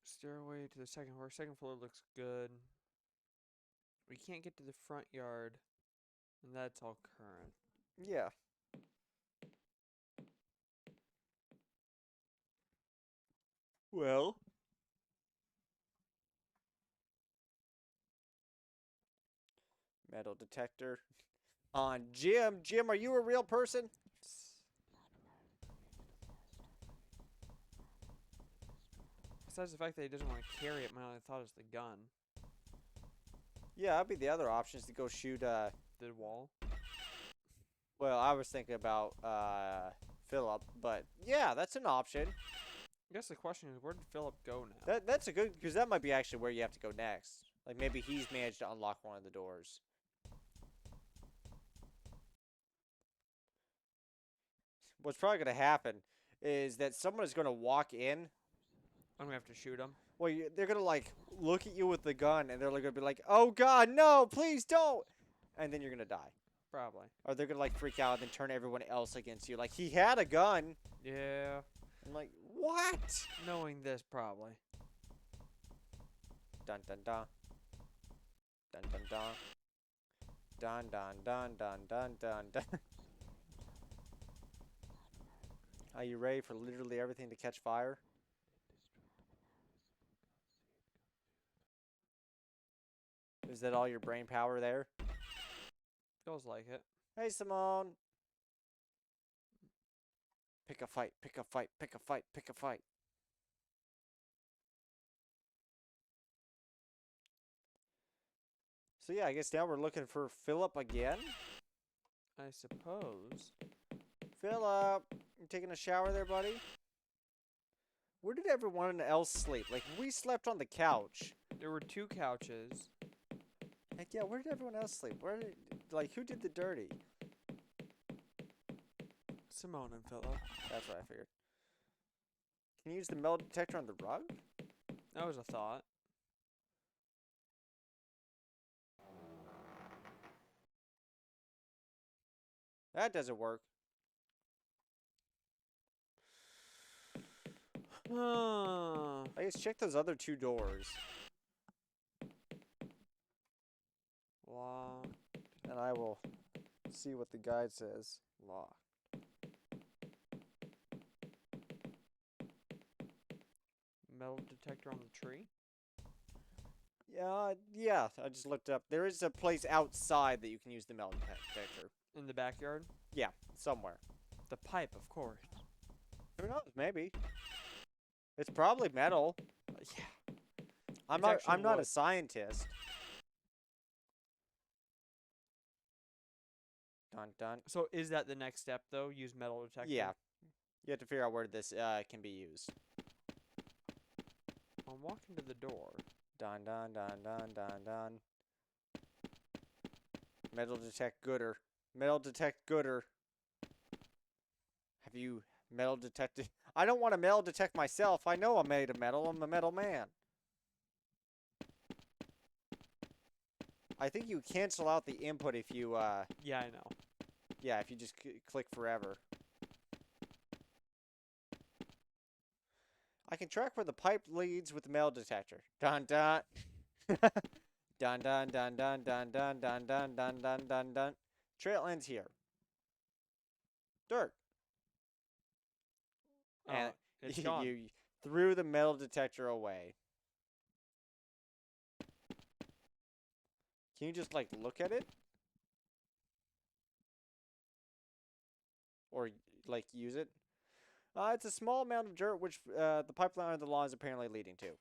Speaker 2: Stairway to the second floor. Second floor looks good. We can't get to the front yard. And that's all current.
Speaker 1: Yeah. Well. Metal detector. On Jim. Jim, are you a real person?
Speaker 2: Besides the fact that he doesn't want to carry it, my only thought is the gun.
Speaker 1: Yeah, that'd be the other option is to go shoot,
Speaker 2: The wall.
Speaker 1: well, I was thinking about, Philip, but yeah, that's an option.
Speaker 2: I guess the question is, where did Philip go now?
Speaker 1: That's a good, because that might be actually where you have to go next. Like, maybe he's managed to unlock one of the doors. What's probably going to happen is that someone is going to walk in.
Speaker 2: I'm gonna have to shoot him.
Speaker 1: Well, they're going to, like, look at you with the gun, and they're going to be like, oh, God, no, please don't. And then you're going to die.
Speaker 2: Probably.
Speaker 1: Or they're going to, like, freak out and then turn everyone else against you. Like, he had a gun.
Speaker 2: Yeah.
Speaker 1: I'm like, what?
Speaker 2: Knowing this, probably.
Speaker 1: Dun, dun, dun. Dun, dun, dun. Dun, dun, dun, dun, dun, dun, dun. Are you ready for literally everything to catch fire? Is that all your brain power there?
Speaker 2: Feels like it.
Speaker 1: Hey, Simone. Pick a fight, pick a fight, pick a fight, pick a fight. So yeah, I guess now we're looking for Philip again.
Speaker 2: I suppose.
Speaker 1: Philip, you taking a shower there, buddy? Where did everyone else sleep? Like, we slept on the couch.
Speaker 2: There were 2 couches.
Speaker 1: Heck yeah, where did everyone else sleep? Where did, like, who did the dirty?
Speaker 2: Simone and Philip.
Speaker 1: That's what I figured. Can you use the metal detector on the rug?
Speaker 2: That was a thought.
Speaker 1: That doesn't work.
Speaker 2: Huh.
Speaker 1: I guess check those other two doors.
Speaker 2: Lock.
Speaker 1: And I will see what the guide says.
Speaker 2: Lock. Metal detector on the tree?
Speaker 1: Yeah, I just looked up. There is a place outside that you can use the metal detector.
Speaker 2: In the backyard?
Speaker 1: Yeah, somewhere.
Speaker 2: The pipe, of course.
Speaker 1: Who knows? Maybe. It's probably metal.
Speaker 2: Yeah.
Speaker 1: I'm
Speaker 2: It's actually
Speaker 1: not a
Speaker 2: wood.
Speaker 1: scientist. Dun dun.
Speaker 2: So is that the next step, though? Use metal detector?
Speaker 1: Yeah. You have to figure out where this can be used.
Speaker 2: I'm walking to the door.
Speaker 1: Dun dun dun dun dun dun. Metal detect gooder. Metal detect gooder. Have you metal detected? I don't want to metal detect myself. I know I'm made of metal. I'm a metal man. I think you cancel out the input if you,
Speaker 2: Yeah, I know.
Speaker 1: yeah, if you just click forever. I can track where the pipe leads with the metal detector. Dun dun. Dun dun dun dun dun dun dun dun dun dun dun dun. Trail ends here. Dirt. And
Speaker 2: It's gone.
Speaker 1: you threw the metal detector away. Can you just like look at it? Or like use it? It's a small amount of dirt which the pipeline under the lawn is apparently leading to. Can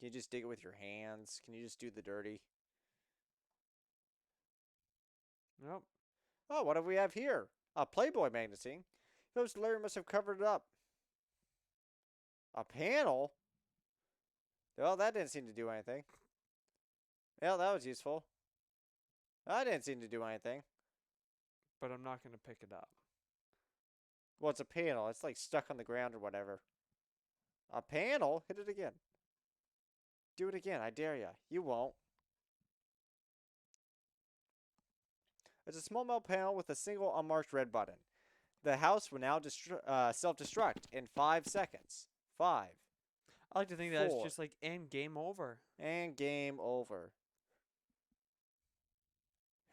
Speaker 1: you just dig it with your hands? Can you just do the dirty?
Speaker 2: Nope.
Speaker 1: Oh, what do we have here? A Playboy magazine. Those Larry must have covered it up. A panel? Well, that didn't seem to do anything. Well, that was useful. That didn't seem to do anything.
Speaker 2: But I'm not going to pick it up.
Speaker 1: Well, it's a panel. It's like stuck on the ground or whatever. A panel? Hit it again. Do it again. I dare ya. You won't. It's a small metal panel with a single unmarked red button. The house will now self-destruct in 5 seconds. 5.
Speaker 2: I like to think that it's
Speaker 1: 4.
Speaker 2: just like, and game over.
Speaker 1: And game over.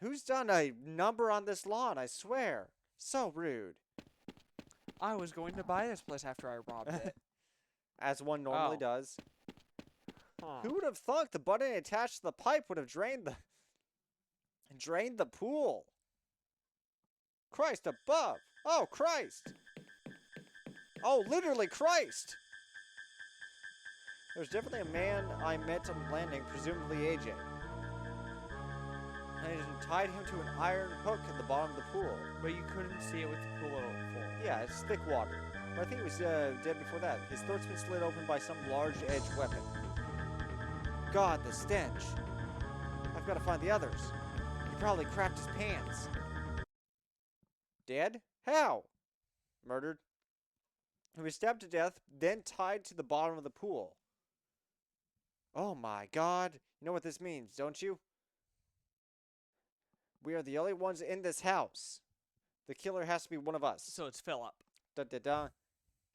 Speaker 1: Who's done a number on this lawn, I swear? So rude.
Speaker 2: I was going to buy this place after I robbed it.
Speaker 1: As one normally
Speaker 2: Oh.
Speaker 1: does.
Speaker 2: Huh.
Speaker 1: Who would have thought the button attached to the pipe would have drained the pool? Christ above. Oh, Christ. Oh, literally Christ. There's definitely a man I met on landing, presumably AJ. And it tied him to an iron hook at the bottom of the pool.
Speaker 2: But you couldn't see it with the pool full.
Speaker 1: Yeah, it's thick water. But I think he was dead before that. His throat's been slit open by some large-edged weapon. God, the stench. I've got to find the others. He probably crapped his pants. Dead? How? Murdered. He was stabbed to death, then tied to the bottom of the pool. Oh my God. You know what this means, don't you? We are the only ones in this house. The killer has to be one of us.
Speaker 2: So it's Philip.
Speaker 1: Da-da-da.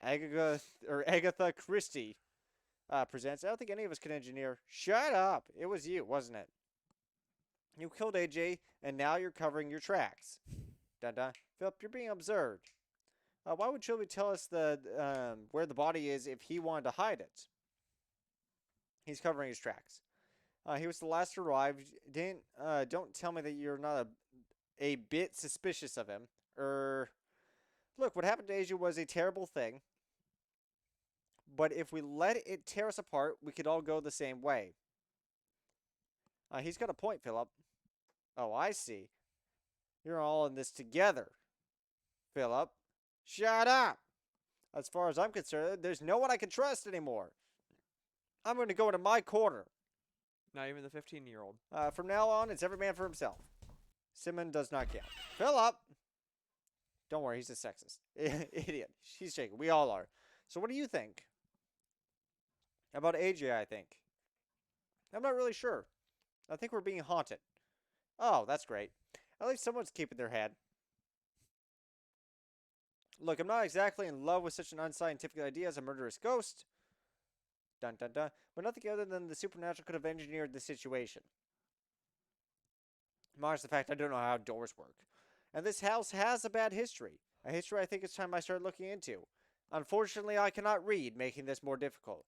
Speaker 1: Agatha Christie presents. I don't think any of us can engineer. Shut up. It was you, wasn't it? You killed AJ, and now you're covering your tracks. Dun-dun. Philip, you're being observed. Why would Shelby tell us where the body is if he wanted to hide it? He's covering his tracks. He was the last to arrive. Don't tell me that you're not a bit suspicious of him. Look, what happened to Asia was a terrible thing. But if we let it tear us apart, we could all go the same way. He's got a point, Philip. Oh, I see. You're all in this together. Philip. Shut up! As far as I'm concerned, there's no one I can trust anymore. I'm going to go into my corner.
Speaker 2: Not even the 15-year-old.
Speaker 1: From now on, it's every man for himself. Simon does not count. Philip! Don't worry, he's a sexist. Idiot. She's shaking. We all are. So what do you think? About AJ, I think. I'm not really sure. I think we're being haunted. Oh, that's great. At least someone's keeping their head. Look, I'm not exactly in love with such an unscientific idea as a murderous ghost. Dun dun dun. But nothing other than the supernatural could have engineered the situation. Minus the fact I don't know how doors work. And this house has a bad history. A history I think it's time I start looking into. Unfortunately, I cannot read, making this more difficult.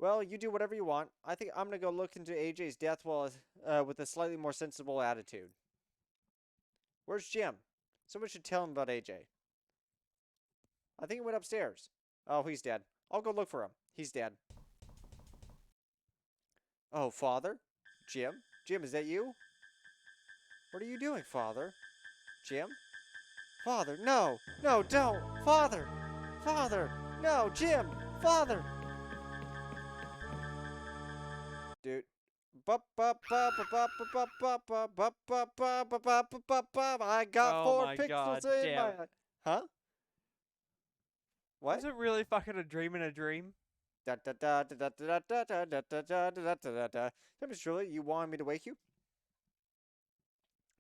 Speaker 1: Well, you do whatever you want. I think I'm going to go look into AJ's death with a slightly more sensible attitude. Where's Jim? Someone should tell him about AJ. I think he went upstairs. Oh, he's dead. I'll go look for him. He's dead. Oh, Father? Jim? Jim, is that you? What are you doing, Father? Jim? Father, no! No, don't! Father! Father! No, Jim! Father! Dude. I got
Speaker 2: Oh
Speaker 1: 4
Speaker 2: my
Speaker 1: pixels
Speaker 2: God,
Speaker 1: in
Speaker 2: damn.
Speaker 1: my... Huh? What?
Speaker 2: Was it really fucking a dream in a dream?
Speaker 1: Truly, you wanted me to wake you?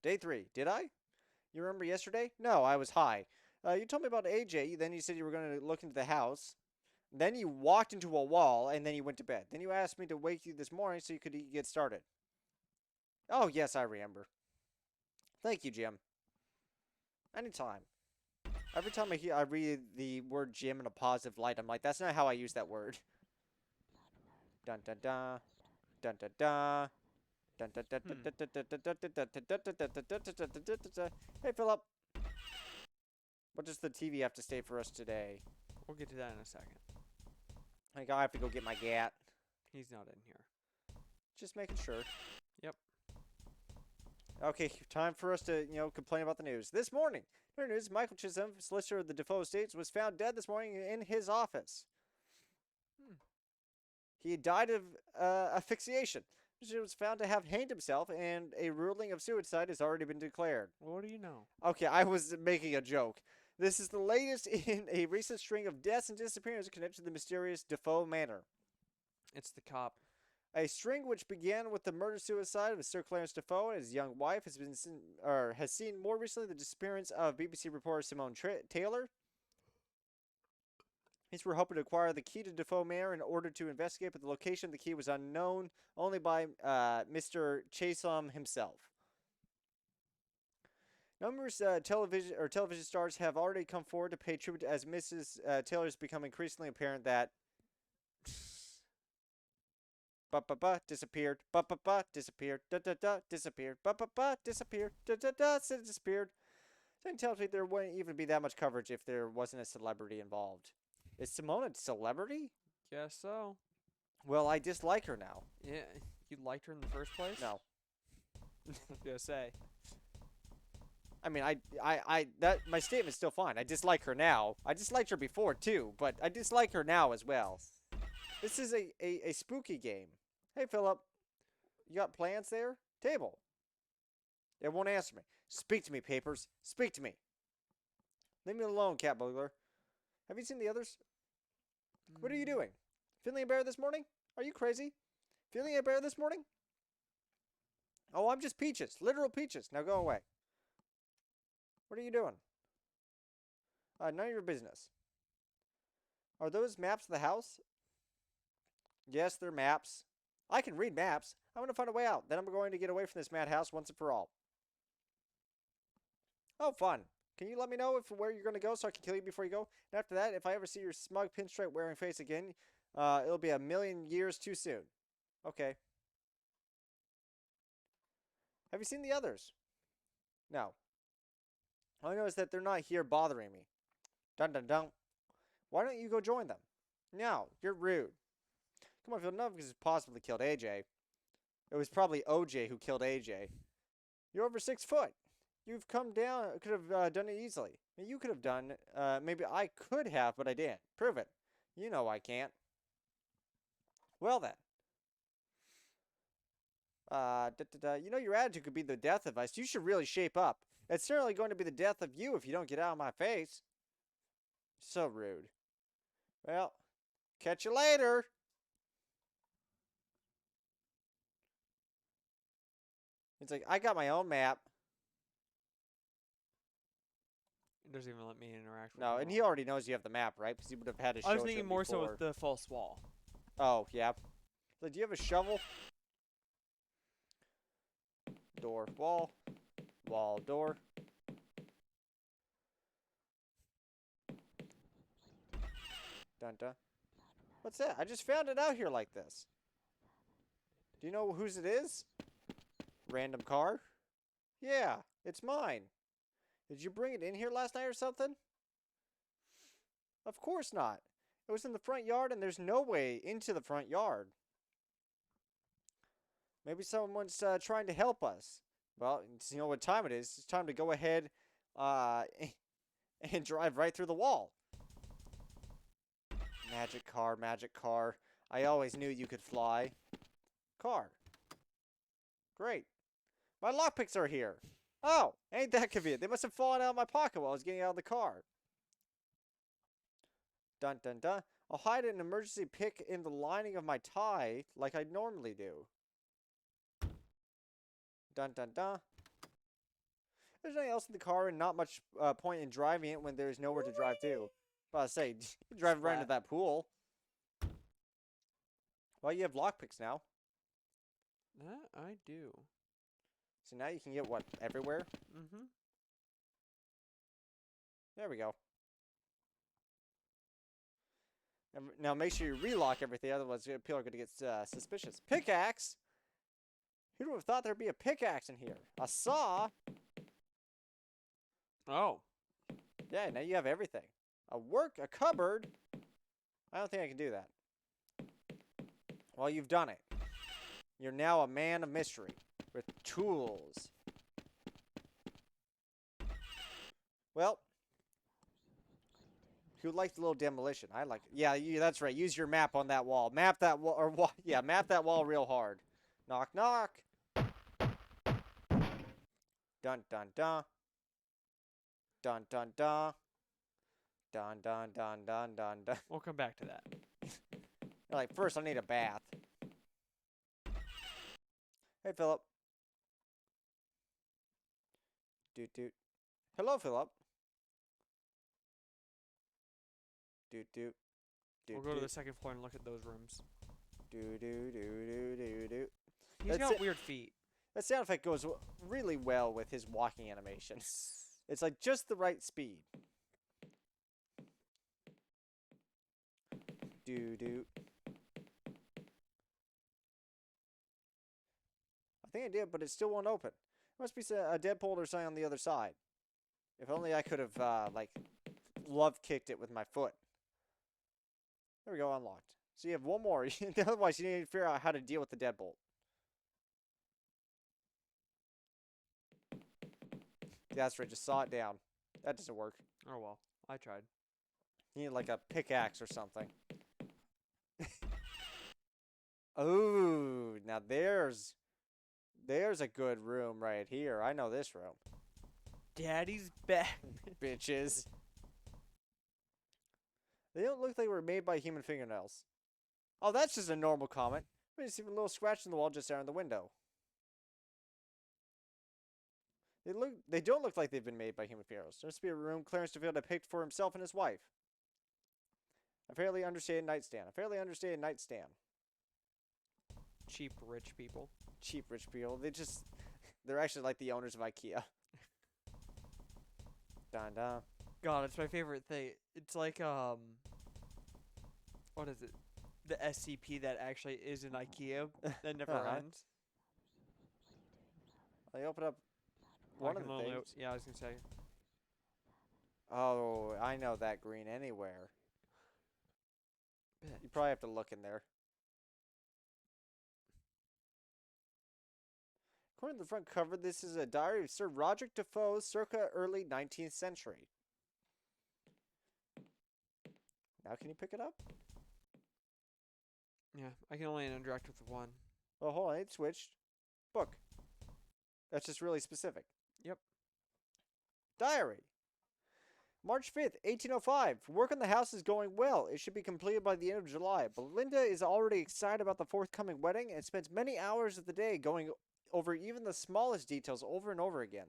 Speaker 1: Day 3, did I? You remember yesterday? No, I was high. You told me about AJ, then you said you were going to look into the house. Then you walked into a wall, and then you went to bed. Then you asked me to wake you this morning so you could get started. Oh, yes, I remember. Thank you, Jim. Anytime. Every time I read the word Jim in a positive light, I'm like, that's not how I use that word. Dun dun dun. Dun dun dun. Dun dun dun dun dun dun dun dun dun dun. Hey, Philip. What does the TV have to say for us today?
Speaker 2: We'll get to that in a second.
Speaker 1: I think I have to go get my gat.
Speaker 2: He's not in here.
Speaker 1: Just making sure.
Speaker 2: Yep.
Speaker 1: Okay, time for us to, complain about the news. This morning, news, Michael Chisholm, solicitor of the Defoe estates, was found dead this morning in his office. He died of asphyxiation. He was found to have hanged himself, and a ruling of suicide has already been declared.
Speaker 2: What do you know?
Speaker 1: Okay, I was making a joke. This is the latest in a recent string of deaths and disappearances connected to the mysterious Defoe manor.
Speaker 2: It's the cop.
Speaker 1: A string which began with the murder-suicide of Sir Clarence Defoe and his young wife has seen more recently the disappearance of BBC reporter Simone Taylor. These were hoping to acquire the key to Defoe Manor in order to investigate, but the location of the key was unknown only by Mr. Chisholm himself. Numerous television stars have already come forward to pay tribute as Mrs. Taylor has become increasingly apparent that disappeared, disappeared, disappeared, disappeared, disappeared. Something tells me there wouldn't even be that much coverage if there wasn't a celebrity involved. Is Simone a celebrity?
Speaker 2: Guess so.
Speaker 1: Well, I dislike her now.
Speaker 2: Yeah, you liked her in the first place?
Speaker 1: No.
Speaker 2: I was gonna say.
Speaker 1: I mean, my statement's still fine. I dislike her now. I disliked her before too, but I dislike her now as well. This is a spooky game. Hey, Philip. You got plans there? Table. It won't answer me. Speak to me, Papers. Speak to me. Leave me alone, Cat Burglar. Have you seen the others? What are you doing? Feeling a bear this morning? Are you crazy? Feeling a bear this morning? Oh, I'm just Peaches. Literal Peaches. Now go away. What are you doing? None of your business. Are those maps of the house? Yes, they're maps. I can read maps. I'm going to find a way out. Then I'm going to get away from this madhouse once and for all. Oh, fun. Can you let me know where you're going to go so I can kill you before you go? And after that, if I ever see your smug pinstripe wearing face again, it'll be a million years too soon. Okay. Have you seen the others? No. All I know is that they're not here bothering me. Dun dun dun. Why don't you go join them? No, you're rude. Come on, Phil. None of us possibly killed AJ. It was probably OJ who killed AJ. You're over 6 foot. You've come down. Could have done it easily. You could have done. Maybe I could have, but I didn't. Prove it. You know I can't. Well then. You know your attitude could be the death of us. You should really shape up. It's certainly going to be the death of you if you don't get out of my face. So rude. Well, catch you later. It's like, I got my own map.
Speaker 2: It doesn't even let me interact with
Speaker 1: No,
Speaker 2: it
Speaker 1: and
Speaker 2: at
Speaker 1: he
Speaker 2: all.
Speaker 1: already knows you have the map, right? Because he would have had to show
Speaker 2: I was
Speaker 1: it to
Speaker 2: thinking
Speaker 1: him
Speaker 2: more so
Speaker 1: before.
Speaker 2: with the false wall.
Speaker 1: Oh, yeah. So, do you have a shovel? Door, wall. Wall, door. Dun dun. What's that? I just found it out here like this. Do you know whose it is? Random car? Yeah, it's mine. Did you bring it in here last night or something? Of course not. It was in the front yard and there's no way into the front yard. Maybe someone's trying to help us. Well, you know what time it is. It's time to go ahead and drive right through the wall. Magic car, magic car. I always knew you could fly. Car. Great. My lockpicks are here. Oh, ain't that convenient. They must have fallen out of my pocket while I was getting out of the car. Dun dun dun. I'll hide an emergency pick in the lining of my tie like I normally do. Dun dun dun. There's nothing else in the car and not much point in driving it when there's nowhere to drive to. But I say, drive right into that pool. Well, you have lockpicks now.
Speaker 2: That I do.
Speaker 1: So now you can get what? Everywhere?
Speaker 2: Mm-hmm.
Speaker 1: There we go. And now make sure you relock everything, otherwise people are going to get suspicious. Pickaxe? Who would have thought there'd be a pickaxe in here? A saw?
Speaker 2: Oh.
Speaker 1: Yeah, now you have everything. A cupboard? I don't think I can do that. Well, you've done it. You're now a man of mystery with tools. Well, who likes a little demolition? I like it. Yeah, that's right. Use your map on that wall. Map that wall, or yeah, map that wall real hard. Knock, knock. Dun, dun, dun. Dun, dun, dun. Dun, dun, dun, dun, dun, dun.
Speaker 2: We'll come back to that.
Speaker 1: Like, first I need a bath. Hey, Philip. Doot, doot. Hello, Philip. Doot, doot.
Speaker 2: We'll go to the second floor and look at those rooms.
Speaker 1: Do do do do do do.
Speaker 2: He's
Speaker 1: That's
Speaker 2: got
Speaker 1: it.
Speaker 2: weird feet.
Speaker 1: That sound effect goes really well with his walking animation. It's like just the right speed. Do do. I think I did, but it still won't open. Must be a deadbolt or something on the other side. If only I could have like love kicked it with my foot. There we go, unlocked. So you have one more. Otherwise, you need to figure out how to deal with the deadbolt. That's right, just saw it down. That doesn't work.
Speaker 2: Oh well, I tried.
Speaker 1: You need like a pickaxe or something. Oh, now there's a good room right here. I know this room.
Speaker 2: Daddy's back.
Speaker 1: Bitches. They don't look like they were made by human fingernails. Oh, that's just a normal comment. There's even a little scratch in the wall just there in the window. They don't look like they've been made by human fingernails. There must be a room Clarence DeVille had picked for himself and his wife. A fairly understated nightstand. A fairly understated nightstand.
Speaker 2: Cheap rich people.
Speaker 1: Cheap rich people. They're actually like the owners of IKEA. Dun dun.
Speaker 2: God, it's my favorite thing. It's like what is it? The SCP that actually is an IKEA that never ends.
Speaker 1: They open up one of the things.
Speaker 2: Yeah, I was gonna say.
Speaker 1: Oh, I know that green anywhere. You probably have to look in there. According to the front cover, this is a diary of Sir Roderick Defoe circa early 19th century. Now can you pick it up?
Speaker 2: Yeah, I can only interact with one.
Speaker 1: Oh, hold on, it switched. Book. That's just really specific.
Speaker 2: Yep.
Speaker 1: Diary. March 5th, 1805. Work on the house is going well. It should be completed by the end of July. Belinda is already excited about the forthcoming wedding and spends many hours of the day going over even the smallest details over and over again.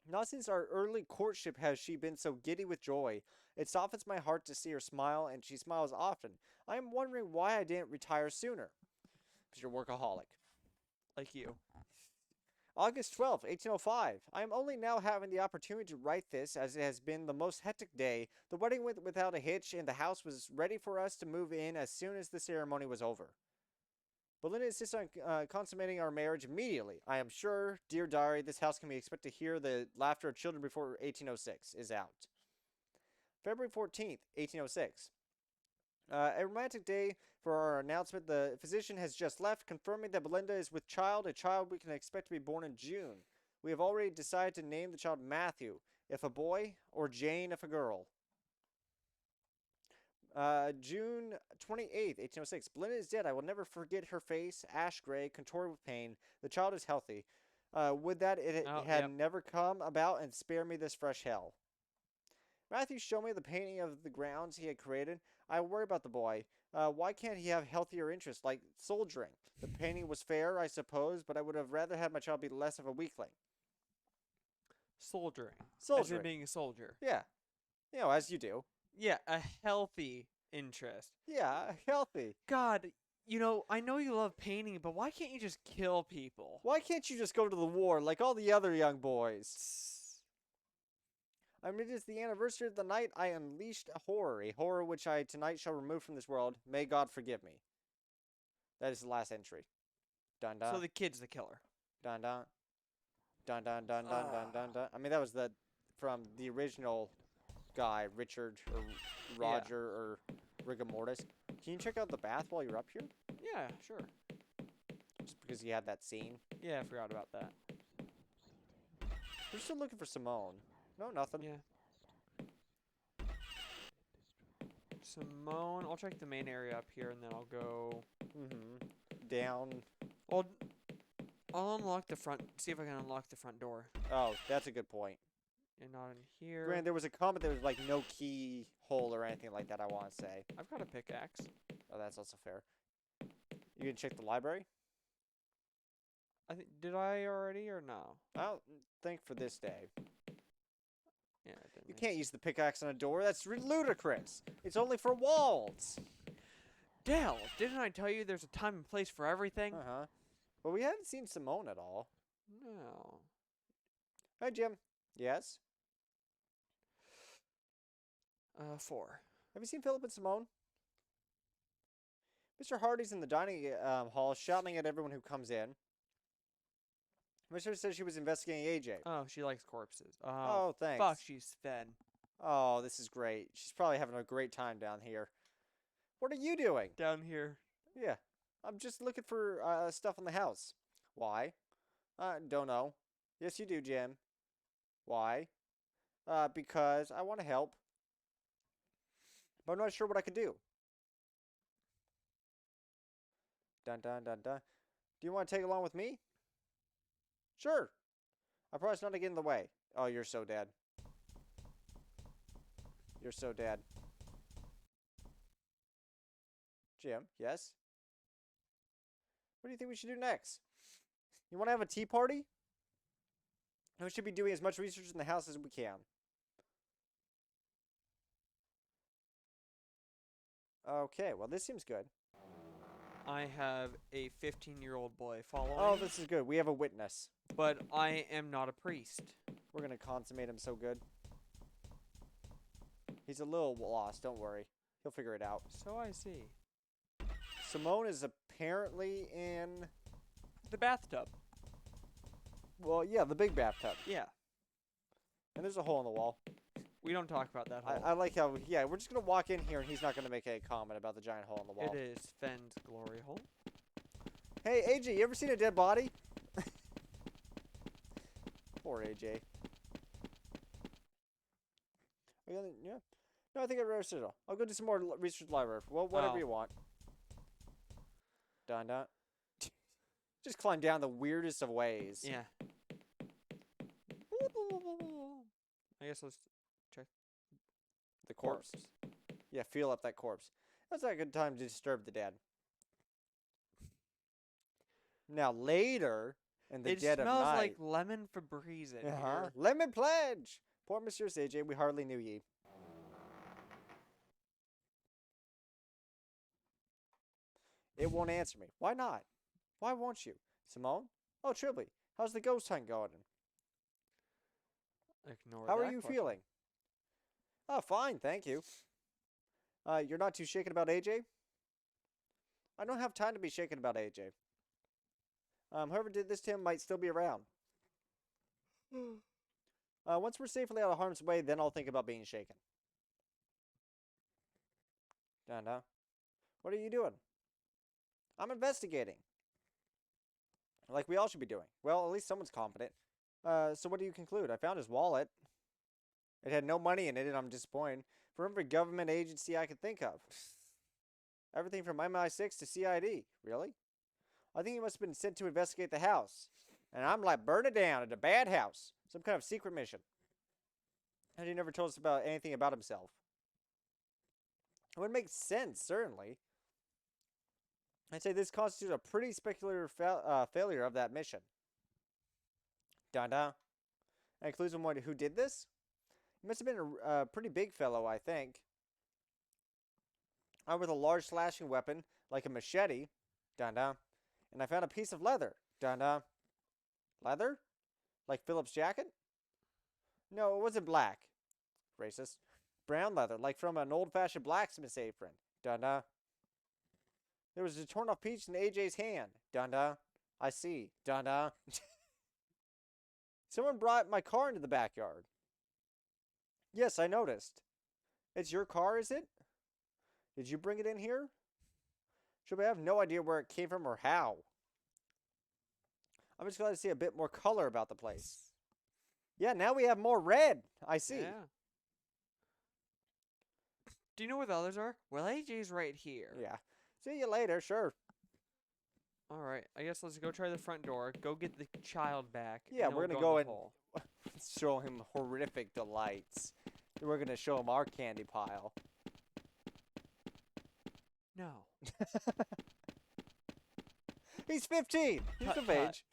Speaker 1: Not since our early courtship has she been so giddy with joy. It softens my heart to see her smile, and she smiles often. I am wondering why I didn't retire sooner. Mr. Workaholic.
Speaker 2: Like you.
Speaker 1: August 12th, 1805. I am only now having the opportunity to write this, as it has been the most hectic day. The wedding went without a hitch, and the house was ready for us to move in as soon as the ceremony was over. Belinda insists on consummating our marriage immediately. I am sure, dear diary, this house can be expected to hear the laughter of children before 1806 is out. February 14th, 1806. A romantic day for our announcement. The physician has just left, confirming that Belinda is with child, a child we can expect to be born in June. We have already decided to name the child Matthew, if a boy, or Jane, if a girl. June 28th, 1806. Belinda is dead. I will never forget her face, ash gray, contorted with pain. The child is healthy. Would that it had never come about and spare me this fresh hell. Matthew showed me the painting of the grounds he had created. I worry about the boy. Why can't he have healthier interests, like soldiering? The painting was fair, I suppose, but I would have rather had my child be less of a weakling.
Speaker 2: Soldiering.
Speaker 1: Soldiering.
Speaker 2: As in being a soldier.
Speaker 1: Yeah. You know, as you do.
Speaker 2: Yeah, a healthy interest.
Speaker 1: Yeah, healthy.
Speaker 2: God, I know you love painting, but why can't you just kill people?
Speaker 1: Why can't you just go to the war like all the other young boys? I mean, it is the anniversary of the night I unleashed a horror which I tonight shall remove from this world. May God forgive me. That is the last entry. Dun dun.
Speaker 2: So the kid's the killer.
Speaker 1: Dun dun. Dun dun dun dun dun dun dun. I mean, that was from the original guy, Richard or Roger or Rigor Mortis. Can you check out the bath while you're up here?
Speaker 2: Yeah, sure.
Speaker 1: Just because you had that scene.
Speaker 2: Yeah, I forgot about that.
Speaker 1: We're still looking for Simone. No, nothing.
Speaker 2: Yeah. Simone, I'll check the main area up here, and then I'll go...
Speaker 1: Down.
Speaker 2: I'll unlock the front, see if I can unlock the front door.
Speaker 1: Oh, that's a good point.
Speaker 2: And not in here.
Speaker 1: Grant, there was a comment there was like no keyhole or anything like that, I want to say.
Speaker 2: I've got a pickaxe.
Speaker 1: Oh, that's also fair. You can check the library?
Speaker 2: Did I already or no?
Speaker 1: I don't think for this day.
Speaker 2: Yeah,
Speaker 1: You can't use the pickaxe on a door. That's ludicrous. It's only for walls.
Speaker 2: Dale, didn't I tell you there's a time and place for everything?
Speaker 1: Uh-huh. But we haven't seen Simone at all.
Speaker 2: No.
Speaker 1: Hi, Jim. Yes?
Speaker 2: 4.
Speaker 1: Have you seen Philip and Simone? Mr. Hardy's in the dining hall shouting at everyone who comes in. Mr. says she was investigating AJ.
Speaker 2: Oh, she likes corpses.
Speaker 1: Oh, thanks.
Speaker 2: Fuck, she's fed.
Speaker 1: Oh, this is great. She's probably having a great time down here. What are you doing?
Speaker 2: Down here.
Speaker 1: Yeah. I'm just looking for stuff in the house. Why? Don't know. Yes, you do, Jim. Why? Because I want to help. But I'm not sure what I could do. Dun dun dun dun. Do you want to take along with me? Sure. I promise not to get in the way. Oh, you're so dead. You're so dead. Jim, yes? What do you think we should do next? You want to have a tea party? We should be doing as much research in the house as we can. Okay, well, this seems good.
Speaker 2: I have a 15-year-old boy following.
Speaker 1: Oh, this is good. We have a witness.
Speaker 2: But I am not a priest.
Speaker 1: We're going to consummate him so good. He's a little lost, don't worry. He'll figure it out.
Speaker 2: So I see.
Speaker 1: Simone is apparently in...
Speaker 2: the bathtub.
Speaker 1: Well, yeah, the big bathtub.
Speaker 2: Yeah.
Speaker 1: And there's a hole in the wall.
Speaker 2: We don't talk about that hole.
Speaker 1: I like how, yeah, we're just going to walk in here and he's not going to make a comment about the giant hole in the wall.
Speaker 2: It is Fenn's glory hole.
Speaker 1: Hey, AJ, you ever seen a dead body? Poor AJ. Yeah. No, I think I'd rather sit down. I'll go do some more research library. Well, whatever you want. Dun dun. Just climb down the weirdest of ways.
Speaker 2: Yeah. I guess let's check
Speaker 1: the corpse. Yeah, feel up that corpse. That's not a good time to disturb the dead. Now later, in the
Speaker 2: It
Speaker 1: dead of
Speaker 2: smells
Speaker 1: night.
Speaker 2: like lemon Febreze in here.
Speaker 1: Lemon pledge. Poor Monsieur AJ, we hardly knew ye. It won't answer me. Why not? Why won't you? Simone? Oh, Trilby, how's the ghost hunt going?
Speaker 2: Ignore
Speaker 1: How are
Speaker 2: that
Speaker 1: you
Speaker 2: question.
Speaker 1: feeling? Oh, fine, thank you. You're not too shaken about AJ? I don't have time to be shaken about AJ. Whoever did this to him might still be around. Once we're safely out of harm's way, then I'll think about being shaken. Dun-dun. What are you doing? I'm investigating. Like we all should be doing. Well, at least someone's competent. So what do you conclude? I found his wallet. It had no money in it, and I'm disappointed. For every government agency I could think of. Everything from MI6 to CID. Really? I think he must have been sent to investigate the house. And I'm like, burn it down. It's a bad house. Some kind of secret mission. And he never told us about anything about himself. It would make sense, certainly. I'd say this constitutes a pretty speculative failure of that mission. Dun-dun. That includes someone who did this? He must have been a pretty big fellow, I think. With a large slashing weapon, like a machete. Dun-dun. And I found a piece of leather. Dun-dun. Leather? Like Philip's jacket? No, it wasn't black. Racist. Brown leather, like from an old-fashioned blacksmith's apron. Dun-dun. There was a torn-off piece in AJ's hand. Dun-dun. I see. Dun-dun. Someone brought my car into the backyard. Yes, I noticed. It's your car, is it? Did you bring it in here? Should I have no idea where it came from or how. I'm just glad to see a bit more color about the place. Yeah, now we have more red. I see.
Speaker 2: Yeah. Do you know where the others are? Well, AJ's right here.
Speaker 1: Yeah. See you later, sure.
Speaker 2: All right, I guess let's go try the front door. Go get the child back.
Speaker 1: Yeah,
Speaker 2: and then
Speaker 1: we're
Speaker 2: we'll
Speaker 1: gonna go
Speaker 2: in
Speaker 1: and
Speaker 2: the hole.
Speaker 1: show him horrific delights. We're gonna show him our candy pile.
Speaker 2: No.
Speaker 1: He's 15. He's
Speaker 2: Cut,
Speaker 1: of
Speaker 2: cut.
Speaker 1: age.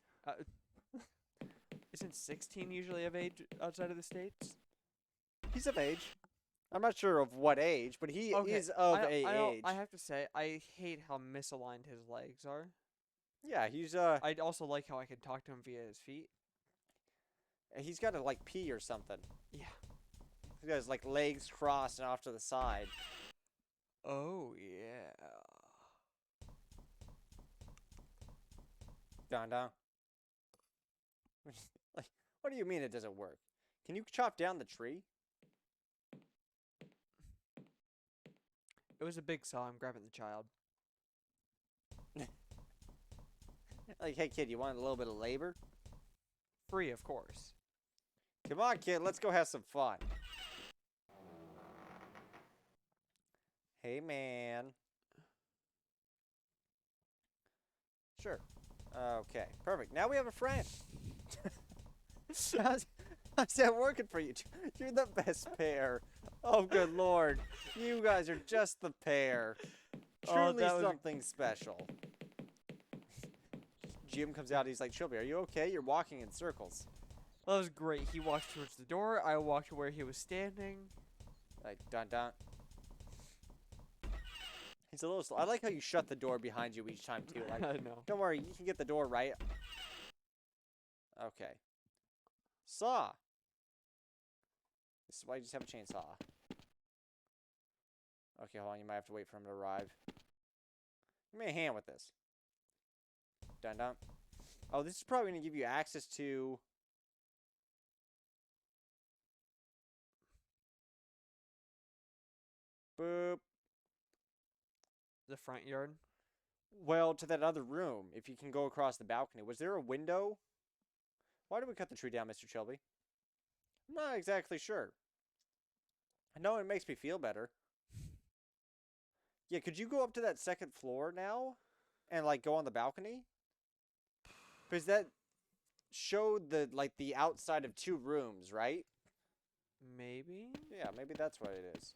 Speaker 2: Isn't 16 usually of age outside of the States?
Speaker 1: He's of age. I'm not sure of what age, but he
Speaker 2: Okay,
Speaker 1: is of
Speaker 2: I
Speaker 1: age.
Speaker 2: have to say, I hate how misaligned his legs are.
Speaker 1: Yeah, he's
Speaker 2: I'd also like how I can talk to him via his feet.
Speaker 1: he's got to like pee or something.
Speaker 2: Yeah.
Speaker 1: He got his like legs crossed and off to the side.
Speaker 2: Oh, yeah.
Speaker 1: Dun dun. Like, what do you mean it doesn't work? Can you chop down the tree?
Speaker 2: It was a big saw. I'm grabbing the child.
Speaker 1: Like, hey kid, you want a little bit of labor?
Speaker 2: Free, of course.
Speaker 1: Come on, kid, let's go have some fun. Hey, man. Sure. Okay, perfect. Now we have a friend. how's that working for you? You're the best pair. Oh, good lord. You guys are just the pair.
Speaker 2: Oh,
Speaker 1: Truly
Speaker 2: that was-
Speaker 1: something special. Jim comes out, he's like, Shelby, are you okay? You're walking in circles.
Speaker 2: That was great. He walked towards the door. I walked to where he was standing.
Speaker 1: Like, dun dun. He's a little slow. I like how you shut the door behind you each time, too. Like,
Speaker 2: I know.
Speaker 1: don't worry, you can get the door right. Okay. Saw. This is why you just have a chainsaw. Okay, hold on. You might have to wait for him to arrive. Give me a hand with this. Dun dun. Oh, this is probably going to give you access to... Boop.
Speaker 2: The front yard.
Speaker 1: Well, to that other room, if you can go across the balcony. Was there a window? Why did we cut the tree down, Mr. Shelby? I'm not exactly sure. I know it makes me feel better. Yeah, could you go up to that second floor now? And, like, go on the balcony? Because that showed the outside of two rooms, right?
Speaker 2: Maybe?
Speaker 1: Yeah, maybe that's what it is.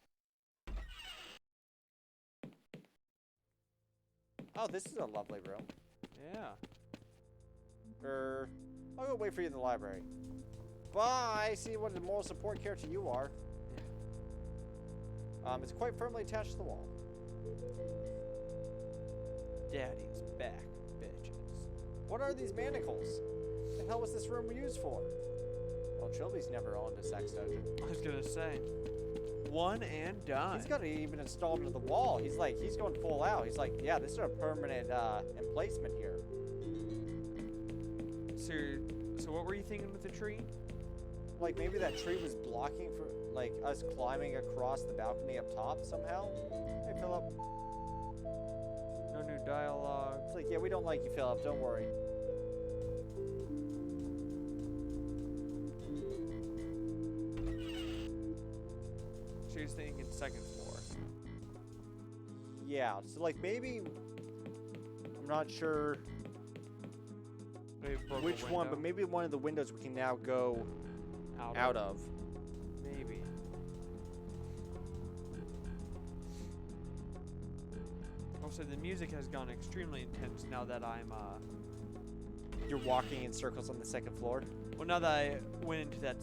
Speaker 1: Oh, this is a lovely room.
Speaker 2: Yeah.
Speaker 1: I'll go wait for you in the library. Bye! See what a moral support character you are. It's quite firmly attached to the wall.
Speaker 2: Daddy's back, bitches.
Speaker 1: What are these manacles? What the hell was this room used for? Well, Trilby's never owned a sex dungeon.
Speaker 2: I was gonna say. One and done.
Speaker 1: He's got it even installed into the wall. He's going full out. He's like, yeah, this is a permanent emplacement here.
Speaker 2: So what were you thinking with the tree?
Speaker 1: Like maybe that tree was blocking for like us climbing across the balcony up top somehow. Hey, Philip.
Speaker 2: No new dialogue.
Speaker 1: It's like, yeah, we don't like you, Philip. Don't worry.
Speaker 2: She was thinking second floor.
Speaker 1: Yeah, so like maybe I'm not sure
Speaker 2: Maybe broke a
Speaker 1: which one, but
Speaker 2: window.
Speaker 1: maybe one of the windows we can now go out of.
Speaker 2: Maybe. Also, the music has gone extremely intense now that I'm,
Speaker 1: You're walking in circles on the second floor.
Speaker 2: well, now that I went into that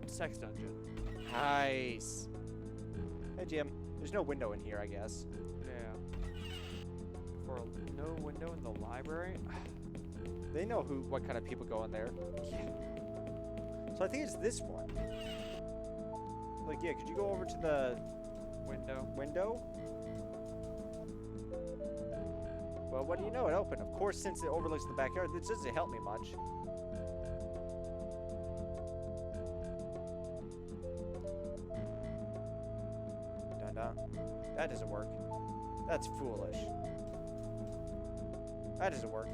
Speaker 2: sex dungeon.
Speaker 1: Nice. Hey, Jim. There's no window in here, I guess.
Speaker 2: Yeah. For no window in the library?
Speaker 1: They know what kind of people go in there.
Speaker 2: Yeah.
Speaker 1: So I think it's this one. Like, yeah, could you go over to the
Speaker 2: Window.
Speaker 1: window? Well, what do you know? It opened. Of course, since it overlooks the backyard, this doesn't help me much. Dun dun. That doesn't work. That's foolish. That doesn't work.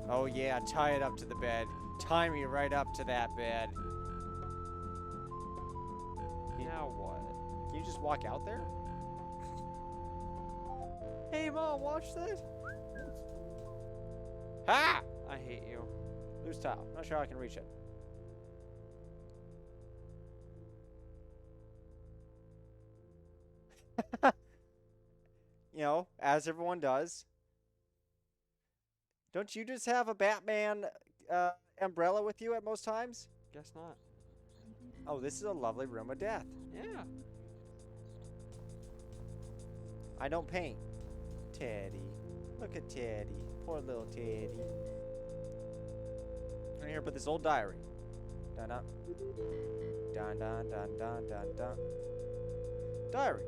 Speaker 1: Oh yeah, tie it up to the bed. Tie me right up to that bed.
Speaker 2: Now what?
Speaker 1: Can you just walk out there?
Speaker 2: Hey, Mom, watch this.
Speaker 1: Ha!
Speaker 2: I hate you.
Speaker 1: Loose tile. Not sure how I can reach it. You know, as everyone does. Don't you just have a Batman umbrella with you at most times?
Speaker 2: Guess not.
Speaker 1: Oh, this is a lovely room of death.
Speaker 2: Yeah.
Speaker 1: I don't paint. Teddy. Look at Teddy. Poor little Teddy. And here, but this old diary. Dun dun. Dun dun dun dun dun dun. Diary.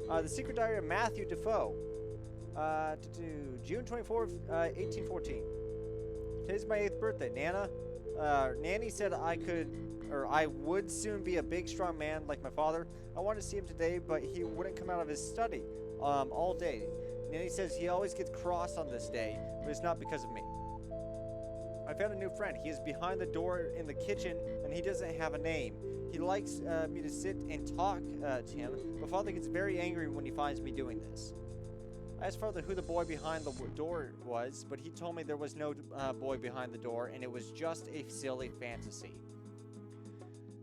Speaker 1: The Secret Diary of Matthew Defoe. June 24th, 1814. Today's my 8th birthday. Nanny said I would soon be a big, strong man like my father. I wanted to see him today, but he wouldn't come out of his study all day. Nanny says he always gets cross on this day, but it's not because of me. I found a new friend. He is behind the door in the kitchen, and he doesn't have a name. He likes me to sit and talk to him, but Father gets very angry when he finds me doing this. I asked Father who the boy behind the door was, but he told me there was no boy behind the door, and it was just a silly fantasy.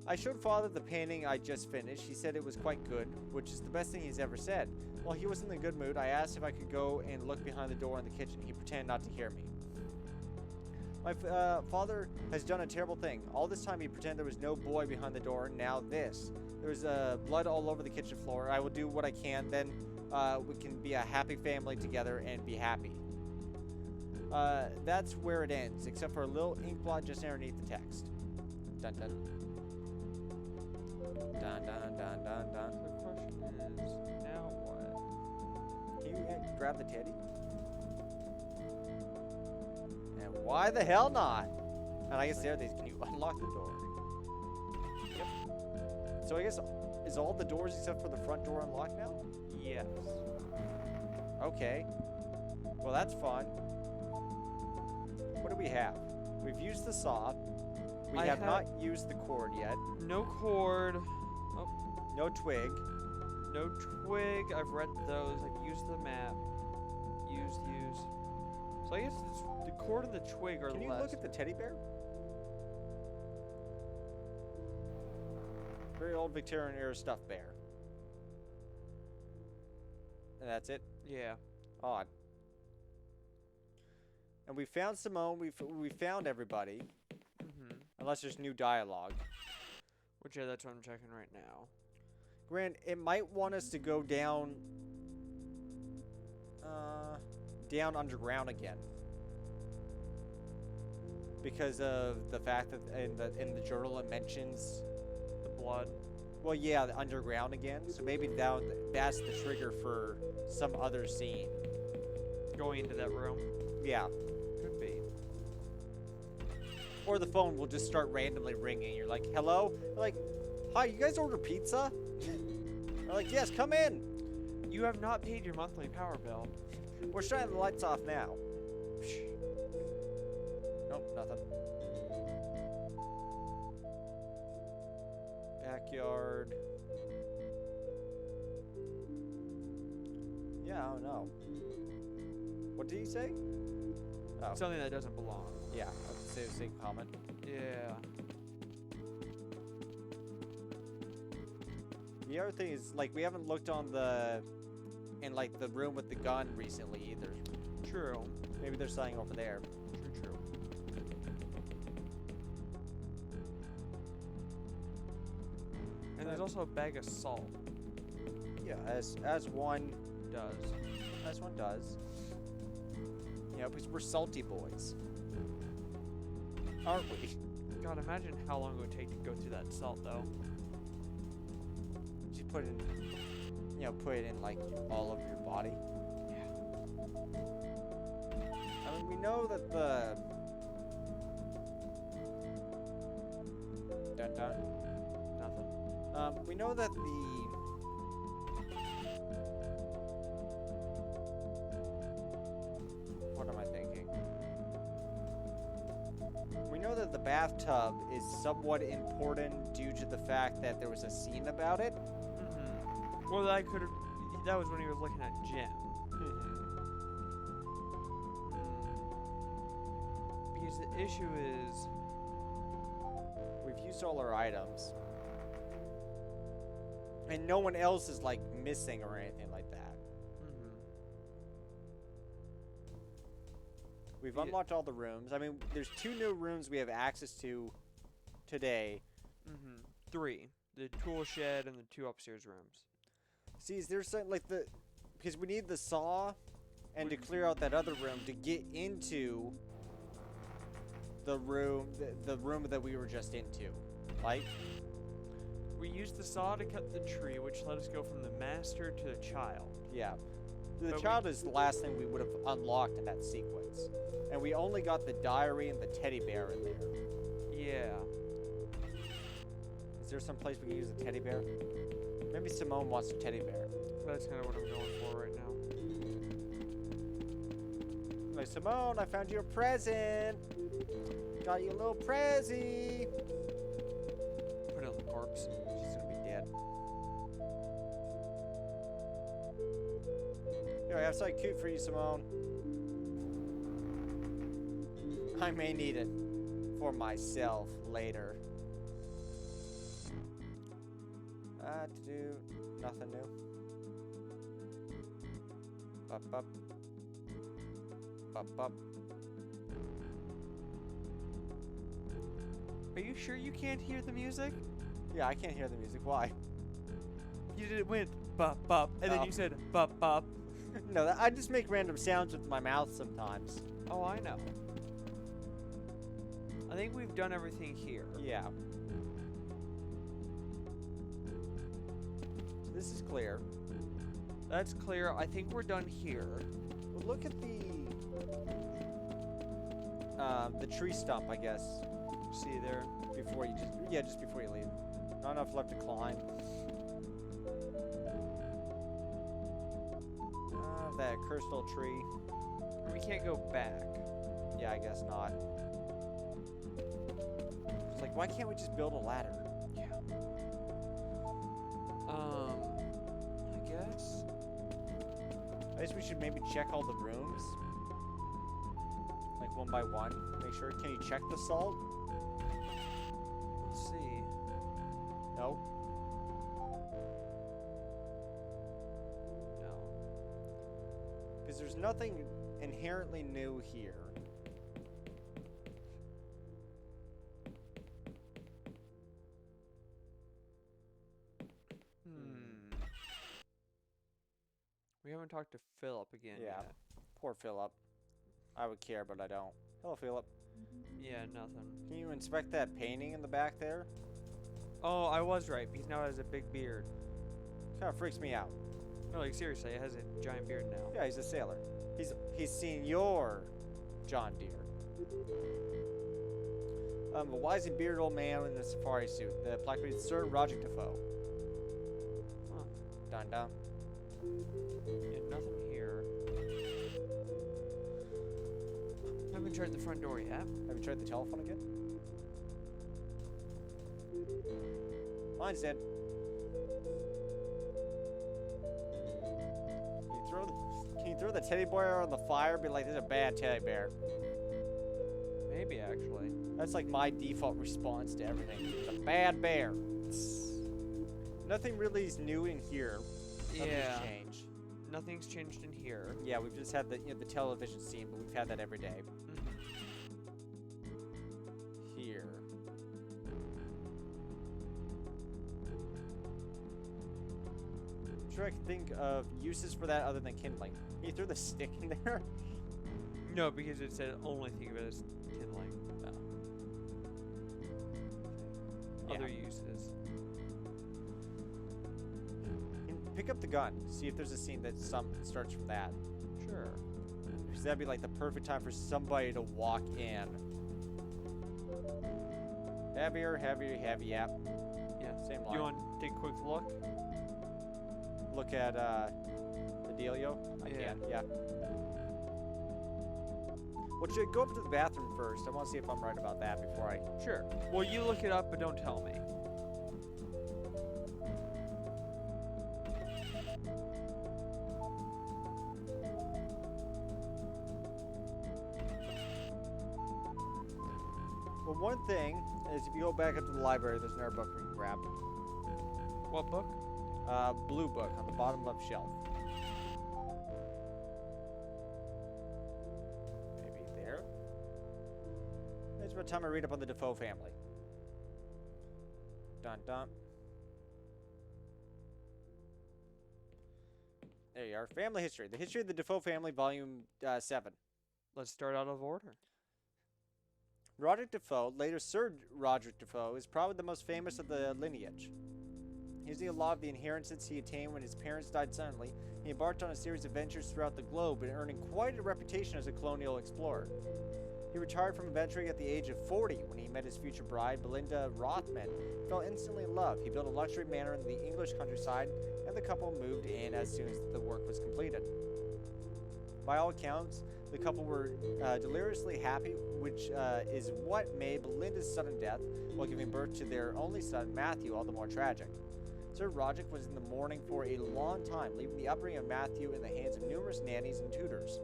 Speaker 1: I showed Father the painting I just finished. He said it was quite good, which is the best thing he's ever said. While he was in a good mood, I asked if I could go and look behind the door in the kitchen. He pretended not to hear me. My father has done a terrible thing. All this time he pretended there was no boy behind the door. Now this. There's blood all over the kitchen floor. I will do what I can. Then we can be a happy family together and be happy. That's where it ends, except for a little ink blot just underneath the text. Dun dun. Dun dun dun dun dun.
Speaker 2: The question is, now what?
Speaker 1: Can you grab the teddy? And why the hell not? And I guess can you unlock the door? Yep. So I guess, is all the doors except for the front door unlocked now?
Speaker 2: Yes.
Speaker 1: Okay. Well, that's fun. What do we have? We've used the saw. We
Speaker 2: I
Speaker 1: have
Speaker 2: have-
Speaker 1: not used the cord yet.
Speaker 2: No cord.
Speaker 1: No twig.
Speaker 2: No twig. I've read those. I've used the map. Use. So I guess it's the cord and the twig are
Speaker 1: Can you
Speaker 2: less.
Speaker 1: look at the teddy bear? Very old Victorian era stuffed bear. And that's it?
Speaker 2: Yeah.
Speaker 1: Odd. And we found Simone. We found everybody. Unless there's new dialogue.
Speaker 2: Which, yeah, that's what I'm checking right now.
Speaker 1: Grant, it might want us to go down... down underground again. Because of the fact that in the journal it mentions...
Speaker 2: The blood.
Speaker 1: Well, yeah, the underground again. So maybe that's the trigger for some other scene.
Speaker 2: Going into that room?
Speaker 1: Yeah.
Speaker 2: Could be.
Speaker 1: Or the phone will just start randomly ringing. You're like, hello? You're like, hi, you guys order pizza? They're like, yes, come in.
Speaker 2: You have not paid your monthly power bill.
Speaker 1: We're shutting the lights off now. Nope, nothing. Backyard. Yeah, I don't know. What did he say? Oh.
Speaker 2: Something that doesn't belong.
Speaker 1: Yeah, I was say the same comment.
Speaker 2: Yeah.
Speaker 1: The other thing is, like, we haven't looked on in like the room with the gun recently either.
Speaker 2: True.
Speaker 1: Maybe there's something over there.
Speaker 2: True. And there's also a bag of salt.
Speaker 1: Yeah, as one does. You know, because we're salty boys. Aren't we?
Speaker 2: God, imagine how long it would take to go through that salt, though.
Speaker 1: Just put it in like all over your body.
Speaker 2: Yeah.
Speaker 1: I mean, we know that the
Speaker 2: Nothing.
Speaker 1: we know that the what am I thinking? We know that the bathtub is somewhat important due to the fact that there was a scene about it.
Speaker 2: Well, that was when he was looking at Jim. Because the issue is...
Speaker 1: We've used all our items. And no one else is, like, missing or anything like that. We've unlocked all the rooms. I mean, there's 2 new rooms we have access to today.
Speaker 2: 3. The tool shed and the 2 upstairs rooms.
Speaker 1: See, is there something like because we need the saw and to clear out that other room to get into the room that we were just into. Like,
Speaker 2: we used the saw to cut the tree, which let us go from the master to the child.
Speaker 1: yeah. The child is the last thing we would have unlocked in that sequence. And we only got the diary and the teddy bear in there.
Speaker 2: Yeah.
Speaker 1: Is there some place we can use the teddy bear? Maybe Simone wants a teddy bear.
Speaker 2: That's kind of what I'm going for right now.
Speaker 1: Like, Simone, I found you a present. Got you a little prezi.
Speaker 2: Put it on the corpse.
Speaker 1: She's gonna be dead. Here, I have something cute for you, Simone. I may need it for myself later. To do nothing new. Up, up. Up, up.
Speaker 2: Are you sure you can't hear the music?
Speaker 1: Yeah, I can't hear the music. Why?
Speaker 2: You did it went bop bop, and then you said bop bop.
Speaker 1: No, I just make random sounds with my mouth sometimes.
Speaker 2: Oh, I know. I think we've done everything here.
Speaker 1: Yeah. This is clear.
Speaker 2: That's clear. I think we're done here.
Speaker 1: Well, look at the tree stump, I guess.
Speaker 2: See there?
Speaker 1: Before you just before you leave. Not enough left to climb. That cursed little tree.
Speaker 2: And we can't go back.
Speaker 1: Yeah, I guess not. It's like, why can't we just build a ladder?
Speaker 2: Yeah. I guess.
Speaker 1: I guess we should maybe check all the rooms. Like one by one. Make sure. Can you check the salt?
Speaker 2: Let's see.
Speaker 1: No.
Speaker 2: No.
Speaker 1: Because there's nothing inherently new here.
Speaker 2: We haven't talked to Philip again
Speaker 1: Yeah.
Speaker 2: yet.
Speaker 1: Poor Philip. I would care, but I don't. Hello, Philip.
Speaker 2: Yeah, nothing.
Speaker 1: Can you inspect that painting in the back there?
Speaker 2: Oh, I was right, because now it has a big beard.
Speaker 1: Kind of freaks me out.
Speaker 2: No, like, seriously, it has a giant beard now.
Speaker 1: Yeah, he's a sailor. He's seen your John Deere. A wise and bearded old man in a safari suit. The plaque reads Sir Roger Defoe.
Speaker 2: Huh.
Speaker 1: Dun dun.
Speaker 2: Yeah, nothing here. Haven't tried the front door yet.
Speaker 1: Have you tried the telephone again? Mine's dead. Can you throw the teddy bear on the fire and be like, this is a bad teddy bear?
Speaker 2: Maybe, actually.
Speaker 1: That's like my default response to everything. It's a bad bear. Nothing really is new in here. Nothing's
Speaker 2: Yeah.
Speaker 1: changed.
Speaker 2: Nothing's changed in here.
Speaker 1: Yeah, we've just had the the television scene, but we've had that every day. Here. I'm sure I can think of uses for that other than kindling. Can you throw the stick in there?
Speaker 2: No, because it said only think of it as kindling.
Speaker 1: Yeah.
Speaker 2: Other uses.
Speaker 1: Pick up the gun. See if there's a scene that starts from that.
Speaker 2: Sure.
Speaker 1: Because that'd be like the perfect time for somebody to walk in. Heavier, heavier, heavy, yep.
Speaker 2: Yeah.
Speaker 1: Same
Speaker 2: Do
Speaker 1: line.
Speaker 2: you want to take a quick look?
Speaker 1: Look at the dealio? I
Speaker 2: Yeah.
Speaker 1: can, yeah. Well, should go up to the bathroom first. I want to see if I'm right about that before I...
Speaker 2: Sure. Well, you look it up, but don't tell me.
Speaker 1: Well, one thing is if you go back up to the library, there's another book we can grab.
Speaker 2: What book?
Speaker 1: Blue book on the bottom left shelf. Maybe there. It's about time I read up on the Defoe family. Dun dun. There you are. Family history. The history of the Defoe family, volume 7.
Speaker 2: Let's start out of order.
Speaker 1: Roderick Defoe, later Sir Roderick Defoe, is probably the most famous of the lineage. Using a lot of the inheritance he attained when his parents died suddenly, he embarked on a series of ventures throughout the globe and earning quite a reputation as a colonial explorer. He retired from adventuring at the age of 40 when he met his future bride, Belinda Rothman. He fell instantly in love. He built a luxury manor in the English countryside, and the couple moved in as soon as the work was completed. By all accounts, the couple were deliriously happy, which is what made Belinda's sudden death while giving birth to their only son, Matthew, all the more tragic. Sir Roderick was in the mourning for a long time, leaving the upbringing of Matthew in the hands of numerous nannies and tutors.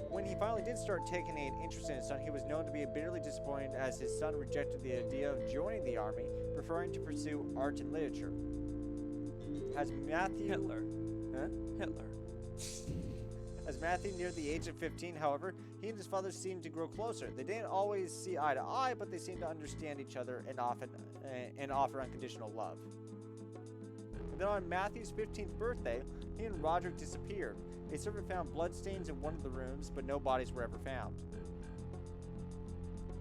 Speaker 1: When he finally did start taking an interest in his son, he was known to be bitterly disappointed as his son rejected the idea of joining the army, preferring to pursue art and literature. As Matthew...
Speaker 2: Hitler.
Speaker 1: Huh?
Speaker 2: Hitler.
Speaker 1: As Matthew neared the age of 15, however, he and his father seemed to grow closer. They didn't always see eye to eye, but they seemed to understand each other and offer unconditional love. And then on Matthew's 15th birthday, he and Roderick disappeared. A servant found bloodstains in one of the rooms, but no bodies were ever found.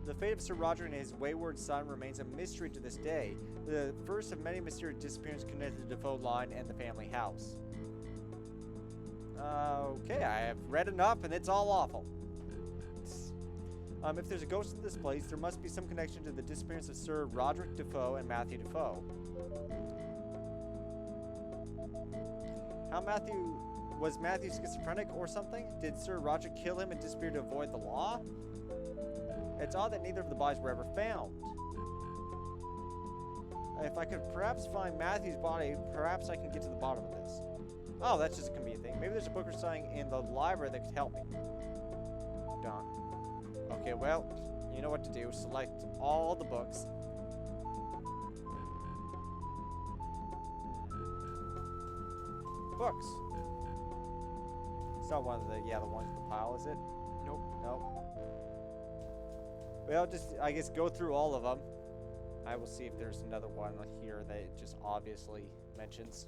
Speaker 1: The fate of Sir Roderick and his wayward son remains a mystery to this day, the first of many mysterious disappearances connected to the Defoe line and the family house. Okay, I have read enough, and it's all awful. If there's a ghost in this place, there must be some connection to the disappearance of Sir Roderick Defoe and Matthew Defoe. Was Matthew schizophrenic or something? Did Sir Roderick kill him and disappear to avoid the law? It's odd that neither of the bodies were ever found. If I could perhaps find Matthew's body, perhaps I can get to the bottom of this. Oh, that's just a convenient thing. Maybe there's a book or something in the library that could help me. Done. Okay, well, you know what to do. Select all the books. Books. It's not one of the ones in the pile, is it?
Speaker 2: Nope.
Speaker 1: Nope. Well, just, I guess, go through all of them. I will see if there's another one here that it just obviously mentions.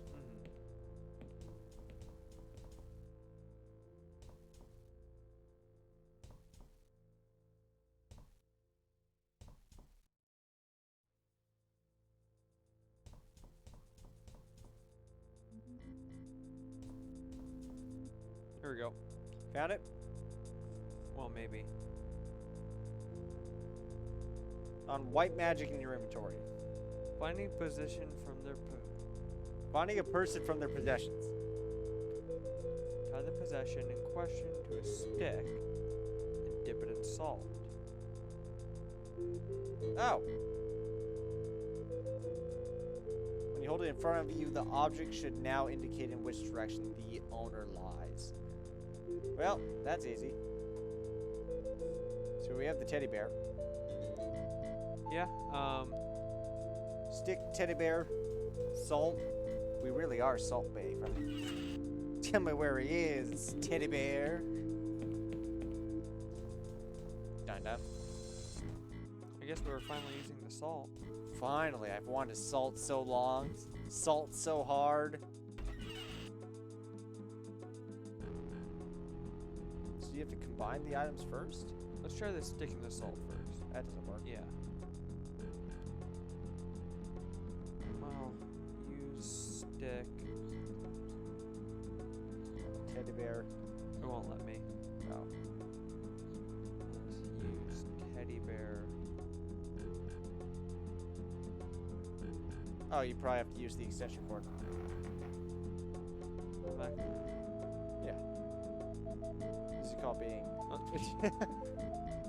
Speaker 2: Here we go.
Speaker 1: Found it?
Speaker 2: Well, maybe.
Speaker 1: On white magic in your inventory.
Speaker 2: Finding position from their
Speaker 1: Finding a person from their possessions.
Speaker 2: tie the possession in question to a stick and dip it in salt.
Speaker 1: Oh. When you hold it in front of you, the object should now indicate in which direction the owner lies. Well, that's easy. So we have the teddy bear.
Speaker 2: Yeah.
Speaker 1: Stick, teddy bear, salt. We really are Salt Bay. Tell me where he is, teddy bear. Dun dun.
Speaker 2: I guess we were finally using the salt.
Speaker 1: Finally, I've wanted salt so long. Salt so hard. So you have to combine the items first?
Speaker 2: Let's try the stick and the salt first.
Speaker 1: That doesn't work.
Speaker 2: Yeah. Well, use stick.
Speaker 1: Teddy bear.
Speaker 2: It won't let me.
Speaker 1: Oh.
Speaker 2: Let's use teddy bear.
Speaker 1: Oh, you probably have to use the extension cord.
Speaker 2: Back.
Speaker 1: Yeah. This is called being.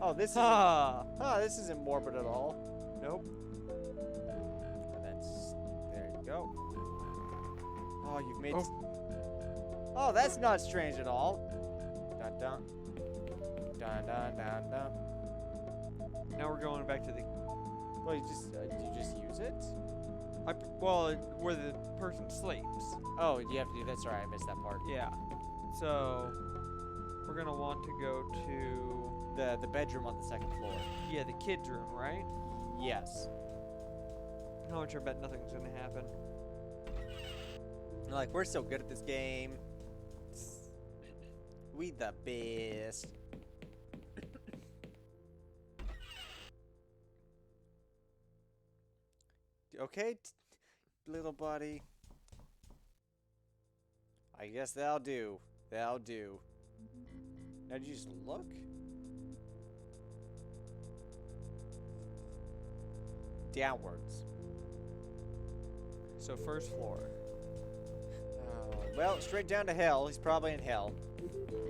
Speaker 1: Oh, this is.
Speaker 2: Ah!
Speaker 1: Oh, this isn't morbid at all.
Speaker 2: Nope.
Speaker 1: And then there you go. Oh, you've made.
Speaker 2: Oh.
Speaker 1: Oh, that's not strange at all. Dun dun. Dun dun dun dun.
Speaker 2: Now we're going back to the.
Speaker 1: Well, you just use it.
Speaker 2: Well, where the person sleeps.
Speaker 1: Oh, you have to do that. Sorry, I missed that part.
Speaker 2: Yeah. So we're gonna want to go to
Speaker 1: The bedroom on the second floor.
Speaker 2: the kids' room, right?
Speaker 1: Yes.
Speaker 2: How much I bet nothing's gonna happen.
Speaker 1: Like, we're so good at this game. We the best. Okay, little buddy. I guess that'll do. That'll do. Now, did you just look? Downwards.
Speaker 2: So first floor.
Speaker 1: Well, straight down to hell. He's probably in hell.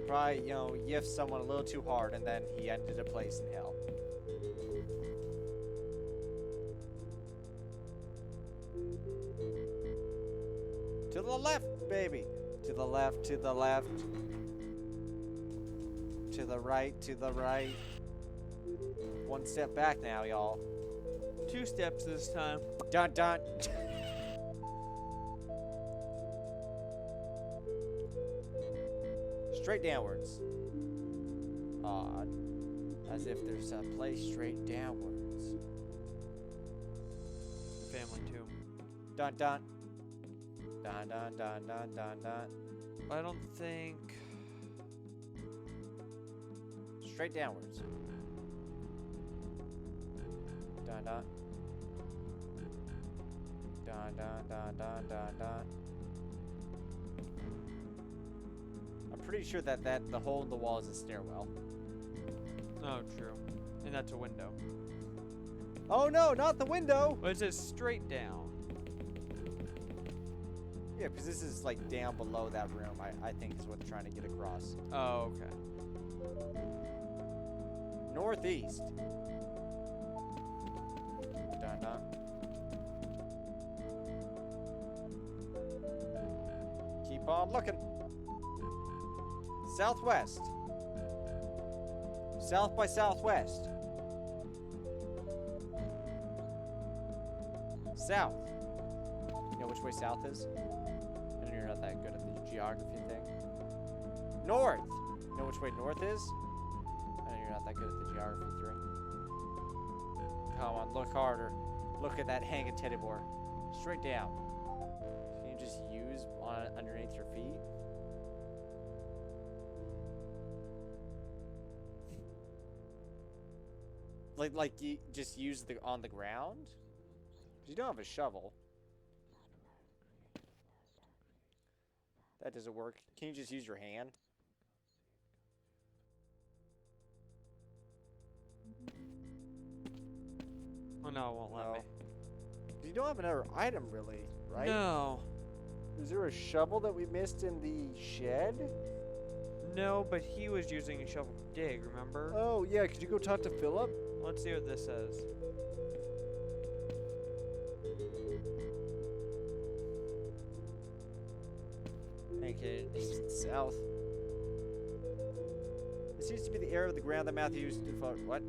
Speaker 1: Probably, you know, yiffed someone a little too hard, and then he ended a place in hell. To the left, baby. To the left, to the left. To the right, to the right. One step back now, y'all.
Speaker 2: 2 steps this time.
Speaker 1: Dun dun. Straight downwards. Odd. As if there's a place straight downwards.
Speaker 2: The family too.
Speaker 1: Dun dun. Dun dun dun dun dun dun.
Speaker 2: I don't think.
Speaker 1: Straight downwards. Dun dun. Dun dun dun dun dun dun. I'm pretty sure that the hole in the wall is a stairwell.
Speaker 2: Oh, true. And that's a window.
Speaker 1: Oh no, not the window!
Speaker 2: But it says straight down.
Speaker 1: Yeah, because this is like down below that room, I think is what they're trying to get across.
Speaker 2: Oh, okay.
Speaker 1: Northeast. Dun dun. Keep on looking. Southwest. South by southwest. South. You know which way south is? I know you're not that good at the geography thing. North. You know which way north is? I know you're not that good at the geography thing. Come on, look harder. Look at that hanging teddy bear. Straight down. Can you just use on underneath your feet? Like you just use the on the ground? 'Cause you don't have a shovel. That doesn't work. Can you just use your hand?
Speaker 2: no, it won't let me.
Speaker 1: You don't have another item, really, right?
Speaker 2: No.
Speaker 1: Is there a shovel that we missed in the shed?
Speaker 2: No, but he was using a shovel to dig, remember?
Speaker 1: Oh, yeah. Could you go talk to Philip?
Speaker 2: Let's see what this says.
Speaker 1: Okay, south. It seems to be the area of the ground that Matthew Defoe. What?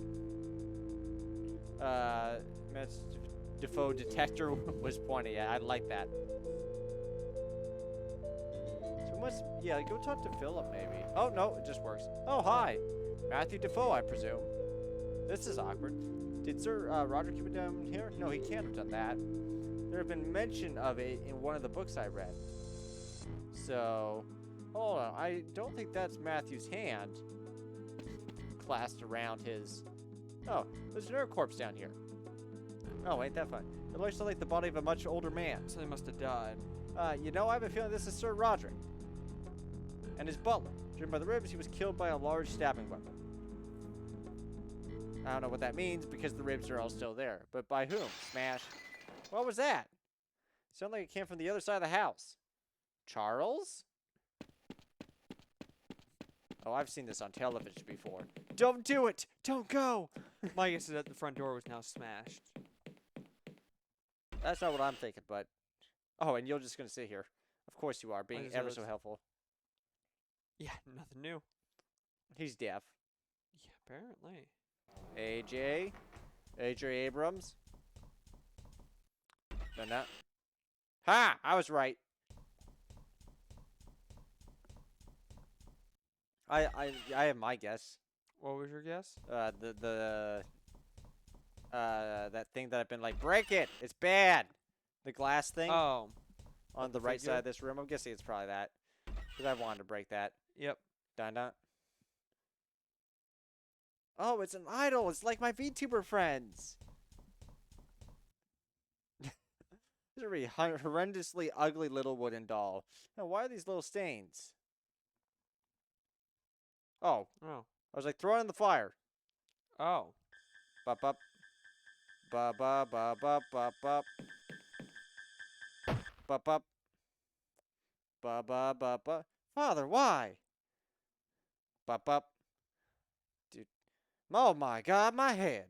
Speaker 1: Matthew Defoe detector was pointing at. I like that. So must. Yeah, go talk to Philip, maybe. Oh, no, it just works. Oh, hi. Matthew Defoe, I presume. This is awkward. Did Sir Roger keep it down here? No, he can't have done that. There have been mention of it in one of the books I read. So, hold on. I don't think that's Matthew's hand clasped around his... Oh, there's another corpse down here. Oh, ain't that fun. It looks like the body of a much older man.
Speaker 2: So they must have died.
Speaker 1: You know, I have a feeling this is Sir Roderick. And his butler. Driven by the ribs, he was killed by a large stabbing weapon. I don't know what that means because the ribs are all still there. But by whom? Smash. What was that? Sounded like it came from the other side of the house. Charles? Oh, I've seen this on television before. Don't do it! Don't go!
Speaker 2: My guess is that the front door was now smashed.
Speaker 1: That's not what I'm thinking, but... Oh, and you're just going to sit here. Of course you are, being ever so helpful.
Speaker 2: Yeah, nothing new.
Speaker 1: He's deaf.
Speaker 2: Yeah, apparently.
Speaker 1: AJ? AJ Abrams? No, no. Ha! I was right. I have my guess.
Speaker 2: What was your guess?
Speaker 1: That thing that I've been like, break it! It's bad! The glass thing
Speaker 2: Oh.
Speaker 1: on the right side of this room. I'm guessing it's probably that. Because I wanted to break that.
Speaker 2: Yep.
Speaker 1: Dun dun. Oh, it's an idol! It's like my VTuber friends! This is a really horrendously ugly little wooden doll. Now, why are these little stains? Oh.
Speaker 2: Oh.
Speaker 1: I was like, throw it in the fire.
Speaker 2: Oh.
Speaker 1: Bup bup. Ba ba ba ba ba bup. Bup bup. Ba ba ba ba. Father, why? Bup bup. Dude. Oh my god, my head.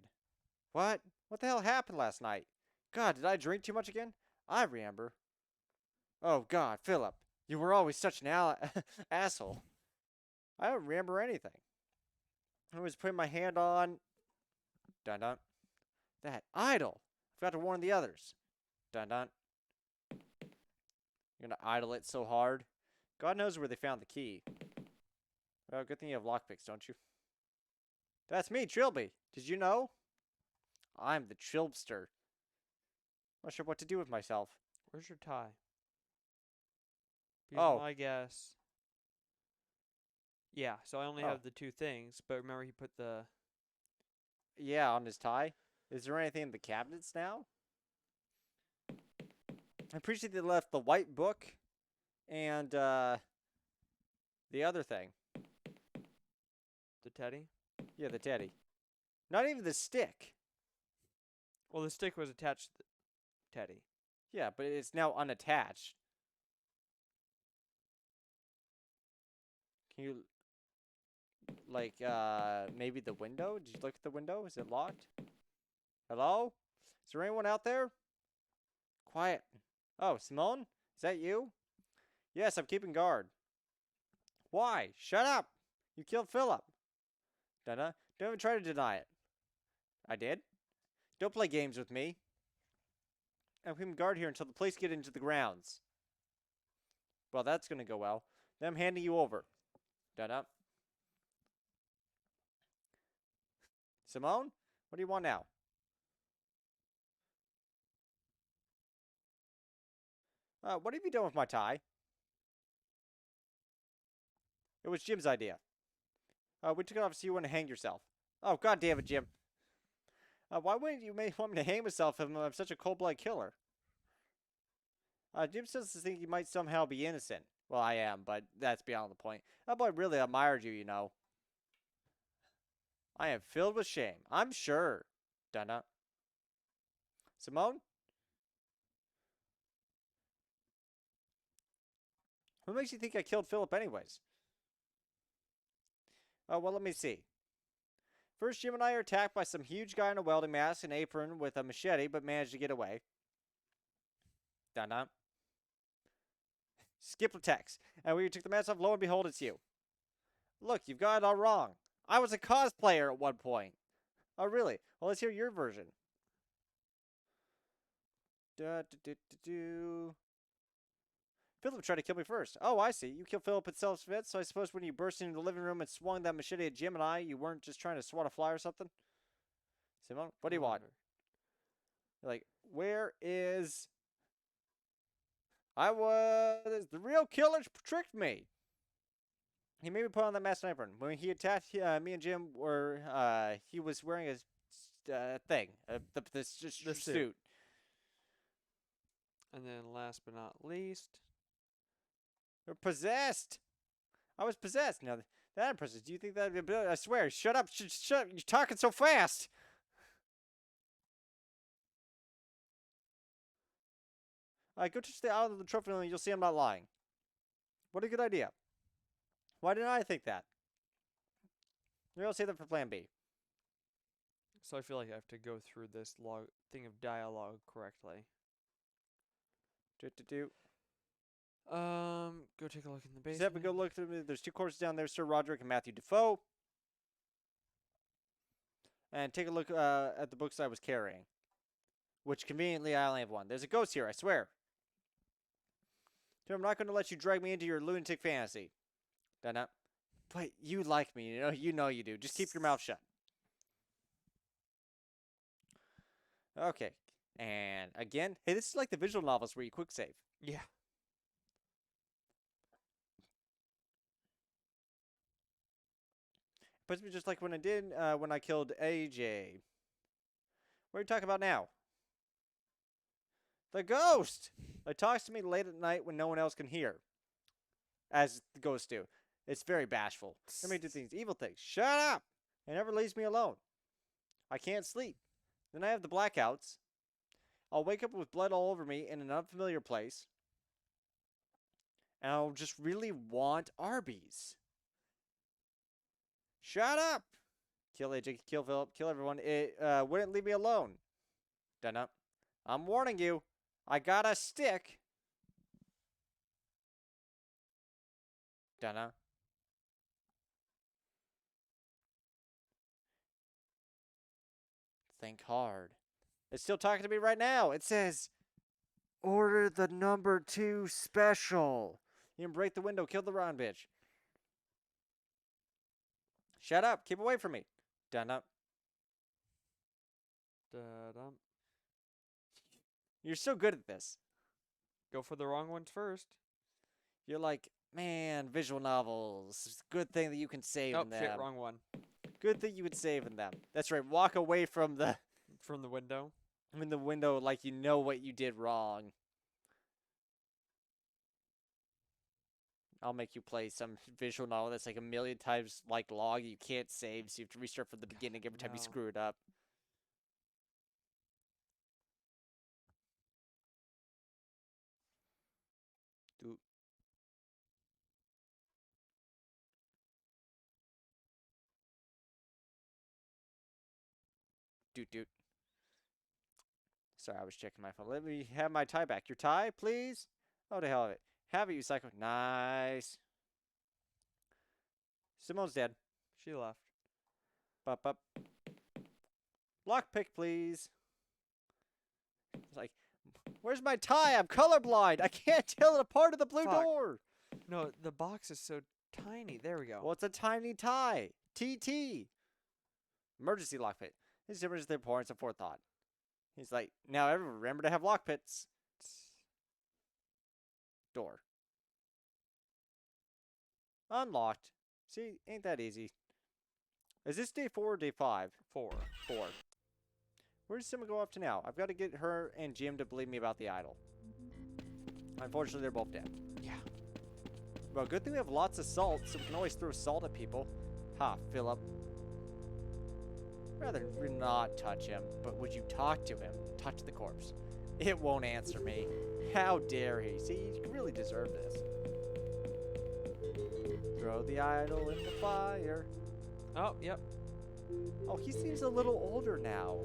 Speaker 1: What? What the hell happened last night? God, did I drink too much again? I remember. Oh god, Philip. You were always such an asshole. I don't remember anything. I was putting my hand on... Dun dun. That idol. Forgot to warn the others. Dun dun. You're gonna idle it so hard. God knows where they found the key. Well, good thing you have lockpicks, don't you? That's me, Trilby. Did you know? I'm the Trilbster. Not sure what to do with myself.
Speaker 2: Where's your tie?
Speaker 1: Oh.
Speaker 2: My guess. Yeah, so I only have the two things, but remember he put the...
Speaker 1: Yeah, on his tie. Is there anything in the cabinets now? I appreciate they left the white book and the other thing.
Speaker 2: The teddy?
Speaker 1: Yeah, the teddy. Not even the stick.
Speaker 2: Well, the stick was attached to the teddy.
Speaker 1: Yeah, but it's now unattached. Can you... Like, maybe the window? Did you look at the window? Is it locked? Hello? Is there anyone out there? Quiet. Oh, Simone? Is that you? Yes, I'm keeping guard. Why? Shut up! You killed Philip. Don't even try to deny it. I did? Don't play games with me. I'm keeping guard here until the police get into the grounds. Well, that's gonna go well. Then I'm handing you over. Dun-dun. Simone? What do you want now? What have you done with my tie? It was Jim's idea. We took it off so you wouldn't hang yourself. Oh, god damn it, Jim. Why wouldn't you want me to hang myself if I'm such a cold-blooded killer? Jim says to think you might somehow be innocent. Well, I am, but that's beyond the point. That boy really admired you, you know. I am filled with shame. I'm sure. Dun-dun. Simone? What makes you think I killed Philip anyways? Oh, well, let me see. First, Jim and I are attacked by some huge guy in a welding mask and apron with a machete, but managed to get away. Dun-dun. Skip the text. And when you took the mask off, lo and behold, it's you. Look, you've got it all wrong. I was a cosplayer at one point. Oh, really? Well, let's hear your version. Philip tried to kill me first. Oh, I see. You killed Philip in self-defense, so I suppose when you burst into the living room and swung that machete at Jim and I, you weren't just trying to swat a fly or something? Simone, what do you want? You're like, where is... I was... The real killer tricked me. He made me put on that mask and apron. When he attacked me and Jim, he was wearing a thing. The suit.
Speaker 2: And then last but not least...
Speaker 1: You're possessed. I was possessed. Now, that impresses. Do you think that... I swear, shut up. Shut up. You're talking so fast. Go touch the island of the trophy and you'll see I'm not lying. What a good idea. Why didn't I think that? Maybe I'll save that for plan B.
Speaker 2: So I feel like I have to go through this thing of dialogue correctly. Go take a look in the basement.
Speaker 1: Except we go look through. There's two courses down there, Sir Roderick and Matthew Defoe. And take a look at the books I was carrying. Which, conveniently, I only have one. There's a ghost here, I swear. Dude, I'm not going to let you drag me into your lunatic fantasy. Dun-dun. But you like me, you know you do. Just keep your mouth shut. Okay. And again, hey, this is like the visual novels where you quick save.
Speaker 2: Yeah.
Speaker 1: But it's just like when I did, when I killed AJ. What are you talking about now? The ghost! It talks to me late at night when no one else can hear. As the ghosts do. It's very bashful. Let me do things, evil things. Shut up! It never leaves me alone. I can't sleep. Then I have the blackouts. I'll wake up with blood all over me in an unfamiliar place. And I'll just really want Arby's. Shut up! Kill AJ, kill Philip, kill everyone. It wouldn't leave me alone. Done up. I'm warning you. I got a stick. Done up. Think hard. It's still talking to me right now. It says, order the number 2 special. You can break the window, kill the round bitch. Shut up. Keep away from me. Done up.
Speaker 2: Da-dum.
Speaker 1: You're so good at this.
Speaker 2: Go for the wrong ones first.
Speaker 1: You're like, man, visual novels. It's a good thing that you can save
Speaker 2: Oh,
Speaker 1: them.
Speaker 2: shit, wrong one.
Speaker 1: Good thing you would save in them. That's right. Walk away from the...
Speaker 2: From the window.
Speaker 1: in the window like you know what you did wrong. I'll make you play some visual novel that's like a million times like log. You can't save, so you have to restart from the beginning every time you
Speaker 2: no.
Speaker 1: screw it up. Doot. Doot doot. Sorry, I was checking my phone. Let me have my tie back. Your tie, please? Oh, the hell of it. Have it, you psycho. Nice. Simone's dead.
Speaker 2: She left.
Speaker 1: Up. Lockpick, please. It's like, where's my tie? I'm colorblind. I can't tell it apart of the blue
Speaker 2: Fuck.
Speaker 1: door.
Speaker 2: No, the box is so tiny. There we go.
Speaker 1: Well, it's a tiny tie. TT. Emergency lockpick. This is emergency importance of forethought. He's like, now everyone remember to have lockpicks. Door. Unlocked. See, ain't that easy. Is this day 4 or day 5?
Speaker 2: 4.
Speaker 1: 4. Where does Simba go up to now? I've got to get her and Jim to believe me about the idol. Unfortunately, they're both dead.
Speaker 2: Yeah.
Speaker 1: Well, good thing we have lots of salt, so we can always throw salt at people. Ha, Philip. rather not touch him, but would you talk to him? Touch the corpse. It won't answer me. How dare he? See, you really deserve this. Throw the idol in the fire.
Speaker 2: Oh, yep.
Speaker 1: Oh, he seems a little older now.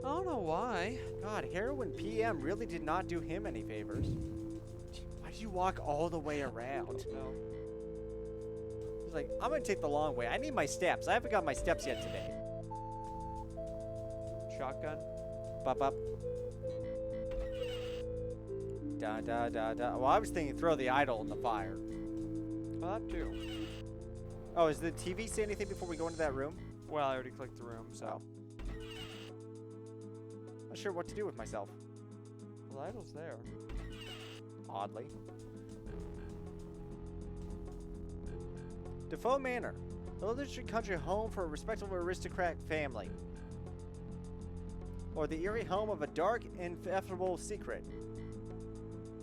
Speaker 2: I don't know why.
Speaker 1: God, Heroin PM really did not do him any favors. Why did you walk all the way around?
Speaker 2: No.
Speaker 1: He's like, I'm gonna take the long way. I need my steps. I haven't got my steps yet today.
Speaker 2: Shotgun.
Speaker 1: Bop, bop. Da, da, da, da. Well, I was thinking throw the idol in the fire.
Speaker 2: Oh, that too.
Speaker 1: Oh, is the TV say anything before we go into that room?
Speaker 2: Well, I already clicked the room, so.
Speaker 1: Not sure what to do with myself.
Speaker 2: Well, the idol's there.
Speaker 1: Oddly. Defoe Manor. A literature country home for a respectable aristocrat family. Or the eerie home of a dark, ineffable secret.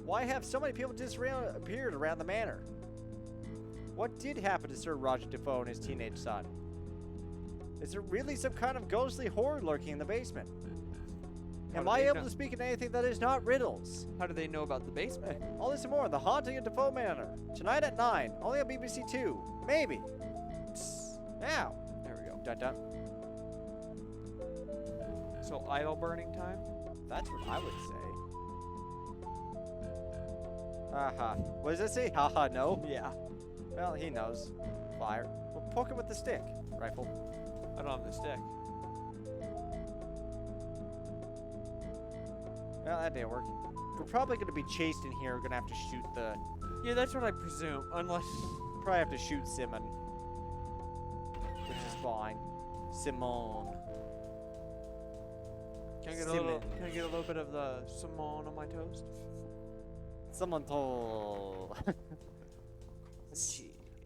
Speaker 1: Why have so many people disappeared around the manor? What did happen to Sir Roger Defoe and his teenage son? Is there really some kind of ghostly horror lurking in the basement? Am I able to speak in anything that is not riddles?
Speaker 2: How do they know about the basement?
Speaker 1: All this and more, The Haunting of Defoe Manor. Tonight at 9, only on BBC 2. Maybe. Now.
Speaker 2: There we go.
Speaker 1: Dun dun.
Speaker 2: So, idol burning time?
Speaker 1: That's what I would say. Haha. What does it say? Haha, no?
Speaker 2: Yeah.
Speaker 1: Well, he knows. Fire. Well, poke him with the stick. Rifle.
Speaker 2: I don't have the stick.
Speaker 1: Well, that didn't work. We're probably going to be chased in here. We're going to have to shoot the...
Speaker 2: Yeah, that's what I presume. Unless...
Speaker 1: Probably have to shoot Simon. Which is fine. Simone.
Speaker 2: Can I get a little bit of the Simone on my toast?
Speaker 1: Someone told.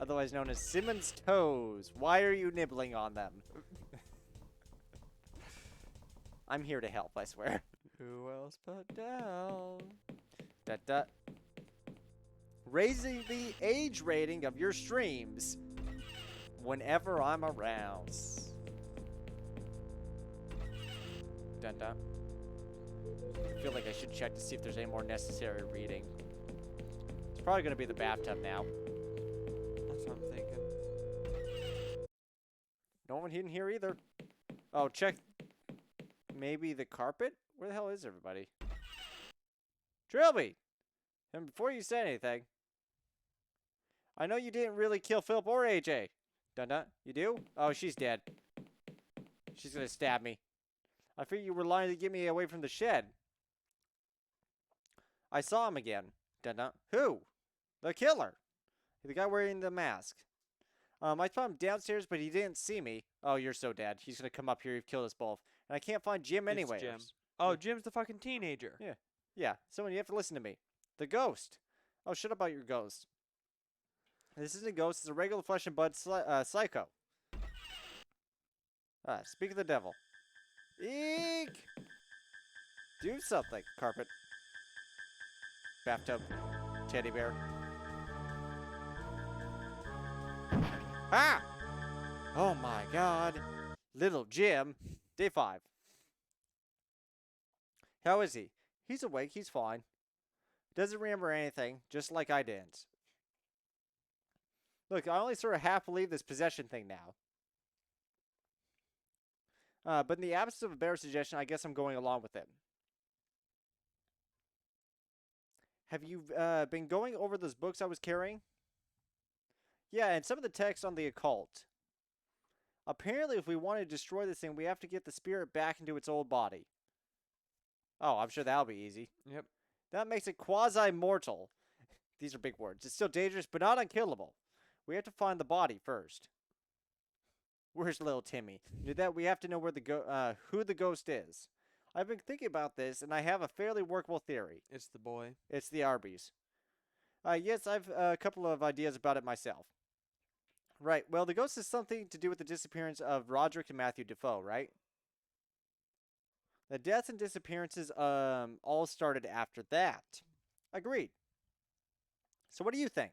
Speaker 1: Otherwise known as Simon's toes. Why are you nibbling on them? I'm here to help, I swear.
Speaker 2: Who else but Dell?
Speaker 1: Da. Raising the age rating of your streams whenever I'm around. Dun dun. I feel like I should check to see if there's any more necessary reading. It's probably going to be the bathtub now.
Speaker 2: That's what I'm thinking.
Speaker 1: No one in here either. Oh, check. Maybe the carpet? Where the hell is everybody? Trilby! And before you say anything, I know you didn't really kill Philip or AJ. Dun dun. You do? Oh, she's dead. She's gonna stab me. I figured you were lying to get me away from the shed. I saw him again. Dun dun. Who? The killer. The guy wearing the mask. I saw him downstairs, but he didn't see me. Oh, you're so dead. He's gonna come up here. You've killed us both. And I can't find Jim anyway.
Speaker 2: Jim. Oh, Jim's the fucking teenager.
Speaker 1: Yeah. Yeah. Someone, you have to listen to me. The ghost. Oh, shut up about your ghost. This isn't a ghost. It's a regular flesh and blood psycho. Speak of the devil. Eek! Do something. Carpet. Bathtub. Teddy bear. Ah! Oh my god. Little Jim. Day 5. How is he? He's awake. He's fine. Doesn't remember anything, just like I didn't. Look, I only sort of half believe this possession thing now. But in the absence of a better suggestion, I guess I'm going along with it. Have you been going over those books I was carrying? Yeah, and some of the text on the occult. Apparently, if we want to destroy this thing, we have to get the spirit back into its old body. Oh, I'm sure that'll be easy.
Speaker 2: Yep.
Speaker 1: That makes it quasi-mortal. These are big words. It's still dangerous, but not unkillable. We have to find the body first. Where's little Timmy? To do that, we have to know where who the ghost is. I've been thinking about this, and I have a fairly workable theory.
Speaker 2: It's the boy.
Speaker 1: It's the Arby's. Yes, I've a couple of ideas about it myself. Right, well, the ghost has something to do with the disappearance of Roderick and Matthew Defoe, right? The deaths and disappearances all started after that. Agreed. So what do you think?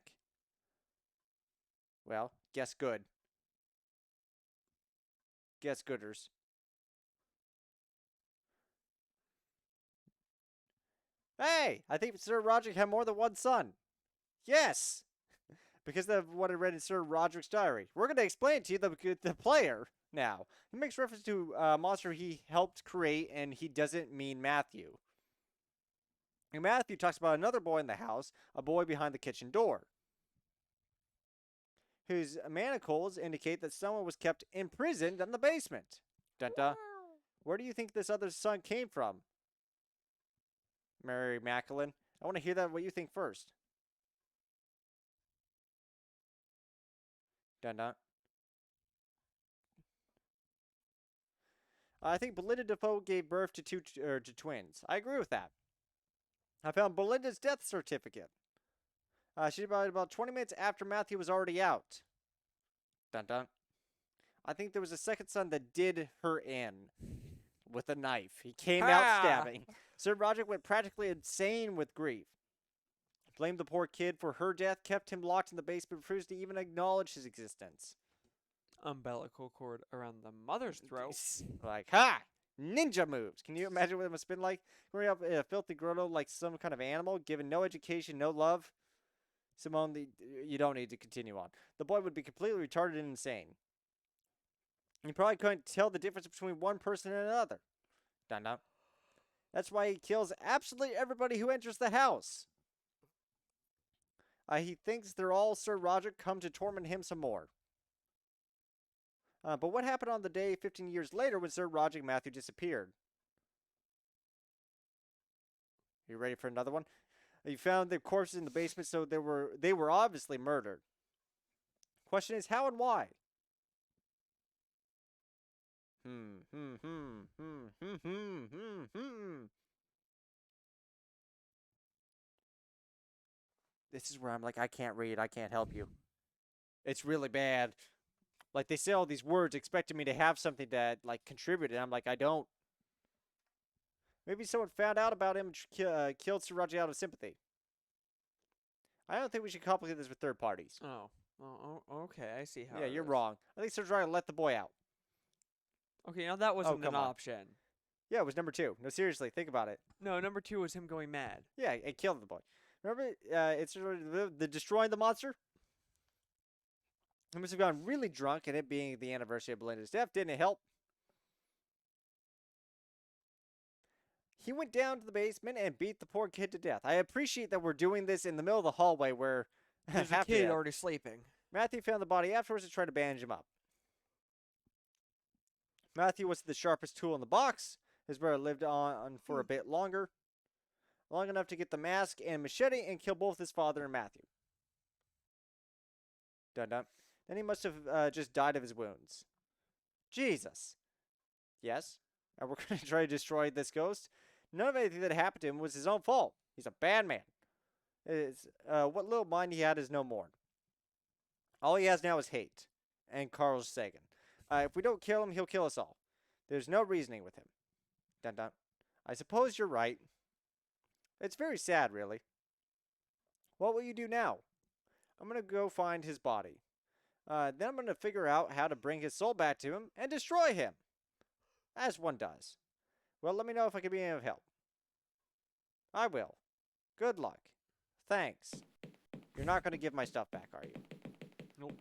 Speaker 1: Well, guess good. guess gooders. Hey, I think Sir Roderick had more than one son. Yes, because of what I read in Sir Roderick's diary. We're going to explain it to you, the player, now. He makes reference to a monster he helped create, and he doesn't mean Matthew. And Matthew talks about another boy in the house, a boy behind the kitchen door, whose manacles indicate that someone was kept imprisoned in the basement. Dun dun. Where do you think this other son came from? Mary Macklin. I want to hear what you think first. Dun dun. I think Belinda Defoe gave birth to twins. I agree with that. I found Belinda's death certificate. She died about 20 minutes after Matthew was already out. Dun dun. I think there was a second son that did her in with a knife. He came out stabbing. Sir Roderick went practically insane with grief. Blamed the poor kid for her death, kept him locked in the basement, refused to even acknowledge his existence.
Speaker 2: Umbilical cord around the mother's throat.
Speaker 1: Like, ha! Ninja moves. Can you imagine what it must have been like? Growing up in a filthy grotto like some kind of animal, given no education, no love. Simone, you don't need to continue on. The boy would be completely retarded and insane. You probably couldn't tell the difference between one person and another. Dun dun. That's why he kills absolutely everybody who enters the house. He thinks they're all Sir Roderick come to torment him some more. But what happened on the day 15 years later when Sir Roderick Matthew disappeared? You ready for another one? You found the corpses in the basement, so they were obviously murdered. Question is, how and why? This is where I'm like, I can't read. I can't help you. It's really bad. Like, they say all these words expecting me to have something that, like, contribute, and I'm like, I don't. Maybe someone found out about him and killed Sir Roderick out of sympathy. I don't think we should complicate this with third parties.
Speaker 2: Oh, okay. I see how.
Speaker 1: Yeah, you're wrong. I think Sir Roderick let the boy out.
Speaker 2: Okay, now that wasn't an option.
Speaker 1: Yeah, it was number 2. No, seriously, think about it.
Speaker 2: No, number 2 was him going mad.
Speaker 1: Yeah, it killed the boy. Remember, it's the destroying the monster? He must have gone really drunk, and it being the anniversary of Belinda's death didn't help. He went down to the basement and beat the poor kid to death. I appreciate that we're doing this in the middle of the hallway where
Speaker 2: there's a kid already sleeping.
Speaker 1: Matthew found the body afterwards and tried to bandage him up. Matthew was the sharpest tool in the box. His brother lived on for a bit longer. Long enough to get the mask and machete and kill both his father and Matthew. Dun dun. Then he must have just died of his wounds. Jesus. Yes. And we're going to try to destroy this ghost. None of anything that happened to him was his own fault. He's a bad man. What little mind he had is no more. All he has now is hate. And Carl Sagan. If we don't kill him, he'll kill us all. There's no reasoning with him. Dun dun. I suppose you're right. It's very sad, really. What will you do now? I'm going to go find his body. Then I'm going to figure out how to bring his soul back to him and destroy him. As one does. Well, let me know if I can be of help. I will. Good luck. Thanks. You're not going to give my stuff back, are you?
Speaker 2: Nope.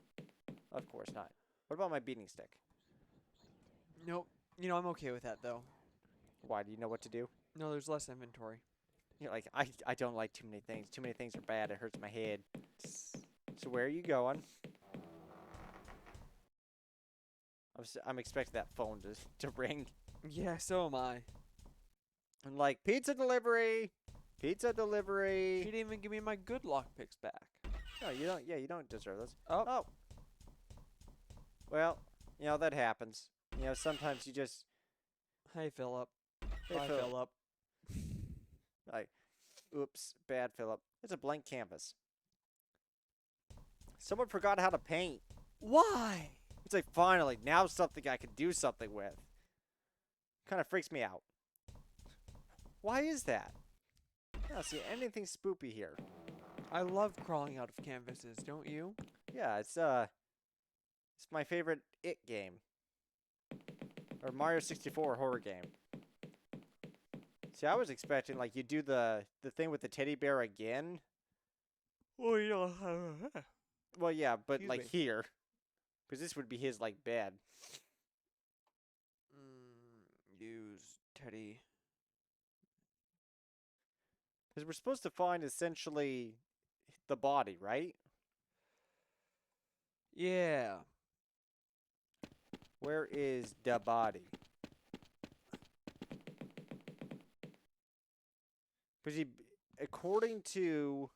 Speaker 1: Of course not. What about my beating stick?
Speaker 2: Nope. You know, I'm okay with that, though.
Speaker 1: Why? Do you know what to do?
Speaker 2: No, there's less inventory.
Speaker 1: You're like, I don't like too many things. Too many things are bad. It hurts my head. So where are you going? I'm expecting that phone to ring.
Speaker 2: Yeah, so am I.
Speaker 1: I'm like, pizza delivery. Pizza delivery.
Speaker 2: She didn't even give me my good lockpicks back.
Speaker 1: No, you don't. Yeah, you don't deserve those.
Speaker 2: Oh.
Speaker 1: Well, you know, that happens. You know, sometimes you just...
Speaker 2: Hey, Philip.
Speaker 1: Hey,
Speaker 2: Bye, Philip.
Speaker 1: Like, oops, bad Philip. It's a blank canvas. Someone forgot how to paint.
Speaker 2: Why?
Speaker 1: It's like, finally, now something I can do something with. Kind of freaks me out. Why is that? I don't see anything spoopy here.
Speaker 2: I love crawling out of canvases, don't you?
Speaker 1: Yeah, it's my favorite It game. Or Mario 64 horror game. See, I was expecting like you do the thing with the teddy bear again.
Speaker 2: Well, you know.
Speaker 1: Well, yeah, but
Speaker 2: Excuse
Speaker 1: like
Speaker 2: me.
Speaker 1: here, because this would be his like bed.
Speaker 2: Use Teddy.
Speaker 1: Because we're supposed to find essentially the body, right?
Speaker 2: Yeah.
Speaker 1: Where is the body? Because he, according to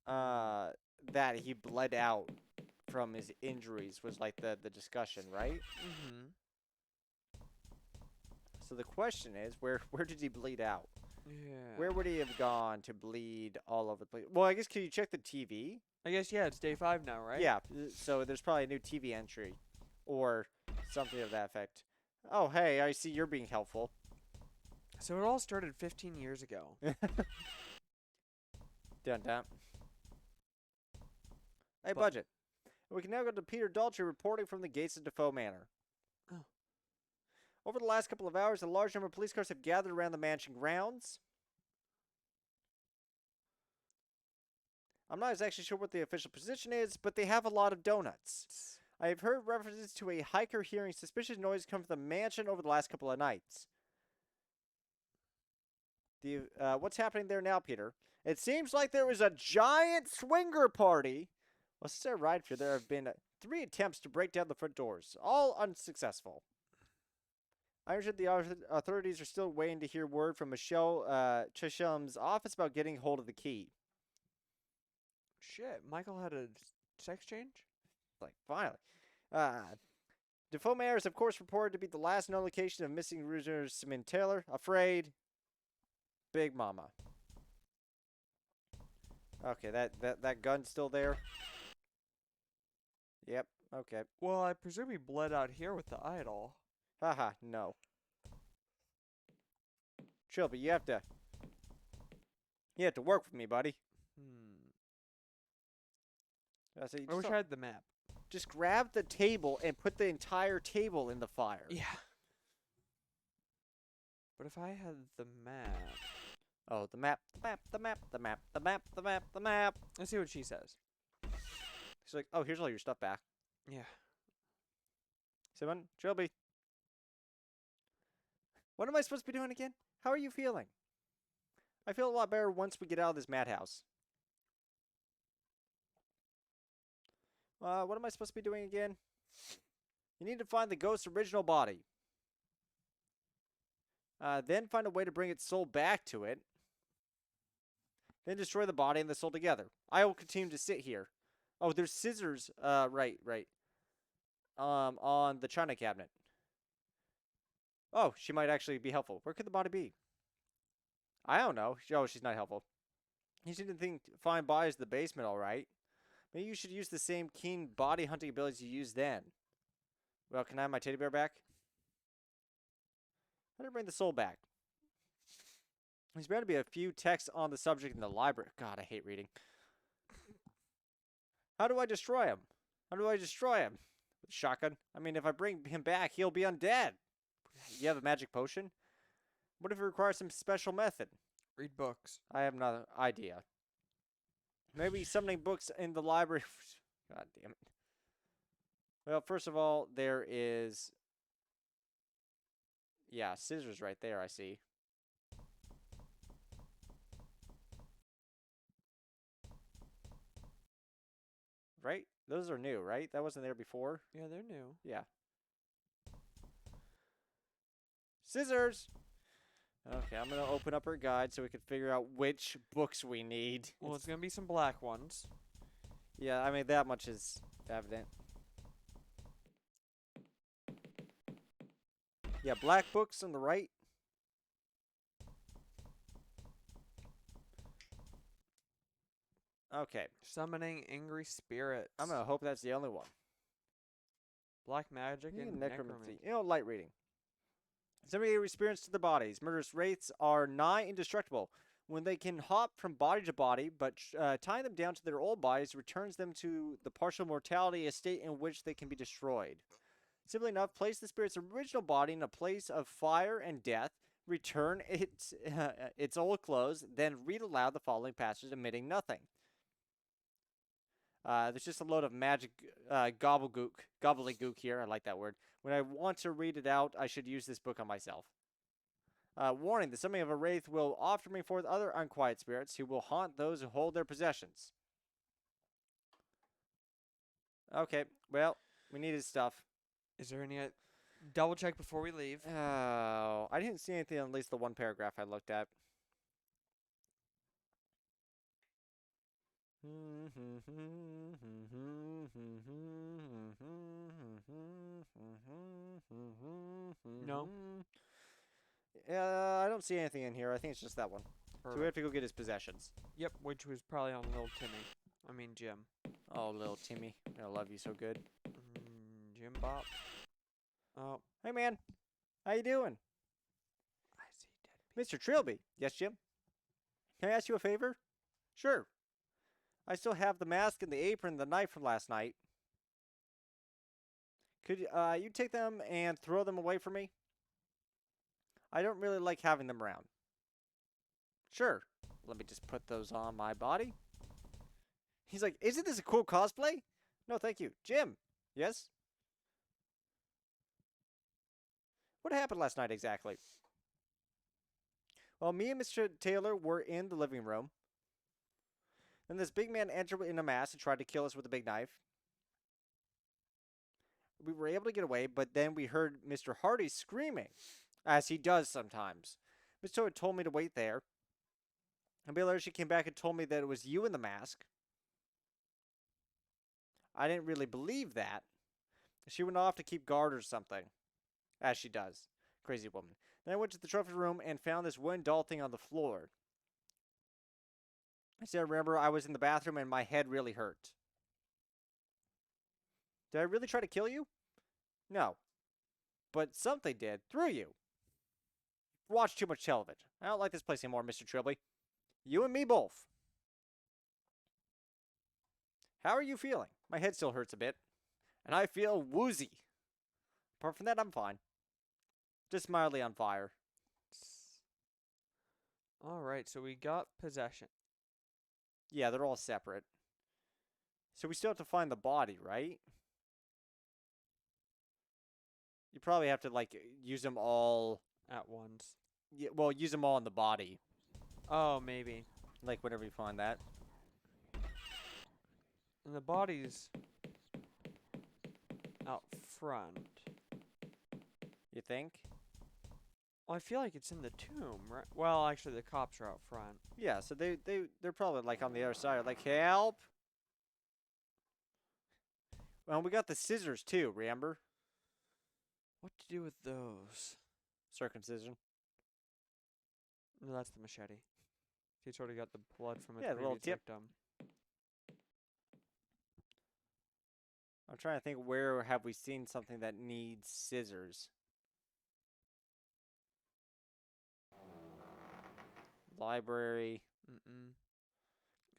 Speaker 1: that he bled out from his injuries was like the discussion, right?
Speaker 2: Mm-hmm.
Speaker 1: So the question is, where did he bleed out?
Speaker 2: Yeah.
Speaker 1: Where would he have gone to bleed all over the place? Well, I guess can you check the TV?
Speaker 2: I guess, yeah, it's day 5 now, right?
Speaker 1: Yeah, so there's probably a new TV entry or something of that effect. Oh, hey, I see you're being helpful.
Speaker 2: So it all started 15 years ago.
Speaker 1: Dun dun. Hey,
Speaker 2: But-
Speaker 1: budget. We can now go to Peter Daltrey reporting from the gates of Defoe Manor.
Speaker 2: Oh.
Speaker 1: Over the last couple of hours, a large number of police cars have gathered around the mansion grounds. I'm not exactly sure what the official position is, but they have a lot of donuts. I have heard references to a hiker hearing suspicious noise come from the mansion over the last couple of nights. What's happening there now, Peter? It seems like there was a giant swinger party. Well, since I arrived here, there have been 3 attempts to break down the front doors, all unsuccessful. I understand the authorities are still waiting to hear word from Michelle Chisholm's office about getting hold of the key.
Speaker 2: Shit, Michael had a sex change?
Speaker 1: Like, finally. Defoe Manor is, of course, reported to be the last known location of missing Ruser Simon Taylor. Afraid. Big Mama. Okay, that gun's still there. Yep, okay.
Speaker 2: Well, I presume he bled out here with the idol.
Speaker 1: Haha, no. Trilby, you have to work with me, buddy. So you
Speaker 2: I wish I had the map.
Speaker 1: just grab the table and put the entire table in the fire.
Speaker 2: Yeah. But if I had the map...
Speaker 1: Oh, the map, the map, the map, the map, the map, the map, the map.
Speaker 2: Let's see what she says.
Speaker 1: She's like, oh, here's all your stuff back.
Speaker 2: Yeah.
Speaker 1: Simon, Trilby. What am I supposed to be doing again? How are you feeling? I feel a lot better once we get out of this madhouse. What am I supposed to be doing again? You need to find the ghost's original body. Then find a way to bring its soul back to it. Then destroy the body and the soul together. I will continue to sit here. Oh, there's scissors. Right. On the china cabinet. Oh, she might actually be helpful. Where could the body be? I don't know. Oh, she's not helpful. You seem to think find bodies in the basement, all right. Maybe you should use the same keen body hunting abilities you used then. Well, can I have my teddy bear back? How do I bring the soul back? There's bound to be a few texts on the subject in the library. God, I hate reading. How do I destroy him? How do I destroy him? With a shotgun? I mean, if I bring him back, he'll be undead. You have a magic potion? What if it requires some special method?
Speaker 2: Read books.
Speaker 1: I have no idea. Maybe summoning books in the library. God damn it. Well, first of all, there is... Yeah, scissors right there, I see. Right? Those are new, right? That wasn't there before?
Speaker 2: Yeah, they're new.
Speaker 1: Yeah. Scissors! Okay, I'm going to open up our guide so we can figure out which books we need.
Speaker 2: Well, it's going to be some black ones.
Speaker 1: Yeah, I mean, that much is evident. Yeah, black books on the right. Okay,
Speaker 2: Summoning angry spirits.
Speaker 1: I'm going to hope that's the only one.
Speaker 2: Black magic and necromancy.
Speaker 1: You know, light reading. Somebody experienced to the bodies. Murderous wraiths are nigh indestructible. When they can hop from body to body, but tying them down to their old bodies returns them to the partial mortality, a state in which they can be destroyed. Simply enough, place the spirit's original body in a place of fire and death, return its old clothes, then read aloud the following passage, omitting nothing. There's just a load of magic gobbledygook here. I like that word. When I want to read it out, I should use this book on myself. Warning, the summoning of a wraith will often bring forth other unquiet spirits who will haunt those who hold their possessions. Okay, well, we need his stuff.
Speaker 2: Is there any double check before we leave?
Speaker 1: Oh, I didn't see anything on at least the one paragraph I looked at.
Speaker 2: No.
Speaker 1: I don't see anything in here. I think it's just that one. So we have to go get his possessions.
Speaker 2: Yep, which was probably on little Timmy. I mean Jim.
Speaker 1: Oh, little Timmy. I love you so good.
Speaker 2: Jim Bop. Oh.
Speaker 1: Hey, man. How you doing?
Speaker 2: I see dead.
Speaker 1: Mr. Trilby. Yes, Jim? Can I ask you a favor? Sure. I still have the mask and the apron and the knife from last night. Could you take them and throw them away for me? I don't really like having them around. Sure. Let me just put those on my body. He's like, isn't this a cool cosplay? No, thank you. Jim. Yes? What happened last night exactly? Well, me and Mr. Taylor were in the living room. Then this big man entered in a mask and tried to kill us with a big knife. We were able to get away, but then we heard Mr. Hardy screaming, as he does sometimes. Mr. Taylor told me to wait there. And later she came back and told me that it was you in the mask. I didn't really believe that. She went off to keep guard or something. As she does. Crazy woman. Then I went to the trophy room and found this wooden doll thing on the floor. I still remember I was in the bathroom and my head really hurt. Did I really try to kill you? No. But something did. Through you. Watch too much television. I don't like this place anymore, Mr. Trilby. You and me both. How are you feeling? My head still hurts a bit. And I feel woozy. Apart from that, I'm fine. Just mildly on fire.
Speaker 2: Alright, so we got possession.
Speaker 1: Yeah, they're all separate. So we still have to find the body, right? You probably have to, like, use them all
Speaker 2: At once.
Speaker 1: Yeah, well, use them all on the body.
Speaker 2: Oh, maybe.
Speaker 1: Like, whenever you find that.
Speaker 2: And the body's out front.
Speaker 1: You think?
Speaker 2: Well, I feel like it's in the tomb, right? Well, actually, the cops are out front.
Speaker 1: Yeah, so they're probably, like, on the other side. Like, help! Well, we got the scissors, too, remember?
Speaker 2: What to do with those?
Speaker 1: Circumcision.
Speaker 2: No, that's the machete. He's already got the blood from his
Speaker 1: Yeah, the little
Speaker 2: previous
Speaker 1: tip.
Speaker 2: victim.
Speaker 1: I'm trying to think, where have we seen something that needs scissors? Library.
Speaker 2: Mm-mm.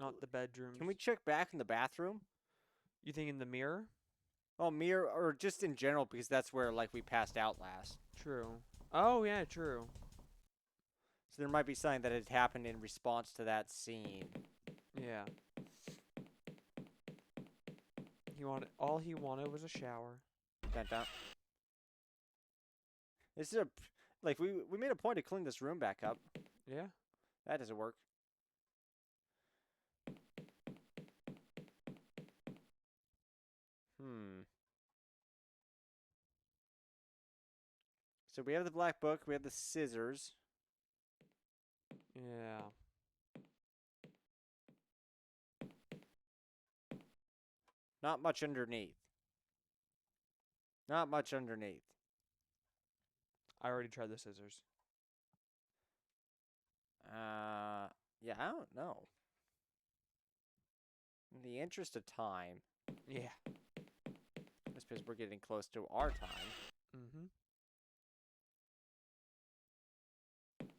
Speaker 2: Not the bedrooms.
Speaker 1: Can we check back in the bathroom?
Speaker 2: You think in the mirror?
Speaker 1: Oh, mirror, or just in general, because that's where, like, we passed out last.
Speaker 2: True. Oh, yeah, true.
Speaker 1: So there might be something that had happened in response to that scene.
Speaker 2: Yeah. All he wanted was a shower.
Speaker 1: Dun, dun. This is like, we made a point to clean this room back up.
Speaker 2: Yeah.
Speaker 1: That doesn't work. So we have the black book, we have the scissors.
Speaker 2: Yeah.
Speaker 1: Not much underneath. Not much underneath.
Speaker 2: I already tried the scissors.
Speaker 1: Yeah, I don't know. In the interest of time,
Speaker 2: Yeah.
Speaker 1: just because we're getting close to our time,
Speaker 2: Mm-hmm.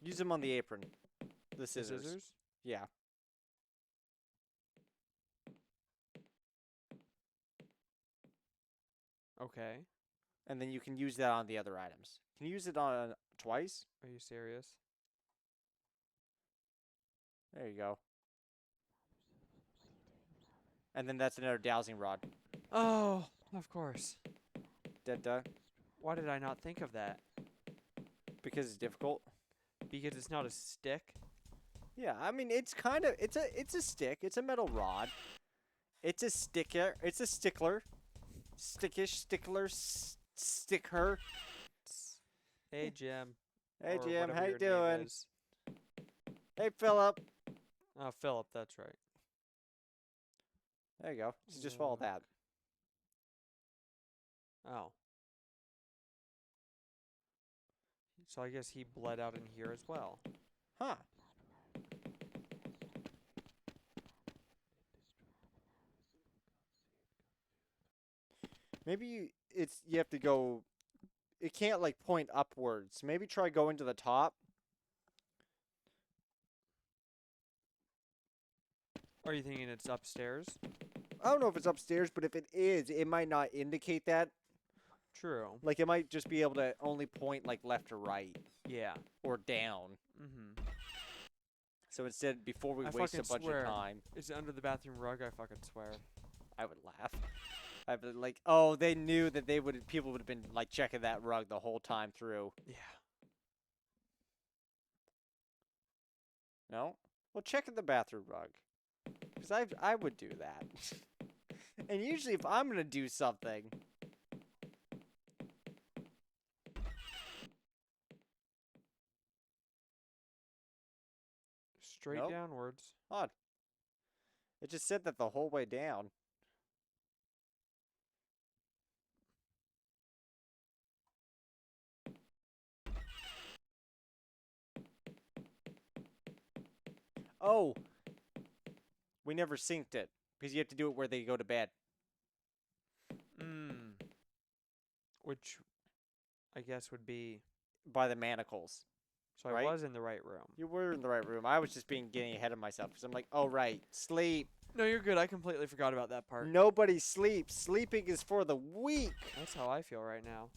Speaker 1: use them on the apron. The
Speaker 2: The
Speaker 1: scissors.
Speaker 2: scissors?
Speaker 1: Yeah.
Speaker 2: Okay.
Speaker 1: And then you can use that on the other items. Can you use it on twice?
Speaker 2: Are you serious?
Speaker 1: There you go. And then that's another dowsing rod.
Speaker 2: Oh, of course.
Speaker 1: Da-da.
Speaker 2: Why did I not think of that?
Speaker 1: Because it's difficult.
Speaker 2: Because it's not a stick?
Speaker 1: Yeah, I mean it's kind of it's a stick. It's a metal rod. It's a sticker. It's a stickler. Stickish stickler sticker.
Speaker 2: Hey, Jim.
Speaker 1: Hey
Speaker 2: or
Speaker 1: Jim,
Speaker 2: whatever
Speaker 1: how you
Speaker 2: your name
Speaker 1: doing?
Speaker 2: is.
Speaker 1: Hey Philip.
Speaker 2: Oh, Philip, that's right.
Speaker 1: There you go. So just follow that.
Speaker 2: Oh. So I guess he bled out in here as well.
Speaker 1: Huh. Maybe you have to go. It can't like point upwards. Maybe try going to the top.
Speaker 2: Are you thinking it's upstairs?
Speaker 1: I don't know if it's upstairs, but if it is, it might not indicate that.
Speaker 2: True.
Speaker 1: Like it might just be able to only point like left or right
Speaker 2: Yeah.
Speaker 1: or down.
Speaker 2: Mm-hmm.
Speaker 1: So instead, before we
Speaker 2: I
Speaker 1: waste a
Speaker 2: fucking
Speaker 1: bunch
Speaker 2: swear.
Speaker 1: of time,
Speaker 2: Is it under the bathroom rug? I fucking swear.
Speaker 1: I would laugh. I'd be like, oh, they knew that people would have been like checking that rug the whole time through.
Speaker 2: Yeah.
Speaker 1: No? Well, check in the bathroom rug. Because I would do that. And usually if I'm going to do something...
Speaker 2: Straight
Speaker 1: Nope.
Speaker 2: downwards.
Speaker 1: Odd. It just said that the whole way down. Oh! We never synced it. Because you have to do it where they go to bed.
Speaker 2: Mm. Which I guess would be...
Speaker 1: By the manacles.
Speaker 2: So
Speaker 1: Right?
Speaker 2: I was in the right room.
Speaker 1: You were in the right room. I was just getting ahead of myself. Because I'm like, oh, right. Sleep.
Speaker 2: No, you're good. I completely forgot about that part.
Speaker 1: Nobody sleeps. Sleeping is for the weak.
Speaker 2: That's how I feel right now.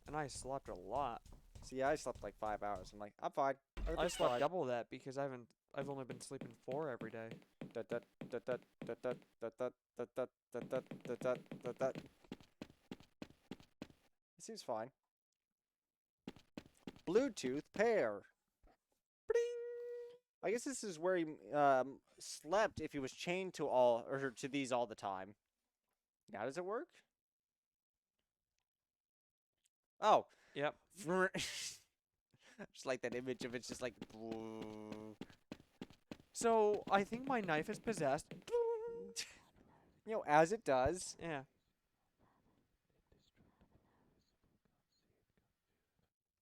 Speaker 2: And I slept a lot.
Speaker 1: See, I slept like 5 hours. I'm like, I'm fine.
Speaker 2: I
Speaker 1: Everything's
Speaker 2: slept
Speaker 1: fine.
Speaker 2: double that because I've only been sleeping 4 every day.
Speaker 1: It seems fine. Bluetooth pair. I guess this is where he slept if he was chained to these all the time. Now does it work? Oh.
Speaker 2: Yep.
Speaker 1: Just like that image of it's just like.
Speaker 2: So I think my knife is possessed.
Speaker 1: You know, as it does.
Speaker 2: Yeah.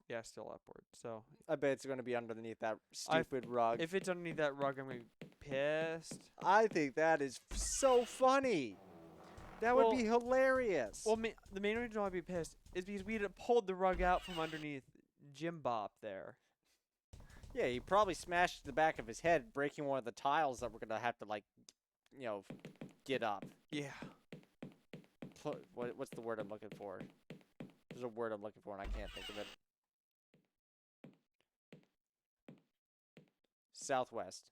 Speaker 2: Yeah, still upward. So
Speaker 1: I bet it's going to be underneath that stupid rug.
Speaker 2: if it's underneath that rug, I'm gonna be pissed.
Speaker 1: I think that is so funny. That would be hilarious.
Speaker 2: Well, the main reason why I'd be pissed is because we had pulled the rug out from underneath Jim Bop there.
Speaker 1: Yeah, he probably smashed the back of his head, breaking one of the tiles that we're going to have to, like, you know, get up.
Speaker 2: Yeah.
Speaker 1: What's the word I'm looking for? There's a word I'm looking for, and I can't think of it. Southwest.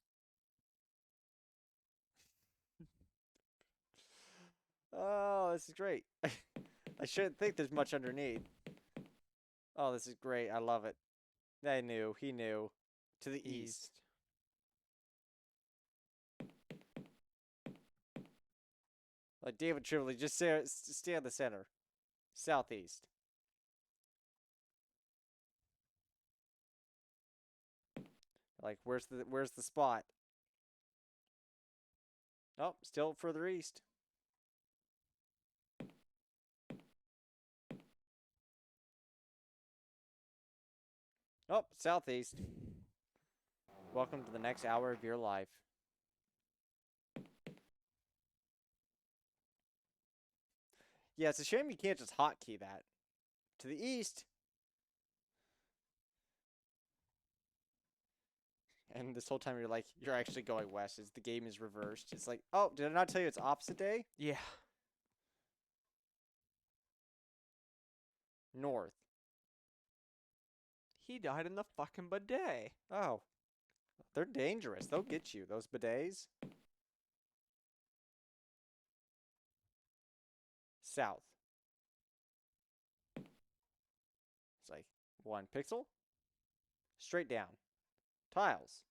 Speaker 1: Oh, this is great. I shouldn't think there's much underneath. Oh, this is great. I love it. I knew. He knew. To the east. Like David Trivoli, just stay in the center. Southeast. Like, where's the spot? Oh, still further east. Oh, southeast. Welcome to the next hour of your life. Yeah, it's a shame you can't just hotkey that. To the east. And this whole time you're like, you're actually going west. The game is reversed. It's like, oh, did I not tell you it's opposite day?
Speaker 2: Yeah.
Speaker 1: North.
Speaker 2: He died in the fucking bidet.
Speaker 1: Oh, they're dangerous. They'll get you, those bidets. South. It's like 1 pixel. Straight down. Tiles.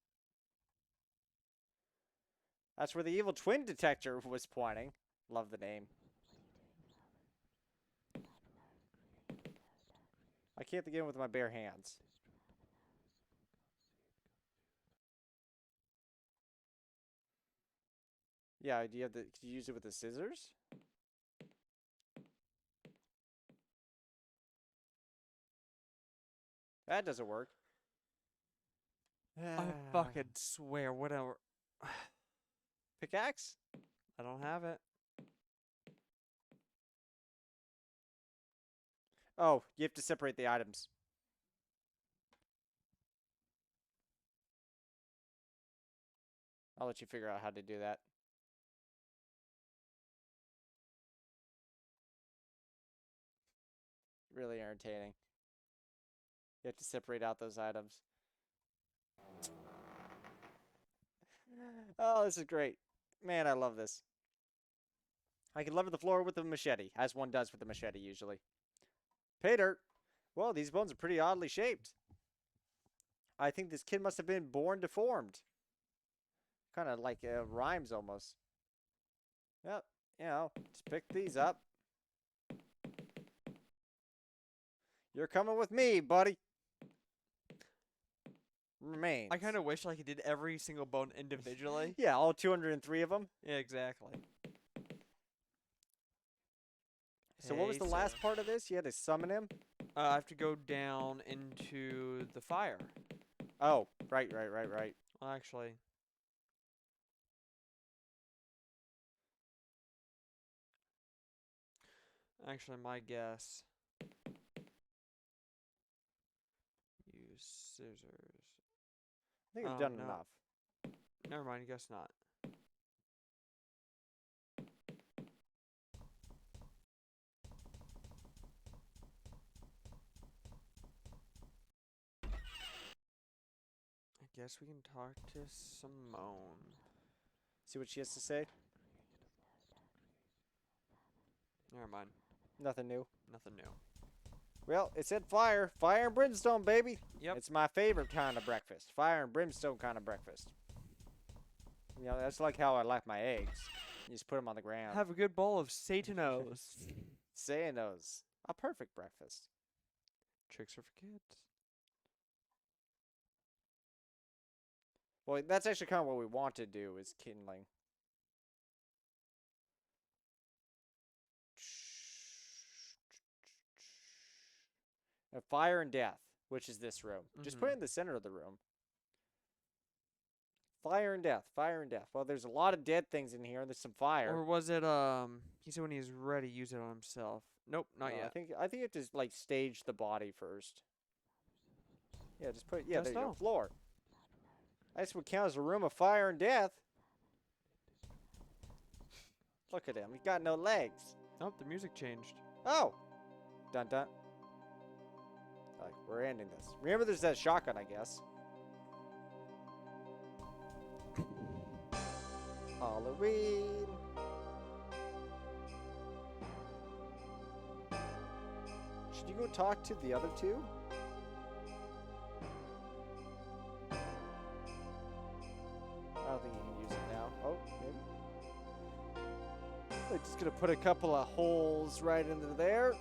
Speaker 1: That's where the evil twin detector was pointing. Love the name. I can't begin with my bare hands. Yeah, do you have could you use it with the scissors? That doesn't work.
Speaker 2: I fucking swear, whatever.
Speaker 1: Pickaxe?
Speaker 2: I don't have it.
Speaker 1: Oh, you have to separate the items. I'll let you figure out how to do that. Really entertaining. You have to separate out those items. Oh, this is great. Man, I love this. I can lever the floor with a machete, as one does with a machete usually. Pay dirt. Well, these bones are pretty oddly shaped. I think this kid must have been born deformed. Kind of like rhymes almost. Yep, you know, just pick these up. You're coming with me, buddy. Remains.
Speaker 2: I kind of wish like he did every single bone individually.
Speaker 1: Yeah, all 203 of them.
Speaker 2: Yeah, exactly.
Speaker 1: So what was the last part of this? You had to summon him?
Speaker 2: I have to go down into the fire.
Speaker 1: Oh, right.
Speaker 2: Well, actually. Actually, my guess. Use scissors.
Speaker 1: I think I've
Speaker 2: Oh,
Speaker 1: done
Speaker 2: no.
Speaker 1: enough.
Speaker 2: Never mind, guess not. I guess we can talk to Simone.
Speaker 1: See what she has to say?
Speaker 2: Never mind.
Speaker 1: Nothing new.
Speaker 2: Nothing new.
Speaker 1: Well, it said fire. Fire and brimstone, baby.
Speaker 2: Yep.
Speaker 1: It's my favorite kind of breakfast. Fire and brimstone kind of breakfast. You know, that's like how I like my eggs. You just put them on the ground.
Speaker 2: Have a good bowl of Satanos.
Speaker 1: Say-nos. A perfect breakfast.
Speaker 2: Tricks are for kids.
Speaker 1: Well, that's actually kind of what we want to do is kindling. Fire and death, which is this room. Just put it in the center of the room. Fire and death, fire and death. Well, there's a lot of dead things in here, and there's some fire.
Speaker 2: Or was it he said when he's ready, use it on himself. Nope, not
Speaker 1: No,
Speaker 2: yet.
Speaker 1: I think you have to like stage the body first. Yeah, just put there
Speaker 2: Just
Speaker 1: you go.
Speaker 2: so.
Speaker 1: Floor. This would count as a room of fire and death. Look at him. He got no legs.
Speaker 2: Nope, the music changed.
Speaker 1: Oh. Dun dun. Like, we're ending this. Remember there's that shotgun, I guess. Halloween. Should you go talk to the other two? I don't think you can use it now. Oh, maybe. They're just gonna put a couple of holes right into there.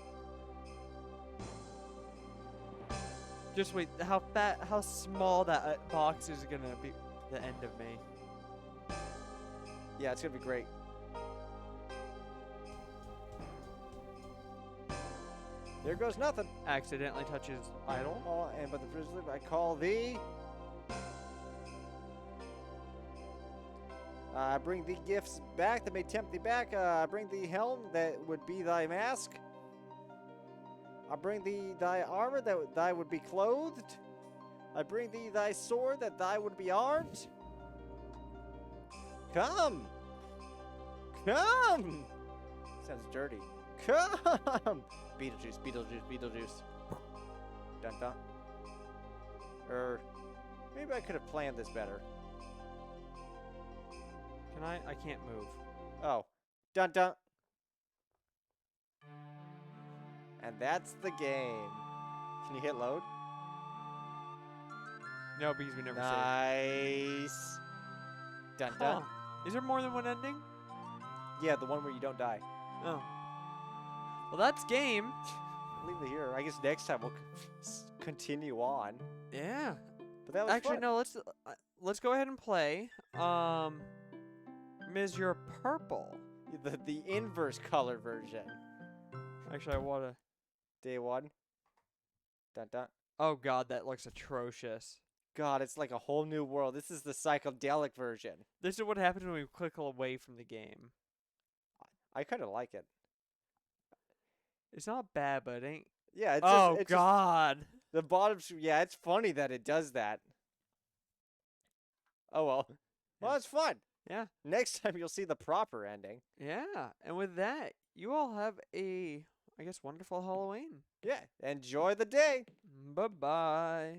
Speaker 2: Just wait, how small that box is gonna be. The end of me.
Speaker 1: Yeah, it's gonna be great. There goes nothing.
Speaker 2: Accidentally touches idol.
Speaker 1: Oh, and but the prisoner, I call thee. I bring thee gifts back that may tempt thee back. I bring thee helm that would be thy mask. I bring thee thy armor that thy would be clothed. I bring thee thy sword that thou would be armed. Come! Come! Sounds dirty. Come! Beetlejuice, Beetlejuice, Beetlejuice. Dun dun. Maybe I could have planned this better.
Speaker 2: Can I? I can't move.
Speaker 1: Oh. Dun dun. And that's the game. Can you hit load?
Speaker 2: No, because we never
Speaker 1: Nice. Dun
Speaker 2: saved.
Speaker 1: dun.
Speaker 2: Huh. Is there more than one ending?
Speaker 1: Yeah, the one where you don't die.
Speaker 2: Oh. Well, that's game.
Speaker 1: Leave it here. I guess next time we'll continue on.
Speaker 2: Yeah.
Speaker 1: But that was
Speaker 2: Actually,
Speaker 1: fun.
Speaker 2: no. Let's go ahead and play. Ms. You're purple.
Speaker 1: The inverse color version.
Speaker 2: Actually, I wanna.
Speaker 1: Day one. Dun dun.
Speaker 2: Oh God, that looks atrocious.
Speaker 1: God, it's like a whole new world. This is the psychedelic version.
Speaker 2: This is what happens when we click away from the game.
Speaker 1: I kind of like it.
Speaker 2: It's not bad, but it ain't.
Speaker 1: Yeah, it's
Speaker 2: Oh
Speaker 1: just, it's
Speaker 2: God.
Speaker 1: just the bottom. Yeah, it's funny that it does that. Oh well. Well,
Speaker 2: Yeah.
Speaker 1: it's fun.
Speaker 2: Yeah.
Speaker 1: Next time you'll see the proper ending.
Speaker 2: Yeah. And with that, you all have a, I guess, wonderful Halloween.
Speaker 1: Yeah, enjoy the day.
Speaker 2: Bye bye.